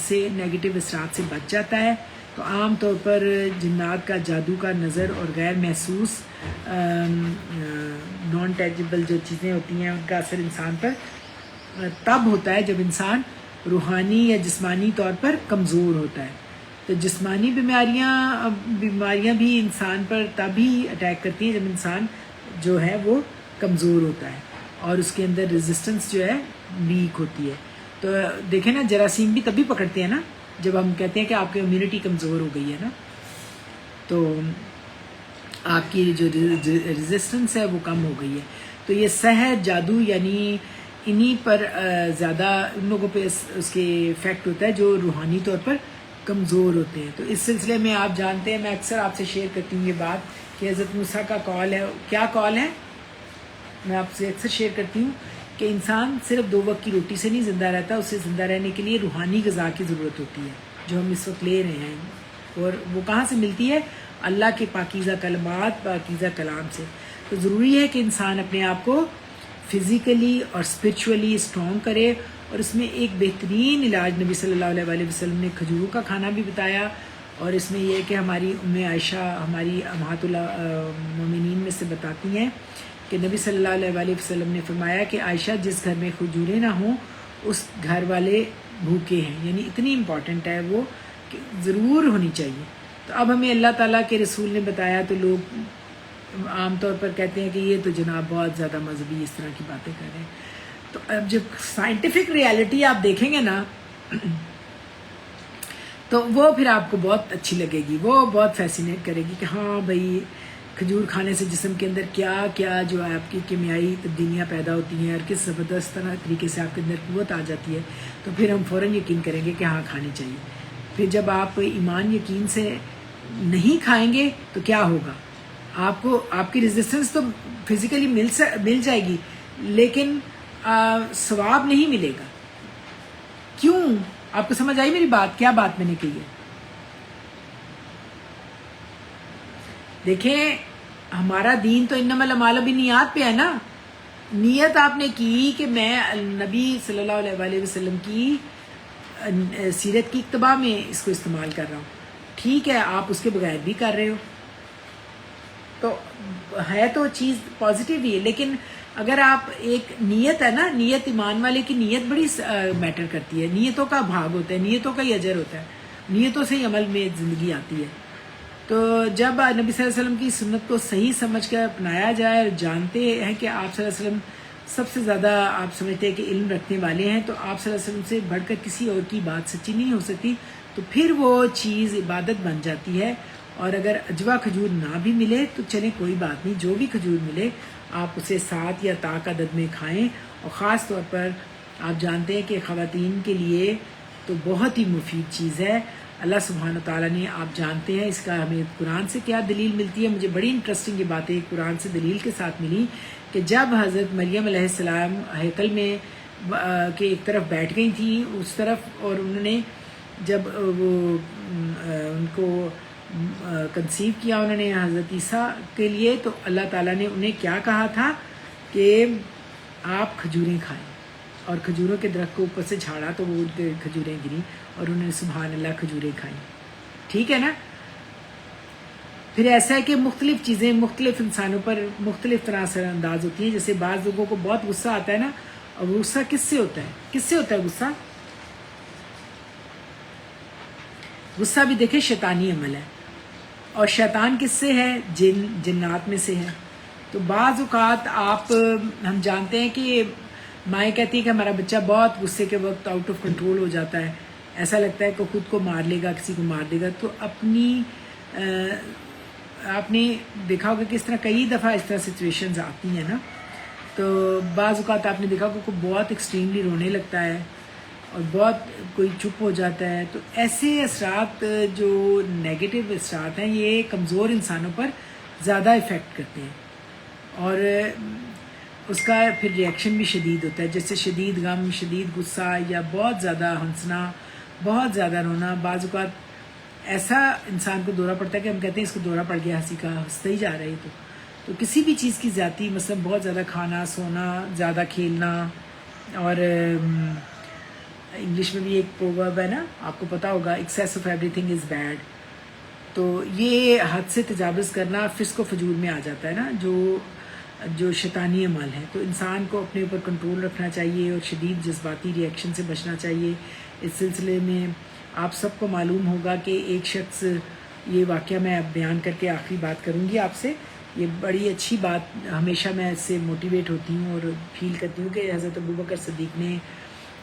سے نیگیٹو اثرات سے بچ جاتا ہے۔ تو عام طور پر جنات کا، جادو کا، نظر اور غیر محسوس نان ٹیجبل جو چیزیں ہوتی ہیں ان کا اثر انسان پر تب ہوتا ہے جب انسان روحانی یا جسمانی طور پر کمزور ہوتا ہے۔ تو جسمانی بیماریاں بھی انسان پر تب ہی اٹیک کرتی ہیں جب انسان جو ہے وہ کمزور ہوتا ہے اور اس کے اندر ریزسٹنس جو ہے ویک ہوتی ہے۔ تو دیکھیں نا جراثیم بھی تبھی پکڑتے ہیں نا جب ہم کہتے ہیں کہ آپ کی امیونٹی کمزور ہو گئی ہے نا، تو آپ کی جو ریزسٹنس ہے وہ کم ہو گئی ہے، تو یہ سحر جادو یعنی انہی پر زیادہ ان لوگوں پہ اس کے افیکٹ ہوتا ہے جو روحانی طور پر کمزور ہوتے ہیں۔ تو اس سلسلے میں آپ جانتے ہیں، میں اکثر آپ سے شیئر کرتی ہوں یہ بات کہ حضرت موسیٰ کا کال ہے، کیا کال ہے؟ میں آپ سے اکثر شیئر کرتی ہوں کہ انسان صرف 2 وقت کی روٹی سے نہیں زندہ رہتا، اسے زندہ رہنے کے لیے روحانی غذا کی ضرورت ہوتی ہے جو ہم اس وقت لے رہے ہیں، اور وہ کہاں سے ملتی ہے؟ اللہ کے پاکیزہ کلمات، پاکیزہ کلام سے۔ تو ضروری ہے کہ انسان اپنے آپ کو فزیکلی اور اسپرچولی اسٹرانگ کرے، اور اس میں ایک بہترین علاج نبی صلی اللہ علیہ وسلم نے کھجوروں کا کھانا بھی بتایا، اور اس میں یہ ہے کہ ہماری ام عائشہ ہماری امہات المومنین میں سے بتاتی ہیں کہ نبی صلی اللہ علیہ وسلم نے فرمایا کہ عائشہ جس گھر میں کھجوریں نہ ہوں اس گھر والے بھوکے ہیں، یعنی اتنی امپورٹنٹ ہے وہ کہ ضرور ہونی چاہیے۔ تو اب ہمیں اللہ تعالیٰ کے رسول نے بتایا، تو لوگ عام طور پر کہتے ہیں کہ یہ تو جناب بہت زیادہ مذہبی اس طرح کی باتیں کر رہے ہیں۔ تو اب جب سائنٹیفک ریالٹی آپ دیکھیں گے نا تو وہ پھر آپ کو بہت اچھی لگے گی، وہ بہت فیسینیٹ کرے گی کہ ہاں بھائی کھجور کھانے سے جسم کے اندر کیا کیا جو ہے آپ کی کیمیائی تبدیلیاں پیدا ہوتی ہیں، اور کس زبردست طریقے سے آپ کے اندر قوت آ جاتی ہے، تو پھر ہم فوراً یقین کریں گے کہ ہاں کھانی چاہیے۔ پھر جب آپ ایمان یقین سے نہیں کھائیں گے تو کیا ہوگا؟ آپ کو آپ کی ریزسٹنس تو فزیکلی مل جائے گی، لیکن ثواب نہیں ملے گا۔ کیوں؟ آپ کو سمجھ آئی میری بات؟ کیا بات میں نے کہی ہے؟ دیکھیں ہمارا دین تو انما الاعمال بالنیات پہ ہے نا۔ نیت آپ نے کی کہ میں نبی صلی اللہ علیہ وسلم کی سیرت کی اقتباء میں اس کو استعمال کر رہا ہوں، ٹھیک ہے، آپ اس کے بغیر بھی کر رہے ہو تو ہے تو چیز پازیٹیو ہی ہے، لیکن اگر آپ ایک نیت ہے نا، نیت ایمان والے کی نیت بڑی میٹر کرتی ہے، نیتوں کا بھاگ ہوتا ہے، نیتوں کا ہی اجر ہوتا ہے، نیتوں سے ہی عمل میں زندگی آتی ہے۔ تو جب نبی صلی اللہ علیہ وسلم کی سنت کو صحیح سمجھ کر اپنایا جائے، اور جانتے ہیں کہ آپ صلی اللہ علیہ وسلم سب سے زیادہ آپ سمجھتے ہیں کہ علم رکھنے والے ہیں، تو آپ صلی اللہ علیہ وسلم سے بڑھ کر کسی اور کی بات سچی نہیں ہو سکتی، تو پھر وہ چیز عبادت بن جاتی ہے۔ اور اگر اجوا کھجور نہ بھی ملے تو چلیں کوئی بات نہیں، جو بھی کھجور ملے آپ اسے 7 یا طاق عدد میں کھائیں، اور خاص طور پر آپ جانتے ہیں کہ خواتین کے لیے تو بہت ہی مفید چیز ہے۔ اللہ سبحانہ تعالیٰ نے، آپ جانتے ہیں اس کا ہمیں قرآن سے کیا دلیل ملتی ہے، مجھے بڑی انٹرسٹنگ یہ باتیں قرآن سے دلیل کے ساتھ ملی کہ جب حضرت مریم علیہ السلام ہیکل میں کے ایک طرف بیٹھ گئی تھیں اس طرف، اور انہوں نے جب وہ ان کو کنسیو کیا انہوں نے حضرت عیسیٰ کے لیے، تو اللہ تعالیٰ نے انہیں کیا کہا تھا کہ آپ کھجوریں کھائیں، اور کھجوروں کے درخت کو اوپر سے جھاڑا تو وہ ان کے کھجوریں گریں، اور انہوں نے سبحان اللہ کھجوریں کھائیں، ٹھیک ہے نا۔ پھر ایسا ہے کہ مختلف چیزیں مختلف انسانوں پر مختلف طرح اثر انداز ہوتی ہیں، جیسے بعض لوگوں کو بہت غصہ آتا ہے نا، اور غصہ کس سے ہوتا ہے؟ کس سے ہوتا ہے غصہ؟ غصہ بھی دیکھیں شیطانی عمل ہے، اور شیطان کس سے ہے؟ جنات میں سے ہے۔ تو بعض اوقات ہم جانتے ہیں کہ مائیں کہتی ہیں کہ ہمارا بچہ بہت غصے کے وقت آؤٹ آف کنٹرول ہو جاتا ہے، ایسا لگتا ہے کہ خود کو مار لے گا، کسی کو مار دے گا، تو آپ نے دیکھا ہوگا کہ اس طرح کئی دفعہ اس طرح سچویشنز آتی ہیں نا، تو بعض اوقات آپ نے دیکھا ہوگا کہ بہت ایکسٹریملی رونے لگتا ہے، اور بہت کوئی چپ ہو جاتا ہے۔ تو ایسے اثرات جو نیگیٹو اثرات ہیں یہ کمزور انسانوں پر زیادہ افیکٹ کرتے ہیں، اور اس کا پھر ریئیکشن بھی شدید ہوتا ہے، جیسے شدید غم، شدید غصہ، یا بہت زیادہ ہنسنا، بہت زیادہ رونا۔ بعض اوقات ایسا انسان کو دورہ پڑتا ہے کہ ہم کہتے ہیں اس کو دورہ پڑ گیا، ہنسی کا، ہنستا ہی جا رہا ہے۔ تو کسی بھی چیز کی زیادتی، مثلا بہت زیادہ کھانا، سونا، زیادہ کھیلنا، اور انگلش میں بھی ایک پروورب ہے نا، آپ کو پتا ہوگا، access of every thing is bad. تو یہ حد سے تجاوز کرنا فسق و فجور میں آ جاتا ہے نا، جو شیطانی عمل ہے۔ تو انسان کو اپنے اوپر کنٹرول رکھنا چاہیے، اور شدید جذباتی ریئیکشن سے بچنا چاہیے۔ اس سلسلے میں آپ سب کو معلوم ہوگا کہ ایک شخص، یہ واقعہ میں اب بیان کر کے آخری بات کروں گی آپ سے، یہ بڑی اچھی بات، ہمیشہ میں اس سے موٹیویٹ ہوتی ہوں اور فیل کرتی ہوں کہ حضرت ابوبکر صدیق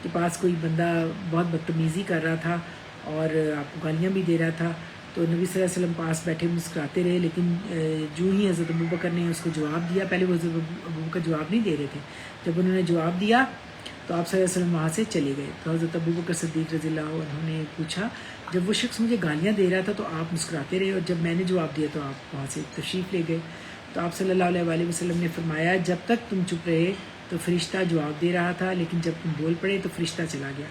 کے پاس کوئی بندہ بہت بدتمیزی کر رہا تھا، اور آپ کو گالیاں بھی دے رہا تھا. تو نبی صلی اللہ علیہ وسلم پاس بیٹھے مسکراتے رہے، لیکن جو ہی حضرت ابوبکر نے اس کو جواب دیا، پہلے وہ حضرت ابوبکر جواب نہیں دے رہے تھے، جب انہوں نے جواب دیا تو آپ صلی اللہ علیہ وسلم وہاں سے چلے گئے. تو حضرت ابوبکر صدیق رضی اللہ عنہ نے پوچھا، جب وہ شخص مجھے گالیاں دے رہا تھا تو آپ مسکراتے رہے، اور جب میں نے جواب دیا تو آپ وہاں سے تشریف لے گئے. تو آپ صلی اللہ علیہ وسلم نے فرمایا، جب تک تم چپ رہے تو فرشتہ جواب دے رہا تھا، لیکن جب تم بول پڑے تو فرشتہ چلا گیا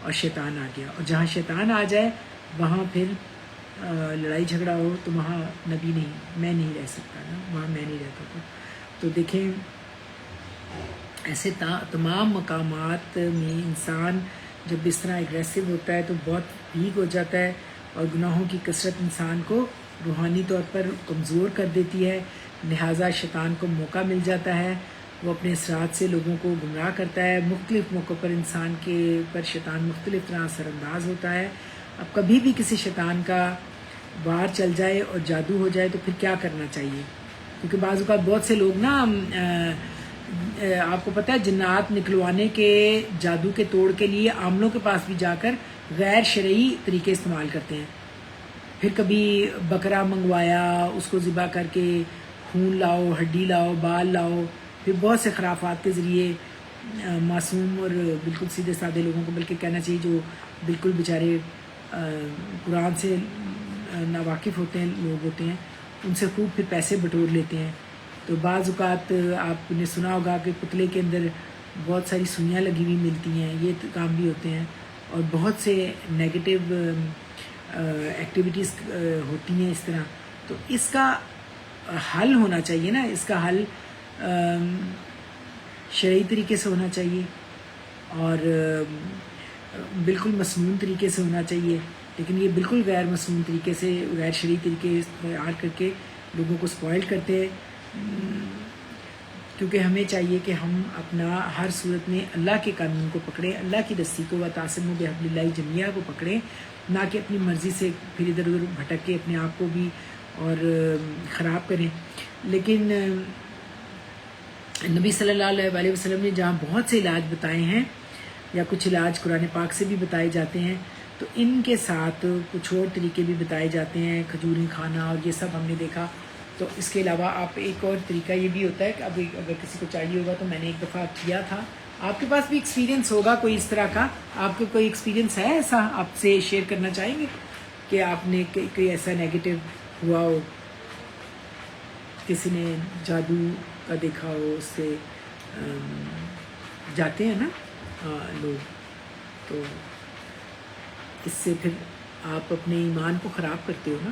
اور شیطان آ گیا، اور جہاں شیطان آ جائے وہاں پھر لڑائی جھگڑا ہو تو وہاں نبی نہیں، میں نہیں رہ سکتا نا، وہاں میں نہیں رہتا تھا. تو دیکھیں ایسے تمام مقامات میں انسان جب اس طرح اگریسو ہوتا ہے تو بہت ویک ہو جاتا ہے، اور گناہوں کی کثرت انسان کو روحانی طور پر کمزور کر دیتی ہے. لہٰذا شیطان کو موقع مل جاتا ہے، وہ اپنے اثرات سے لوگوں کو گمراہ کرتا ہے. مختلف موقعوں پر انسان کے پر شیطان مختلف طرح اثر انداز ہوتا ہے. اب کبھی بھی کسی شیطان کا وار چل جائے اور جادو ہو جائے تو پھر کیا کرنا چاہیے؟ کیونکہ بعض اوقات بہت سے لوگ نا آپ کو پتہ ہے جنات نکلوانے کے جادو کے توڑ کے لیے عاملوں کے پاس بھی جا کر غیر شرعی طریقے استعمال کرتے ہیں. پھر کبھی بکرا منگوایا، اس کو ذبح کر کے خون لاؤ، ہڈی لاؤ، بال لاؤ، پھر بہت سے خرافات کے ذریعے معصوم اور بالکل سیدھے سادے لوگوں کو، بلکہ کہنا چاہیے جو بالکل بیچارے قرآن سے ناواقف ہوتے ہیں لوگ ہوتے ہیں، ان سے خوب پھر پیسے بٹور لیتے ہیں. تو بعض اوقات آپ نے سنا ہوگا کہ پتلے کے اندر بہت ساری سوئیاں لگی ہوئی ملتی ہیں، یہ کام بھی ہوتے ہیں، اور بہت سے نیگیٹو ایکٹیویٹیز ہوتی ہیں اس طرح. تو اس کا حل ہونا چاہیے نا، اس کا حل شرعی طریقے سے ہونا چاہیے اور بالکل مسنون طریقے سے ہونا چاہیے. لیکن یہ بالکل غیر مسنون طریقے سے، غیر شرعی طریقے استعمال کر کے لوگوں کو سپوائل کرتے ہیں. کیونکہ ہمیں چاہیے کہ ہم اپنا ہر صورت میں اللہ کے قانون کو پکڑیں، اللہ کی رسی کو، وَتَعْصِمُوا بِحَبْلِ اللَّهِ جَمِيعًا کو پکڑیں، نہ کہ اپنی مرضی سے پھر ادھر ادھر بھٹک کے اپنے آپ کو بھی اور خراب کریں. لیکن نبی صلی اللہ علیہ وسلم نے جہاں بہت سے علاج بتائے ہیں، یا کچھ علاج قرآن پاک سے بھی بتائے جاتے ہیں، تو ان کے ساتھ کچھ اور طریقے بھی بتائے جاتے ہیں، کھجوریں کھانا اور یہ سب ہم نے دیکھا. تو اس کے علاوہ آپ ایک اور طریقہ یہ بھی ہوتا ہے کہ اب اگر کسی کو چاہیے ہوگا تو میں نے ایک دفعہ کیا تھا، آپ کے پاس بھی ایکسپیرینس ہوگا کوئی اس طرح کا، آپ کو کوئی ایکسپیرینس ہے ایسا آپ سے شیئر کرنا چاہیں گے کہ آپ نے کوئی ایسا نیگیٹو ہوا ہو، کسی نے جادو کا دیکھا ہو، اس سے جاتے ہیں نا لوگ، تو اس سے پھر آپ اپنے ایمان کو خراب کرتے ہو نا.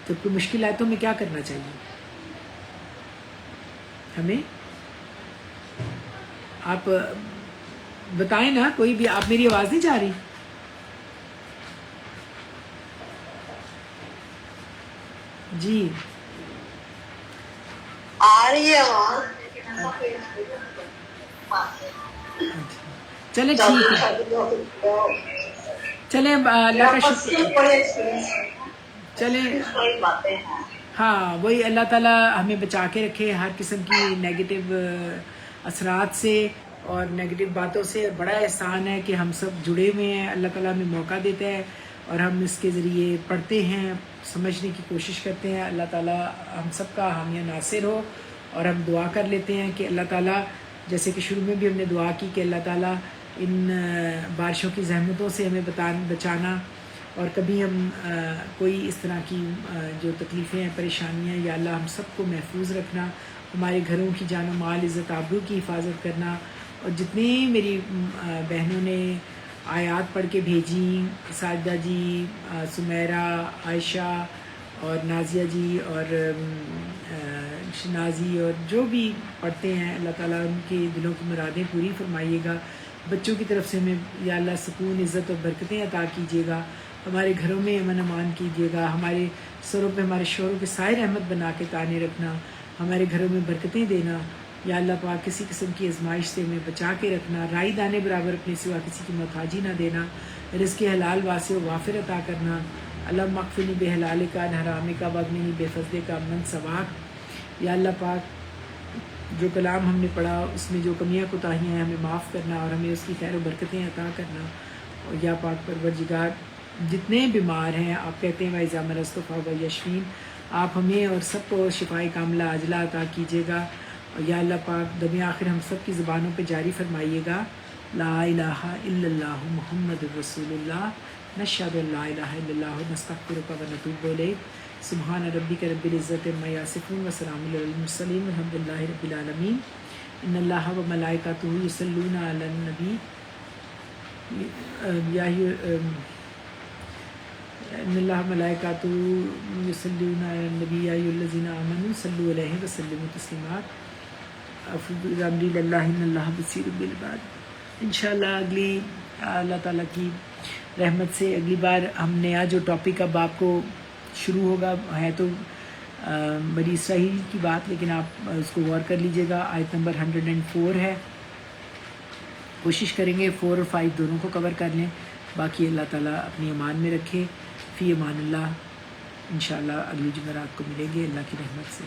تو کوئی مشکل آئے تو ہمیں کیا کرنا چاہیے؟ ہمیں آپ بتائیں نا، کوئی بھی. آپ میری آواز نہیں جا رہی؟ جی آ رہی ہے آواز. چلے ٹھیک ہے، چلیں اللہ کا شکر، چلیں ہاں وہی اللہ تعالیٰ ہمیں بچا کے رکھے ہر قسم کی نیگیٹو اثرات سے اور نیگیٹو باتوں سے. بڑا احسان ہے کہ ہم سب جڑے ہوئے ہیں، اللہ تعالیٰ ہمیں موقع دیتا ہے اور ہم اس کے ذریعے پڑھتے ہیں، سمجھنے کی کوشش کرتے ہیں. اللہ تعالیٰ ہم سب کا حامی ناصر ہو، اور ہم دعا کر لیتے ہیں کہ اللہ تعالیٰ، جیسے کہ شروع میں بھی ہم نے دعا کی کہ اللہ تعالیٰ ان بارشوں کی زحمتوں سے ہمیں بچانا، اور کبھی ہم کوئی اس طرح کی جو تکلیفیں ہیں، پریشانیاں، یا اللہ ہم سب کو محفوظ رکھنا، ہمارے گھروں کی جان و مال، عزت آبرو کی حفاظت کرنا. اور جتنے میری بہنوں نے آیات پڑھ کے بھیجیں، ساجدہ جی، سمیرہ، عائشہ اور نازیہ جی اور شنازی، اور جو بھی پڑھتے ہیں، اللہ تعالیٰ ان کے دلوں کی مرادیں پوری فرمائیے گا. بچوں کی طرف سے ہمیں یا اللہ سکون، عزت اور برکتیں عطا کیجیے گا. ہمارے گھروں میں امن امان کیجیے گا. ہمارے سروں پہ ہمارے شوہروں کے سائے رحمت بنا کے تانے رکھنا. ہمارے گھروں میں برکتیں دینا. یا اللہ پاک کسی قسم کی آزمائش سے ہمیں بچا کے رکھنا. رائی دانے برابر اپنے سوا کسی کی محتاجی نہ دینا. رزق حلال واسع و وافر عطا کرنا. اللہ مغفرنی بے حلال کا حرام کا وغنی بے فضل کا من سواک. یا اللہ پاک جو کلام ہم نے پڑھا اس میں جو کمیاں کوتاہیاں ہیں ہمیں معاف کرنا، اور ہمیں اس کی خیر و برکتیں عطا کرنا. اور یا پاک پروردگار جتنے بیمار ہیں آپ کہتے ہیں وَإِذَا مَرِضْتُ فَهُوَ يَشْفِينِ، آپ ہمیں اور سب کو شفائے کاملہ عاجلہ عطا کیجیے گا، اور یا اللہ پاک دم آخر ہم سب کی زبانوں پہ جاری فرمائیے گا لا الہ الا اللہ محمد رسول اللہ، نشہد ان لا الہ الا اللہ نستغفرک و نتوب الیک، سبحان ربک رب العزت عما یصفون وسلام علی المرسلین والحمد للہ رب العالمین۔ ان اللہ و ملائکتہ یصلون علی النبی ان اللہ ملائکتہ یصلون علی النبی یا ایھا الذین آمنوا صلوا علیہ وسلموا تسلیما، افوض امری اللہ ان اللہ بصیر بالعباد۔ انشاءاللہ اگلی اللہ تعالیٰ کی رحمت سے اگلی بار ہم نیا جو ٹاپک اب آپ کو شروع ہوگا ہے تو بنی اسرائیل کی بات، لیکن آپ اس کو غور کر لیجئے گا، آیت نمبر 104 ہے، کوشش کریں گے 4 اور 5 دونوں کو کور کر لیں، باقی اللہ تعالیٰ اپنی امان میں رکھے، فی امان اللہ۔ انشاءاللہ اگلی جمعرات کو ملیں گے اللہ کی رحمت سے۔